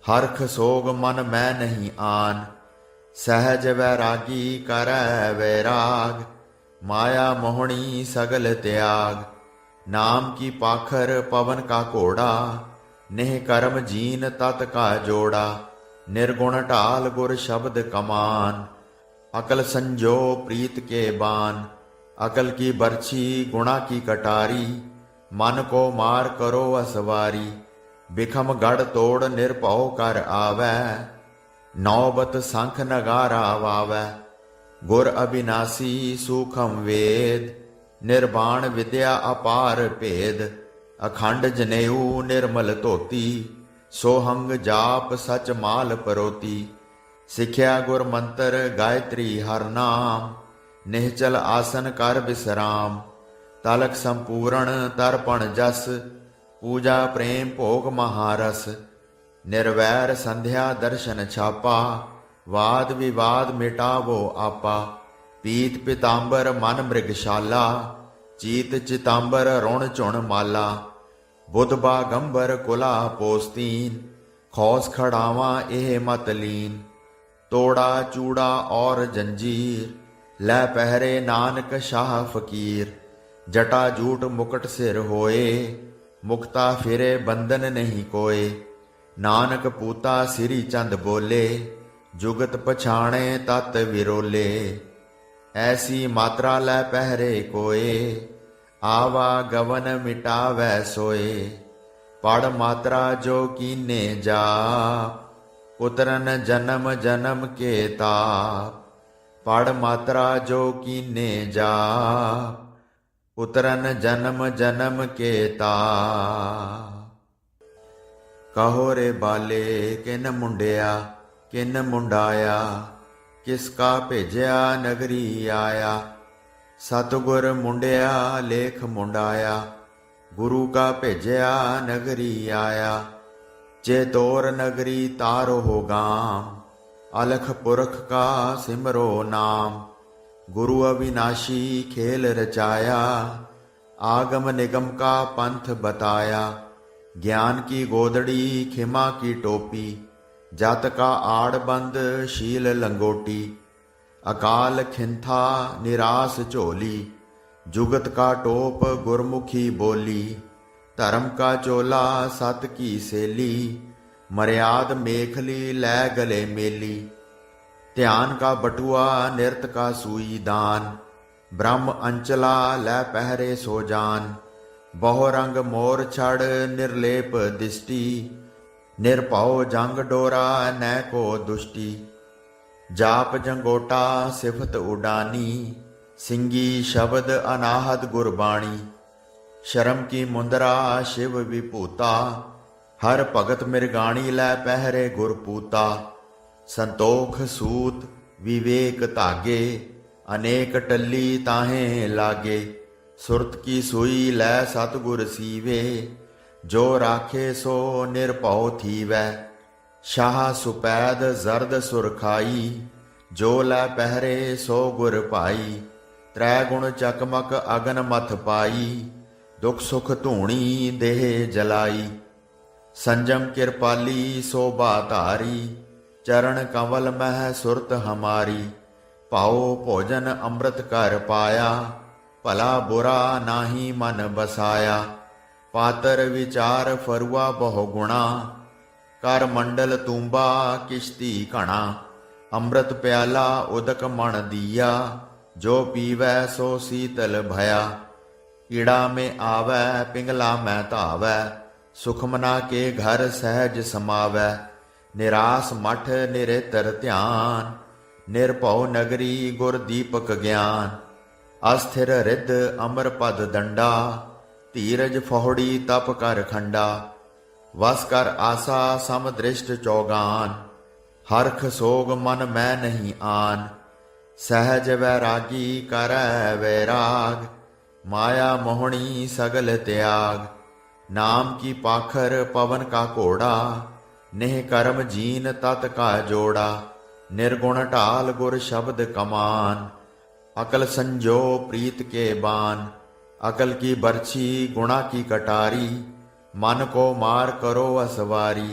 [SPEAKER 1] ਹਰਖ ਸੋਗ ਮਨ ਮੈਂ ਨਹੀਂ ਆਨ। ਸਹਿਜ ਵੈਰਾਗੀ ਕਰੈ ਵੈਰਾਗ, ਮਾਇਆ ਮੋਹਣੀ ਸਗਲ ਤਿਆਗ। ਨਾਮ ਕੀ ਪਾਖਰ ਪਵਨ ਕਾ ਘੋੜਾ, ਨਿਹ ਕਰਮ ਜੀਨ ਤਤ ਕਾ ਜੋੜਾ। ਨਿਰਗੁਣ ਢਾਲ ਗੁਰ ਸ਼ਬਦ ਕਮਾਨ, अकल संजो प्रीत के बान। अकल की बरछी गुणा की कटारी, मन को मार करो असवारी। बिखम गढ़ तोड़ निरभउ कर आवै, नौबत संख नगारा वावै। गुर अविनाशी सूखम वेद, निर्वाण विद्या अपार भेद। अखंड जनेऊ निर्मल धोती, सोहंग जाप सच माल परोती। ਸਿੱਖਿਆ ਗੁਰ ਮੰਤਰ ਗਾਇਤਰੀ ਹਰ ਨਾਮ, ਨਿਹਚਲ ਆਸਨ ਕਰ ਬਿਸਰਾਮ। ਤਲਕ ਸੰਪੂਰਨ ਤਰਪਣ ਜਸ, ਪੂਜਾ ਪ੍ਰੇਮ ਭੋਗ ਮਹਾਰਸ। ਨਿਰਵੈਰ ਸੰਧਿਆ ਦਰਸ਼ਨ ਛਾਪਾ, ਵਾਦ ਵਿਵਾਦ ਮਿਟਾਵੋ ਆਪਾ। ਪੀਤ ਪਿਤਾੰਬਰ ਮਨ ਮ੍ਰਿਗਸ਼ਾਲਾ, ਚੀਤ ਚਿਤਾੰਬਰ ਰੁਣ ਝੁਣ ਮਾਲਾ। ਬੁੱਧ ਬਾਗੰਬਰ ਕੁਲਾ ਪੋਸਤੀਨ, ਖੌਸ ਖੜਾਵਾਂ ਇਹ ਮਤ ਲੀਨ। ਤੋੜਾ ਚੂੜਾ ਔਰ ਜੰਜੀਰ, ਲੈ ਪਹਿਰੇ ਨਾਨਕ ਸ਼ਾਹ ਫਕੀਰ। ਜਟਾ ਜੂਟ ਮੁਕਟ ਸਿਰ ਹੋਏ, ਮੁਕਤਾ ਫਿਰੇ ਬੰਧਨ ਨਹੀਂ ਕੋਏ। ਨਾਨਕ ਪੂਤਾ ਸ੍ਰੀ ਚੰਦ ਬੋਲੇ, ਜੁਗਤ ਪਛਾਣੇ ਤਤ ਵਿਰੋਲੇ। ਐਸੀ ਮਾਤਰਾ ਲੈ ਪਹਿਰੇ ਕੋਏ, ਆਵਾ ਗਵਨ ਮਿਟਾਵੈ ਸੋਏ। ਪੜ ਮਾਤਰਾ ਜੋ ਕੀਨੇ ਜਾਪ, ਉਤਰਨ ਜਨਮ ਜਨਮ ਕੇ ਤਾਪ। ਪੜ ਮਾਤਰਾ ਜੋ ਕੀਨੇ ਜਾਪ, ਉਤਰਨ ਜਨਮ ਜਨਮ ਕੇ ਤਾਪ। ਕਹੋ ਰੇ ਬਾਲੇ ਕਿਨ ਮੁੰਡਿਆ ਕਿਨ ਮੁੰਡਾਇਆ, ਕਿਸ ਕਾ ਭੇਜਿਆ ਨਗਰੀ ਆਇਆ। ਸਤਿਗੁਰ ਮੁੰਡਿਆ ਲੇਖ ਮੁੰਡਾਇਆ, ਗੁਰੂ ਕਾ ਭੇਜਿਆ ਨਗਰੀ ਆਇਆ। ਜੇ ਤੋਰ ਨਗਰੀ ਤਾਰੋ ਹੋ ਗਾਮ, ਅਲਖ ਪੁਰਖ ਕਾ ਸਿਮਰੋ ਨਾਮ। ਗੁਰੂ ਅਵਿਨਾਸ਼ੀ ਖੇਲ ਰਚਾਇਆ, ਆਗਮ ਨਿਗਮ ਕਾ ਪੰਥ ਬਤਾਇਆ। ज्ञान की गोदड़ी खिमा की टोपी, जत का आड़बंद शील लंगोटी। अकाल खिंथा निरास झोली, जुगत का टोप गुरमुखी बोली। धर्म का चोला सत की सेली, मर्याद मेखली लै गले मेली। ध्यान का बटुआ निरत का सूई दान, ब्रह्म अंचला लै पहरे सो जान। ਬਹੁ ਰੰਗ ਮੋਰ ਛੜ ਨਿਰਲੇਪ ਦਿਸ਼ਟੀ, ਨਿਰਭਉ ਜੰਗ ਡੋਰਾ ਨੈ ਕੋ ਦੁਸ਼ਟੀ। ਜਾਪ ਜੰਗੋਟਾ ਸਿਫਤ ਉਡਾਨੀ, ਸਿੰਘੀ ਸ਼ਬਦ ਅਨਾਹਦ ਗੁਰਬਾਣੀ। ਸ਼ਰਮ ਕੀ ਮੁੰਦਰਾ ਸ਼ਿਵ ਵਿਭੂਤਾ, ਹਰ ਭਗਤ ਮਿਰਗਾਣੀ ਲੈ ਪਹਿਰੇ ਗੁਰਪੂਤਾ। ਸੰਤੋਖ ਸੂਤ ਵਿਵੇਕ ਧਾਗੇ, ਅਨੇਕ ਟੱਲੀ ਤਾਹੇ ਲਾਗੇ। ਸੁਰਤ ਕੀ ਸੂਈ ਲੈ ਸਤਿਗੁਰ ਸੀਵੇ, ਜੋ ਰਾਖੇ ਸੋ ਨਿਰਭਉ ਥੀਵੈ। ਸ਼ਾਹ ਸੁਪੈਦ ਜ਼ਰਦ ਸੁਰਖਾਈ, ਜੋ ਲੈ ਪਹਿਰੇ ਸੋ ਗੁਰ ਭਾਈ। ਤ੍ਰੈ ਗੁਣ ਚਕਮਕ ਅਗਨ ਮਥ ਪਾਈ, ਦੁਖ ਸੁਖ ਧੂਣੀ ਦੇਹ ਜਲਾਈ। ਸੰਜਮ ਕਿਰਪਾਲੀ ਸੋਭਾ ਧਾਰੀ, ਚਰਨ ਕਮਲ ਮਹਿ ਸੁਰਤ ਹਮਾਰੀ। ਭਾਉ ਭੋਜਨ ਅੰਮ੍ਰਿਤ ਕਰ ਪਾਇਆ, ਭਲਾ ਬੁਰਾ ਨਾਹੀ ਮਨ ਬਸਾਇਆ। ਪਾਤਰ ਵਿਚਾਰ ਫਰੂਆ ਬਹੁ ਗੁਣਾ, ਕਰ ਮੰਡਲ ਤੂੰਬਾ ਕਿਸ਼ਤੀ ਘਣਾ। ਅੰਮ੍ਰਿਤ ਪਿਆਲਾ ਉਦਕ ਮਣ ਦੀਆ, ਜੋ ਪੀਵੈ ਸੋ ਸੀਤਲ ਭਇਆ। ਈੜਾ ਮੇ ਆਵੈ ਪਿੰਗਲਾ ਮੈਂ ਧਾਵੈ, ਸੁਖਮਨਾ ਕੇ ਘਰ ਸਹਿਜ ਸਮਾਵੈ। ਨਿਰਾਸ ਮਠ ਨਿਰੇਤਰ ਧਿਆਨ, ਨਿਰਭਉ ਨਗਰੀ ਗੁਰ ਦੀਪਕ ਗਿਆਨ। ਅਸਥਿਰ ਰਿੱਧ ਅਮਰ ਪਦ ਦੰਡਾ, ਧੀਰਜ ਫਹੁੜੀ ਤਪ ਕਰ ਖੰਡਾ। ਵਸ ਕਰ ਆਸਾ ਸਮ ਦ੍ਰਿਸ਼ਟ ਚੌਗਾਨ, ਹਰਖ ਸੋਗ ਮਨ ਮੈਂ ਨਹੀਂ ਆਨ। ਸਹਿਜ ਵੈਰਾਗੀ ਕਰੈ ਵੈਰਾਗ, ਮਾਇਆ ਮੋਹਣੀ ਸਗਲ ਤਿਆਗ। ਨਾਮ ਕੀ ਪਾਖਰ ਪਵਨ ਕਾ ਘੋੜਾ, नेह कर्म जीन तत का जोड़ा। निर्गुण ढाल गुर शब्द कमान, अकल संजो प्रीत के बान। अकल की बरछी गुणा की कटारी, मन को मार करो असवारी।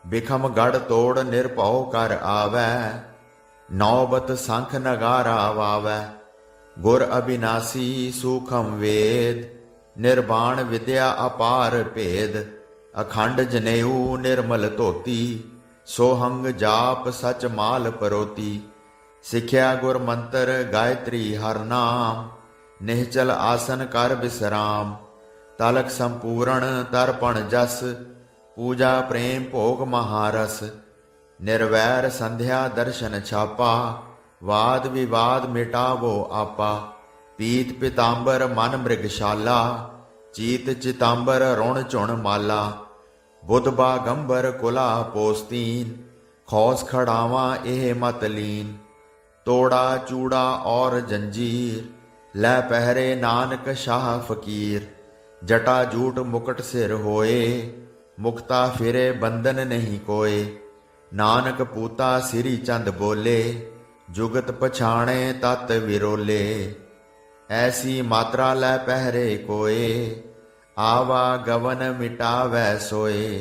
[SPEAKER 1] बिखम गढ़ तोड़ निरभउ कर आवै, नौबत संख नगारा वावै। गुर अविनाशी सूखम वेद, निर्वाण विद्या अपार भेद। अखंड जनेऊ निर्मल धोती, सोहंग जाप सच माल परोती। सिख्या गुर मंत्र गायत्री हर नाम, निहचल आसन कर विश्राम। तलक संपूर्ण तर्पण जस, पूजा प्रेम भोग महारस। निर्वैर संध्या दर्शन छापा, वाद विवाद मिटावो आपा। पीत पितांबर मन मृगशाला, चीत चितांबर रुण चुण माला। बुध बागंबर कुला पोस्तीन, खौस खड़ावा एह मत लीन। तोड़ा चूड़ा और जंजीर, लै पहरे नानक शाह फकीर। जटा जूट मुकुट सिर होए, मुक्ता फिरे बंधन नहीं कोय। नानक पूता सिरी चंद बोले, जुगत पछाणे तत विरोले। ऐसी मात्रा लै पहरे कोय, आवा गवन मिटावै सोए।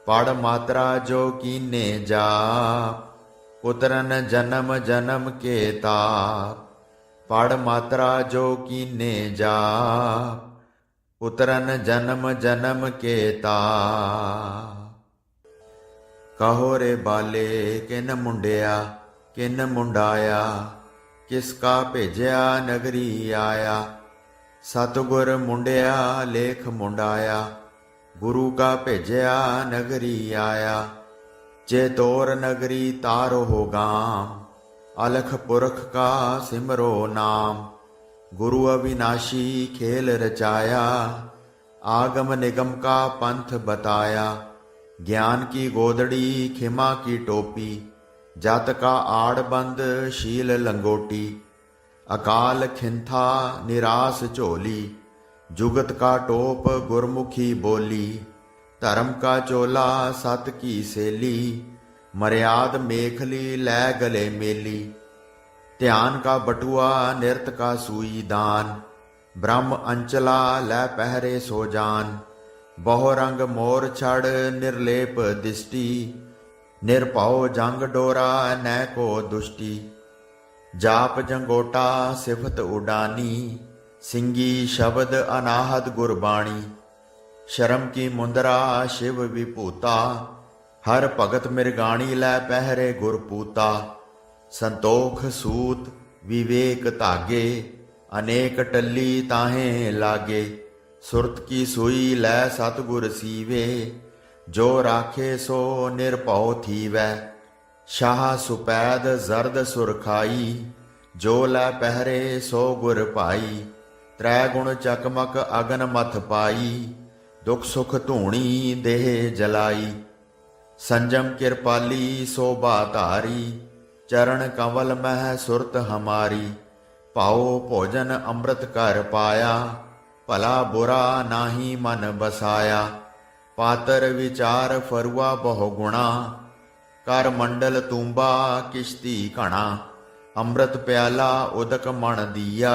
[SPEAKER 1] पढ़ मात्रा जो कीने जाप, पुत्रन जन्म जन्म के ताप। पढ़ मात्रा जो कीने जाप, पुत्रन जन्म जन्म के ताप। कहो रे बाले किन मुंडिया किन मुंडाया, किसका भेजिया नगरी आया। ਸਤਿਗੁਰ ਮੁੰਡਿਆ ਲੇਖ ਮੁੰਡਾਇਆ, ਗੁਰੂ ਕਾ ਭੇਜਿਆ ਨਗਰੀ ਆਇਆ। ਜੇ ਤੋਰ ਨਗਰੀ ਤਾਰੋ ਹੋ ਗਾਮ, ਅਲਖ ਪੁਰਖ ਕਾ ਸਿਮਰੋ ਨਾਮ। ਗੁਰੂ ਅਵਿਨਾਸ਼ੀ ਖੇਲ ਰਚਾਇਆ, आगम निगम का पंथ बताया। ज्ञान की गोदड़ी खिमा की टोपी, जत का आड़बंद शील लंगोटी। अकाल खिंथा निरास झोली, जुगत का टोप गुरमुखी बोली। धर्म का चोला सत की सेली, मर्याद मेखली लै गले मेली। ध्यान का बटुआ निरत का सूई दान, ब्रह्म अंचला लै पहरे सो जान। बहु रंग मोर छड़ निर्लेप दिष्टि, निरभौ जंग डोरा नै को दुष्टि। जाप जंगोटा सिफत उडानी, सिंगी शब्द अनाहद गुरबाणी। शर्म की मुंदरा शिव विभूता, हर भगत मिरगाणी लै पहरे गुरपूता। संतोख सूत विवेक धागे, अनेक टल्ली ताहे लागे। सुरत की सुई लै सतगुर सीवे, जो राखे सो निरभौ थीवै। शाह सुपैद जरद सुरखाई, जो लै पहरे सो गुर पाई। त्रै गुण चकमक अगन मथ पाई, दुख सुख धूणी देह जलाई। संजम कृपाली शोभा धारी, चरण कंवल मह सुरत हमारी। पाओ भोजन अमृत कर पाया, भला बुरा नाही मन बसाया। पातर विचार फरुआ बहु गुणा, कर मंडल तूंबा किश्ती घना। अमृत प्याला उदक मन दिया,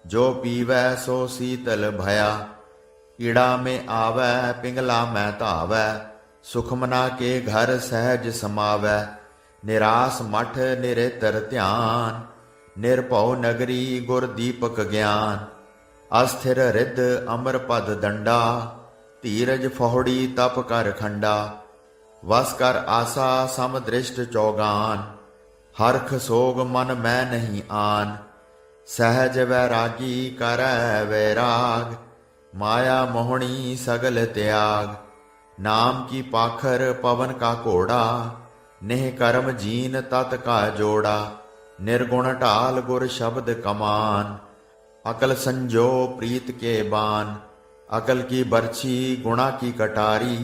[SPEAKER 1] जो पीवै सो शीतल भया। कीड़ा में आवै पिंगला में धावै, सुखमना के घर सहज समावै। निरास मठ निरेतर ध्यान, निरभौ नगरी गुर दीपक ज्ञान। अस्थिर रिद अमर पद दंडा, धीरज फहोड़ी तप कर खंडा। वस कर आसा सम दृष्ट चौगान, हरख सोग मन मैं नहीं आन। सहज वैरागी करੈ वैराग, माया मोहनी सगल त्याग। नाम की पाखर पवन का घोड़ा, नेह कर्म जीन तत का जोड़ा। निर्गुण ढाल गुर शब्द कमान, अकल संजो प्रीत के बान। अकल की बरछी गुणा की कटारी,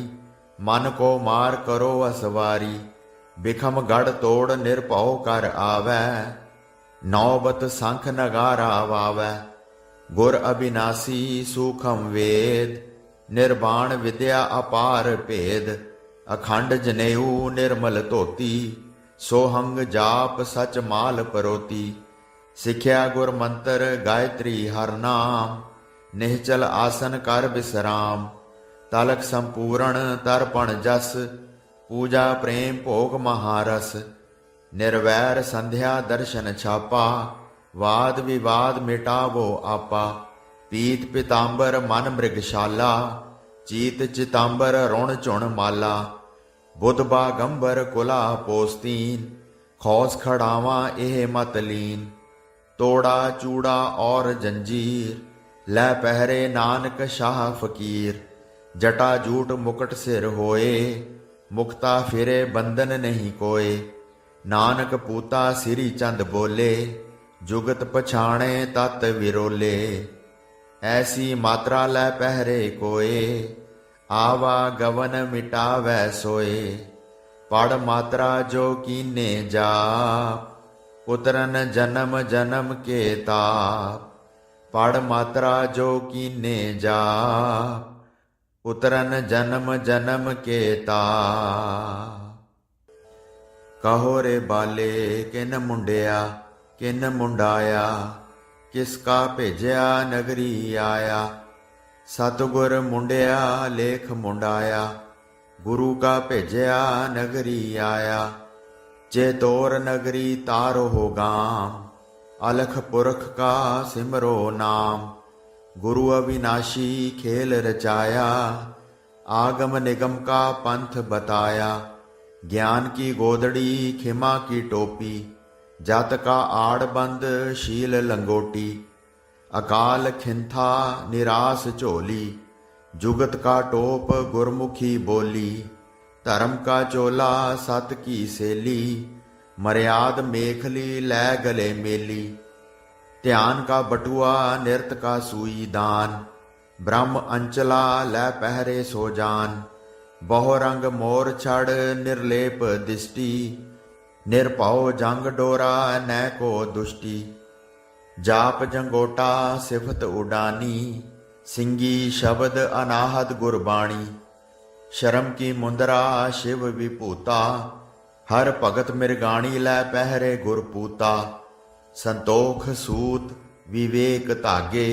[SPEAKER 1] मन को मार करो असवारी। बिखम गढ़ तोड़ निरभौ कर आवै, नौबत संख नगारा वावै। गुर अविनाशी सूखम वेद, निर्वाण विद्या अपार भेद। अखंड जनेऊ निर्मल धोती, सोहंग जाप सच माल परोती। सिख्या गुर मंत्र गायत्री हर नाम, निश्चल आसन कर विश्राम। तलक संपूर्ण तर्पण जस, पूजा प्रेम भोग महारस। निर्वैर संध्या दर्शन छापा, वाद विवाद मिटावो आपा। पीत पितांबर मन मृगशाला, चीत चितांबर रुण चुण माला। बुध बागंबर कुला पोस्तीन, खौस खड़ावा एह मत लीन। तोड़ा चूड़ा और जंजीर, लै पहरे नानक शाह फकीर। जटा जूट मुकट सिर होए, मुक्ता फिरे बंधन नहीं कोए। नानक पूता सिरी चंद बोले, जुगत पछाणे तत विरोले। ऐसी मात्रा लै पहरे कोए, आवा गवन मिटावै सोए। पढ़ मात्रा जो कीने जाप, उतरन जन्म जन्म के ताप। पढ़ मात्रा जो कीने जाप, उतरन जन्म जन्म के ताप। कहो रे बाले किन मुंडिया किन मुंडाया, किसका भेजिया नगरी आया। सतगुर मुंडिया लेख मुंडाया, गुरु का भेजिया नगरी आया। जे तोर नगरी तारो हो गाम, अलख पुरख का सिमरो नाम। गुरु अविनाशी खेल रचाया, आगम निगम का पंथ बताया। ज्ञान की गोदड़ी खिमा की टोपी, जत का आड़बंद शील लंगोटी। अकाल खिंथा निरास झोली, जुगत का टोप गुरमुखी बोली। धर्म का चोला सत की सेली, मर्याद मेखली लै गले मेली। ध्यान का बटुआ निरत का सूई दान, ब्रह्म अंचला लै पहरे सो जान। बहु रंग मोर छड़ निर्लेप दिष्टि, निरभउ जंग डोरा न को दुष्टि। जाप जंगोटा सिफत उडानी, सिंगी शब्द अनाहत गुरबाणी। शर्म की मुंदरा शिव विभूता, हर भगत मिरगाणी लै पहरे गुरपूता। संतोख सूत विवेक धागे,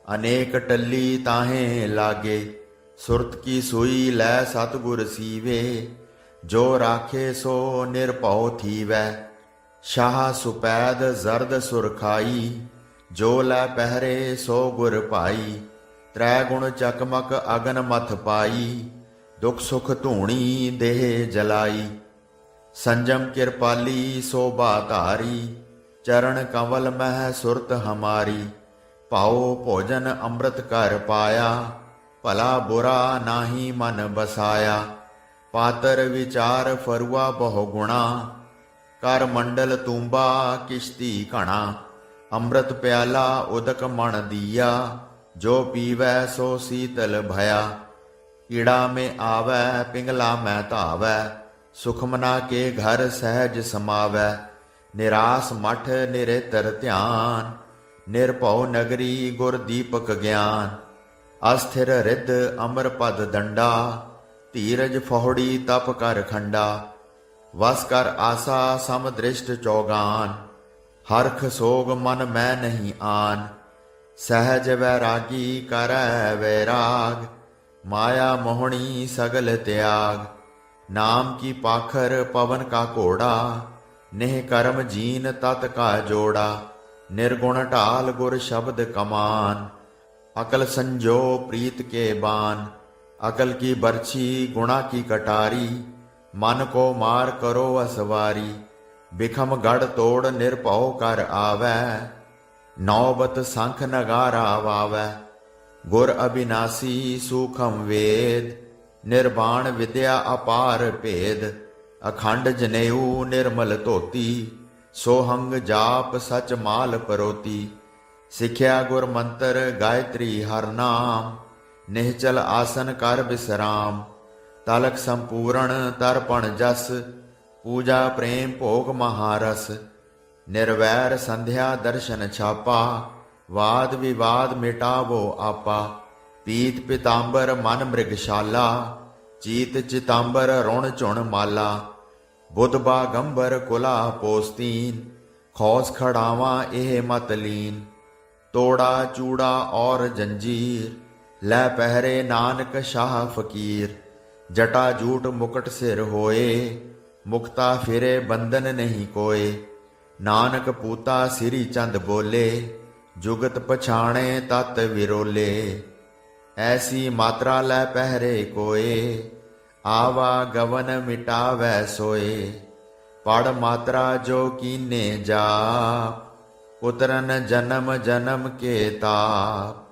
[SPEAKER 1] अनेक टल्ली ताहे लागे। सुरत की सुई लै सतगुर सीवे, जो राखे सो निरभउ थीवै। शाह सुपैद जरद सुरखाई, जो लै पहरे सो गुर भाई। त्रै गुण चकमक अगन मथ पाई, दुख सुख धूणी देह जलाई। संजम कृपाली शोभा धारी, चरण कंवल मह सुरत हमारी। पाओ भोजन अमृत कर पाया, भला बुरा नाहि मन बसाया। पातर विचार फरुआ बहु गुणा, कर मंडल तूंबा किश्ती घना। अमृत प्याला उदक मन दिया, जो पीवै सो शीतल भया। कीड़ा में आवै पिंगला में धावै, सुखमना के घर सहज समावै। निरास मठ निरेतर ध्यान, निरभउ नगरी गुर दीपक ज्ञान। अस्थिर रिद्ध अमर पद दंडा, धीरज फहोड़ी तप कर खंडा। वस कर आसा सम दृष्ट चौगान, हरख सोग मन मैं नहीं आन। सहज वैरागी करੈ वैराग, माया मोहणी सगल त्याग। नाम की पाखर पवन का घोड़ा, नेह कर्म जीन तत का जोड़ा। निर्गुण ढाल गुर शब्द कमान, अकल संजो प्रीत के बान। अकल की बरछी गुणा की कटारी, मन को मार करो असवारी। बिखम गढ़ तोड़ निरभउ कर आवै, नौबत शंख नगारा वावै। गुर अविनाशी सूखम वेद, निर्वाण विद्या अपार भेद। अखंड जनेऊ निर्मल धोती, सोहंग जाप सच माल परोती। सिखिया गुर मंत्र गायत्री हर नाम, निहचल आसन कर विश्राम। तलक संपूर्ण तर्पण जस, पूजा प्रेम भोग महारस। निर्वैर संध्या दर्शन छापा, वाद विवाद मिटावो आपा। पीत पितांबर मन मृगशाला, चीत चितांबर रुण चुण माला। बुध बागंबर कुला पोस्तीन, खौस खड़ावा एह मत लीन। तोड़ा चूड़ा और जंजीर, लै पहरे नानक शाह फकीर। जटा जूट मुकुट सिर होए, मुक्ता फिरे बंधन नहीं कोय। नानक पूता सिरी चंद बोले, जुगत पछाणे तत विरोले। ऐसी मात्रा लै पहरे कोय, आवा गवन मिटावै सोए। पढ़ मात्रा जो कीने जाप, उतरन जन्म जन्म के ताप।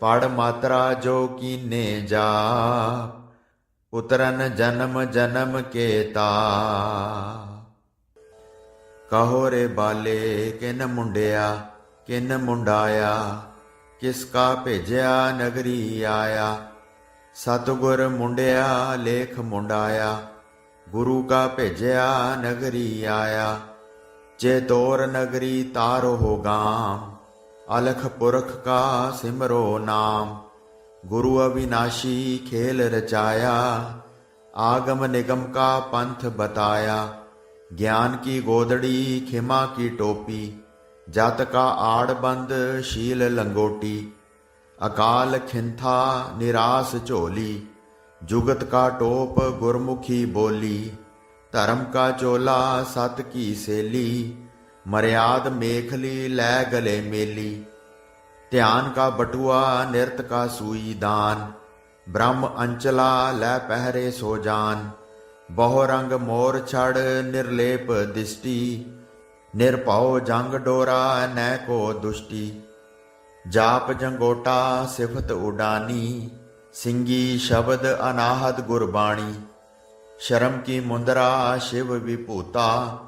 [SPEAKER 1] पढ़ मात्रा जो कीने जाप, उतरन जन्म जन्म के ताप। कहो रे बाले किन मुंडिया, किन मुंडाया। किसका भेजिया नगरी आया। सतगुर मुंडिया लेख मुंडाया, गुरु का भेजिया नगरी आया। जे तोर नगरी तारो हो गाम, अलख पुरख का सिमरो नाम। गुरु अविनाशी खेल रचाया, आगम निगम का पंथ बताया। ज्ञान की गोदड़ी खिमा की टोपी, जत का आड़बंद शील लंगोटी। अकाल खिंथा निरास झोली, जुगत का टोप गुरमुखी बोली। धर्म का चोला सत की सेली, मर्याद मेखली लै गले मेली। ध्यान का बटुआ निरत का सूई दान, ब्रह्म अंचला लै पहरे सो जान। बहु रंग मोर छड़ निर्लेप दिष्टि, निरभउ जंग डोरा न को दुष्टि। ਜਾਪ ਜੰਗੋਟਾ ਸਿਫਤ ਉਡਾਨੀ, ਸਿੰਘੀ ਸ਼ਬਦ ਅਨਾਹਦ ਗੁਰਬਾਣੀ। ਸ਼ਰਮ ਕੀ ਮੁੰਦਰਾ ਸ਼ਿਵ ਵਿਭੂਤਾ,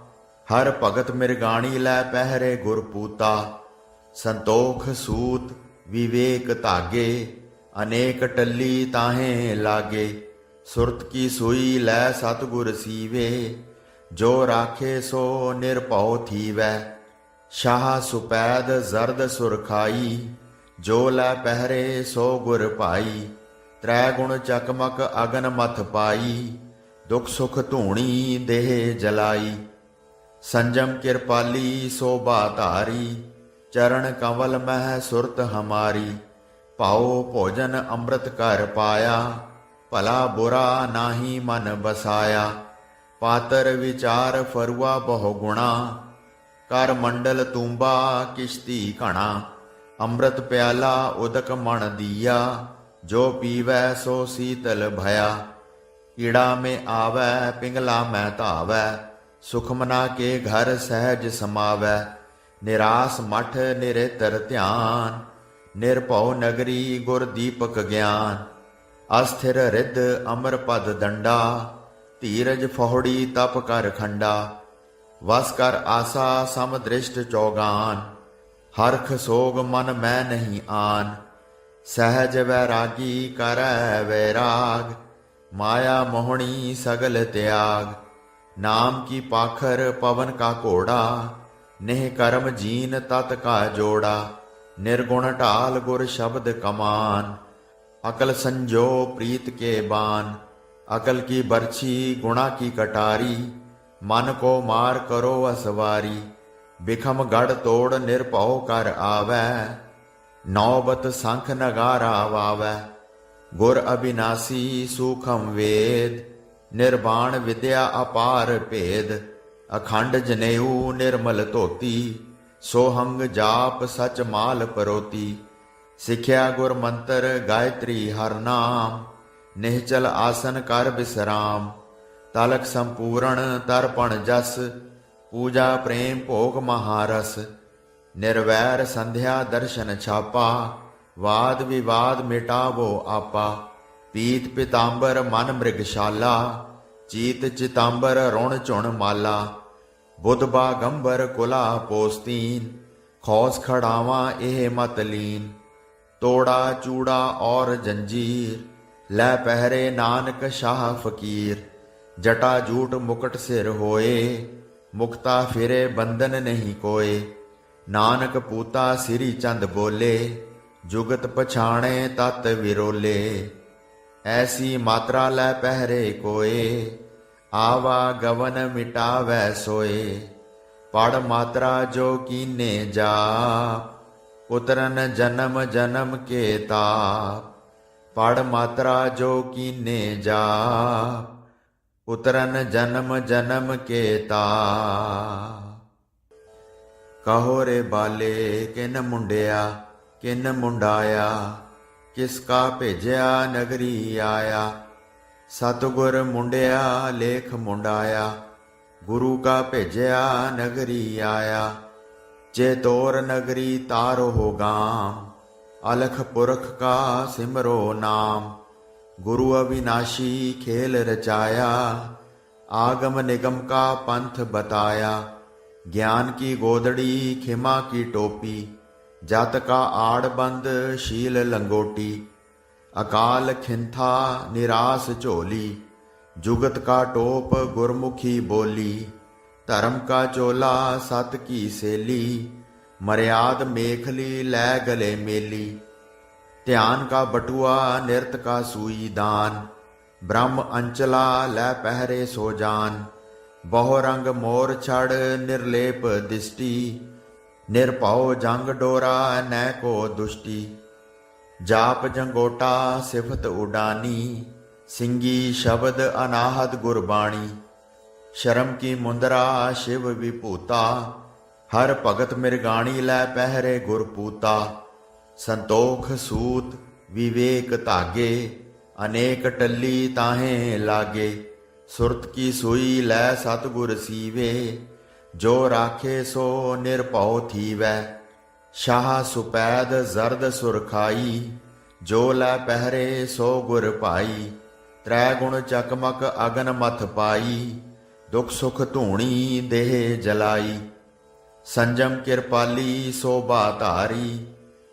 [SPEAKER 1] ਹਰ ਭਗਤ ਮਿਰਗਾਣੀ ਲੈ ਪਹਿਰੇ ਗੁਰਪੂਤਾ। ਸੰਤੋਖ ਸੂਤ ਵਿਵੇਕ ਧਾਗੇ, ਅਨੇਕ ਟੱਲੀ ਤਾਹੇ ਲਾਗੇ। ਸੁਰਤ ਕੀ ਸੂਈ ਲੈ ਸਤਿਗੁਰ ਸੀਵੇ, ਜੋ ਰਾਖੇ ਸੋ ਨਿਰਭਉ ਥੀਵੈ। ਸ਼ਾਹ ਸੁਪੈਦ ਜ਼ਰਦ ਸੁਰਖਾਈ, ਜੋ ਲੈ ਪਹਿਰੇ ਸੋ ਗੁਰ ਭਾਈ। ਤ੍ਰੈ ਗੁਣ ਚਕਮਕ ਅਗਨ ਮਥ ਪਾਈ, ਦੁਖ ਸੁਖ ਧੂਣੀ ਦੇਹ ਜਲਾਈ। ਸੰਜਮ ਕਿਰਪਾਲੀ ਸੋਭਾ ਧਾਰੀ, ਚਰਨ ਕੰਵਲ ਮਹਿ ਸੁਰਤ ਹਮਾਰੀ। ਭਾਉ ਭੋਜਨ ਅੰਮ੍ਰਿਤ ਕਰ ਪਾਇਆ, ਭਲਾ ਬੁਰਾ ਨਾਹੀ ਮਨ ਬਸਾਇਆ। ਪਾਤਰ ਵਿਚਾਰ ਫਰੂਆ ਬਹੁ ਗੁਣਾ, ਕਰ ਮੰਡਲ ਤੂੰਬਾ ਕਿਸ਼ਤੀ ਘਣਾ। ਅੰਮ੍ਰਿਤ ਪਿਆਲਾ ਉਦਕ ਮਣ ਦੀਆ, ਜੋ ਪੀਵੈ ਸੋ ਸੀਤਲ ਭਇਆ। ਕੀੜਾ ਮੈਂ ਆਵੈ ਪਿੰਗਲਾ ਮੈਂ ਧਾਵੈ, ਸੁਖਮਨਾ ਕੇ ਘਰ ਸਹਿਜ ਸਮਾਵੈ। ਨਿਰਾਸ ਮਠ ਨਿਰੇਤਰ ਧਿਆਨ, ਨਿਰਭਉ ਨਗਰੀ ਗੁਰ ਦੀਪਕ ਗਿਆਨ। ਅਸਥਿਰ ਰਿੱਧ ਅਮਰ ਪਦ ਦੰਡਾ, ਧੀਰਜ ਫੋਹੜੀ ਤਪ ਕਰ ਖੰਡਾ। ਵਸ ਕਰ ਆਸਾ ਸਮ ਦ੍ਰਿਸ਼ਟ ਚੌਗਾਨ, ਹਰਖ ਸੋਗ ਮਨ ਮੈਂ ਨਹੀਂ ਆਨ। ਸਹਿਜ ਵੈਰਾਗੀ ਕਰੈ ਵੈਰਾਗ, ਮਾਇਆ ਮੋਹਣੀ ਸਗਲ ਤਿਆਗ। ਨਾਮ ਕੀ ਪਾਖਰ ਪਵਨ ਕਾ ਘੋੜਾ, ਨਿਹ ਕਰਮ ਜੀਨ ਤਤ ਕਾ ਜੋੜਾ। ਨਿਰਗੁਣ ਢਾਲ ਗੁਰ ਸ਼ਬਦ ਕਮਾਨ, ਅਕਲ ਸੰਜੋ ਪ੍ਰੀਤ ਕੇ ਬਾਨ। ਅਕਲ ਕੀ ਬਰਛੀ ਗੁਣਾ ਕੀ ਕਟਾਰੀ, ਮਨ ਕੋ ਮਾਰ ਕਰੋ ਅਸਵਾਰੀ। ਬਿਖਮ ਗੜ ਤੋੜ ਨਿਰਭਉ ਕਰ ਆਵੈ, ਨੌਬਤ ਸੰਖ ਨਗਾਰਾ ਵਾਵੈ। ਗੁਰ ਅਬਿਨਾਸੀ ਸੂਖਮ ਵੇਦ, ਨਿਰਵਾਣ ਵਿਦਿਆ ਅਪਾਰ ਭੇਦ। ਅਖੰਡ ਜਨੇਊ ਨਿਰਮਲ ਧੋਤੀ, ਸੋਹੰਗ ਜਾਪ ਸਚ ਮਾਲ ਪਰੋਤੀ। ਸਿੱਖਿਆ ਗੁਰ ਮੰਤਰ ਗਾਇਤਰੀ ਹਰ ਨਾਮ, ਨਿਹਚਲ ਆਸਨ ਕਰ ਬਿਸਰਾਮ। ਤਲਕ ਸੰਪੂਰਨ ਤਰਪਣ ਜਸ, ਪੂਜਾ ਪ੍ਰੇਮ ਭੋਗ ਮਹਾਰਸ। ਨਿਰਵੈਰ ਸੰਧਿਆ ਦਰਸ਼ਨ ਛਾਪਾ, ਵਾਦ ਵਿਵਾਦ ਮਿਟਾਵੋ ਆਪਾ। ਪੀਤ ਪਿਤਾੰਬਰ ਮਨ ਮ੍ਰਿਗਸ਼ਾਲਾ, ਚੀਤ ਚਿਤਾੰਬਰ ਰੁਣ ਝੁਣ ਮਾਲਾ। ਬੁੱਧ ਬਾਗੰਬਰ ਕੁਲਾ ਪੋਸਤੀਨ, ਖੌਸ ਖੜਾਵਾਂ ਇਹ ਮਤ ਲੀਨ। ਤੋੜਾ ਚੂੜਾ ਔਰ ਜੰਜੀਰ, ਲੈ ਪਹਿਰੇ ਨਾਨਕ ਸ਼ਾਹ ਫਕੀਰ। ਜਟਾ ਜੂਟ ਮੁਕਟ ਸਿਰ ਹੋਏ, ਮੁਕਤਾ ਫਿਰੇ ਬੰਧਨ ਨਹੀਂ ਕੋਏ। ਨਾਨਕ ਪੂਤਾ ਸਿਰੀ ਚੰਦ ਬੋਲੇ, ਜੁਗਤ ਪਛਾਣੇ ਤਤ ਵਿਰੋਲੇ। ਐਸੀ ਮਾਤਰਾ ਲੈ ਪਹਿਰੇ ਕੋਏ, ਆਵਾ ਗਵਨ ਮਿਟਾਵੈ ਸੋਏ। ਪੜ ਮਾਤਰਾ ਜੋ ਕੀਨੇ ਜਾਪ, ਉਤਰਨ ਜਨਮ ਜਨਮ ਕੇ ਤਾਪ। ਪੜ ਮਾਤਰਾ ਜੋ ਕੀਨੇ ਜਾਪ, ਉਤਰਨ ਜਨਮ ਜਨਮ ਕੇ ਤਾਪ। ਕਹੋ ਰੇ ਬਾਲੇ ਕਿਨ ਮੁੰਡਿਆ ਕਿਨ ਮੁੰਡਾਇਆ, ਕਿਸ ਕਾ ਭੇਜਿਆ ਨਗਰੀ ਆਇਆ। ਸਤਿਗੁਰ ਮੁੰਡਿਆ ਲੇਖ ਮੁੰਡਾਇਆ, ਗੁਰੂ ਕਾ ਭੇਜਿਆ ਨਗਰੀ ਆਇਆ। ਜੇ ਤੋਰ ਨਗਰੀ ਤਾਰੋ ਗਾਮ, ਅਲਖ ਪੁਰਖ ਕਾ ਸਿਮਰੋ ਨਾਮ। ਗੁਰੂ ਅਵਿਨਾਸ਼ੀ ਖੇਲ ਰਚਾਇਆ, ਆਗਮ ਨਿਗਮ ਕਾ ਪੰਥ ਬਤਾਇਆ। ज्ञान की गोदड़ी खिमा की टोपी, जत का आड़बंद शील लंगोटी। अकाल खिंथा निरास झोली, जुगत का टोप गुरमुखी बोली। धर्म का चोला सत की सेली, मर्याद मेखली लै गले मेली। ध्यान का बटुआ निरत का सूई दान, ब्रह्म अंचला लै पहरे सो जान। ਬਹੁ ਰੰਗ ਮੋਰ ਛੜ ਨਿਰਲੇਪ ਦਿਸ਼ਟੀ, ਨਿਰਭਉ ਜੰਗ ਡੋਰਾ ਨੈ ਕੋ ਦੁਸ਼ਟੀ। ਜਾਪ ਜੰਗੋਟਾ ਸਿਫਤ ਉਡਾਨੀ, ਸਿੰਘੀ ਸ਼ਬਦ ਅਨਾਹਦ ਗੁਰਬਾਣੀ। ਸ਼ਰਮ ਕੀ ਮੁੰਦਰਾ ਸ਼ਿਵ ਵਿਭੂਤਾ, ਹਰ ਭਗਤ ਮਿਰਗਾਣੀ ਲੈ ਪਹਿਰੇ ਗੁਰਪੂਤਾ। ਸੰਤੋਖ ਸੂਤ ਵਿਵੇਕ ਧਾਗੇ, ਅਨੇਕ ਟੱਲੀ ਤਾਹੇ ਲਾਗੇ। ਸੁਰਤ ਕੀ ਸੂਈ ਲੈ ਸਤਿਗੁਰ ਸੀਵੇ, ਜੋ ਰਾਖੇ ਸੋ ਨਿਰਭਉ ਥੀਵੈ। शाह सुपैद जर्द सुरखाई, जो लै पहरे सो गुर पाई। त्रै गुण चकमक अगन मथ पाई, दुख सुख धूणी देह जलाई। संजम कृपाली शोभा धारी,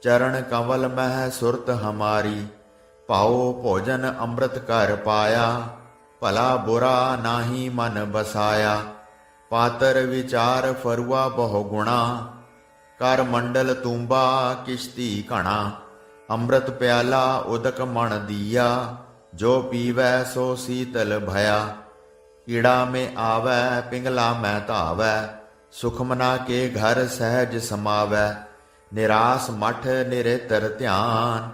[SPEAKER 1] चरण कमल मह सुरत हमारी। पाओ भोजन अमृत कर पाया, भला बुरा नाहि मन बसाया। पातर विचार फरुआ बहु गुणा, कर मंडल तूंबा किश्ती घना। अमृत प्याला उदक मन दिया, जो पीवै सो शीतल भया। कीड़ा में आवै पिंगला में धावै, सुखमना के घर सहज समावै। निरास मठ निरेतर ध्यान,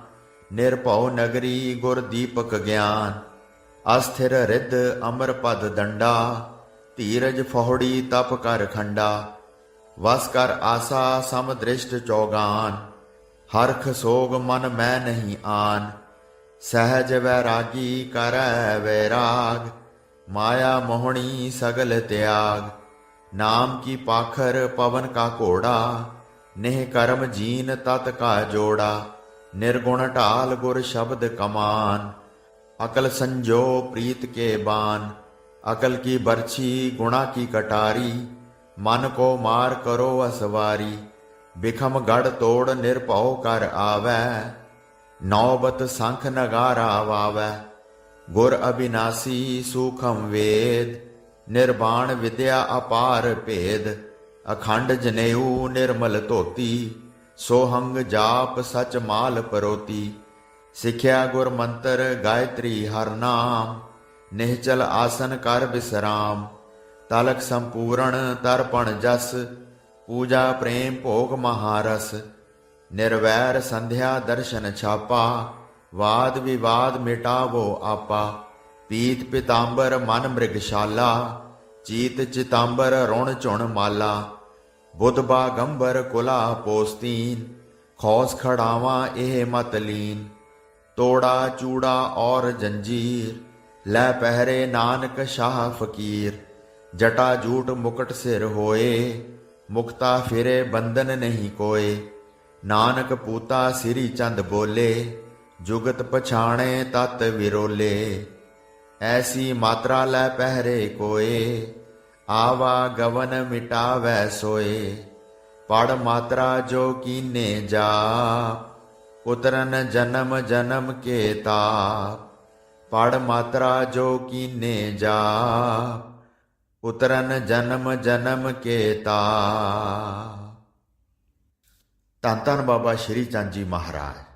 [SPEAKER 1] निर्भव नगरी गुर दीपक ज्ञान। अस्थिर रिद्ध अमर पद दंडा, धीरज फहोड़ी तप कर खंडा। वस कर आसा सम दृष्ट चौगान, हरख सोग मन मैं नहीं आन। सहज वैरागी करै वैराग, माया मोहनी सगल त्याग। नाम की पाखर पवन का घोड़ा, नेह कर्म जीन तत का जोड़ा। निर्गुण ढाल गुर शब्द कमान, अकल संजो प्रीत के बान। अकल की बरछी गुणा की कटारी, मन को मार करो असवारी। बिखम गढ़ तोड़ निर्भव कर आवै, नौबत शंख नगारा वावै। गुर अविनाशी सूखम वेद, निर्वाण विद्या अपार भेद। अखंड जनेऊ निर्मल धोती, सोहंग जाप सच माल परोती। सिख्या गुर मंत्र गायत्री हर नाम, निहचल आसन कर विश्राम। तलक संपूर्ण तर्पण जस, पूजा प्रेम भोग महारस। निर्वैर संध्या दर्शन छापा, वाद विवाद मिटावो आपा। पीत पीतांबर मन मृगशाला, चीत चितांबर रुण चुण माला। बुध बागंबर कुला पोस्तीन, खौस खड़ावा एह मत लीन। तोड़ा चूड़ा और जंजीर, लै पहरे नानक शाह फकीर। जटा जूट मुकुट सिर होए, मुक्ता फिरे बंधन नहीं कोय। नानक पूता सिरी चंद बोले, जुगत पछाणे तत विरोले। ऐसी मात्रा लै पहरे कोय, आवा गवन मिटावै सोए। पढ़ मात्रा जो कीने जाप, उतरन जन्म जन्म के ताप। पढ़ मात्रा जो कीने जाप, उतरन जन्म जन्म के ताप। धन धन बाबा श्री चंद जी महाराज।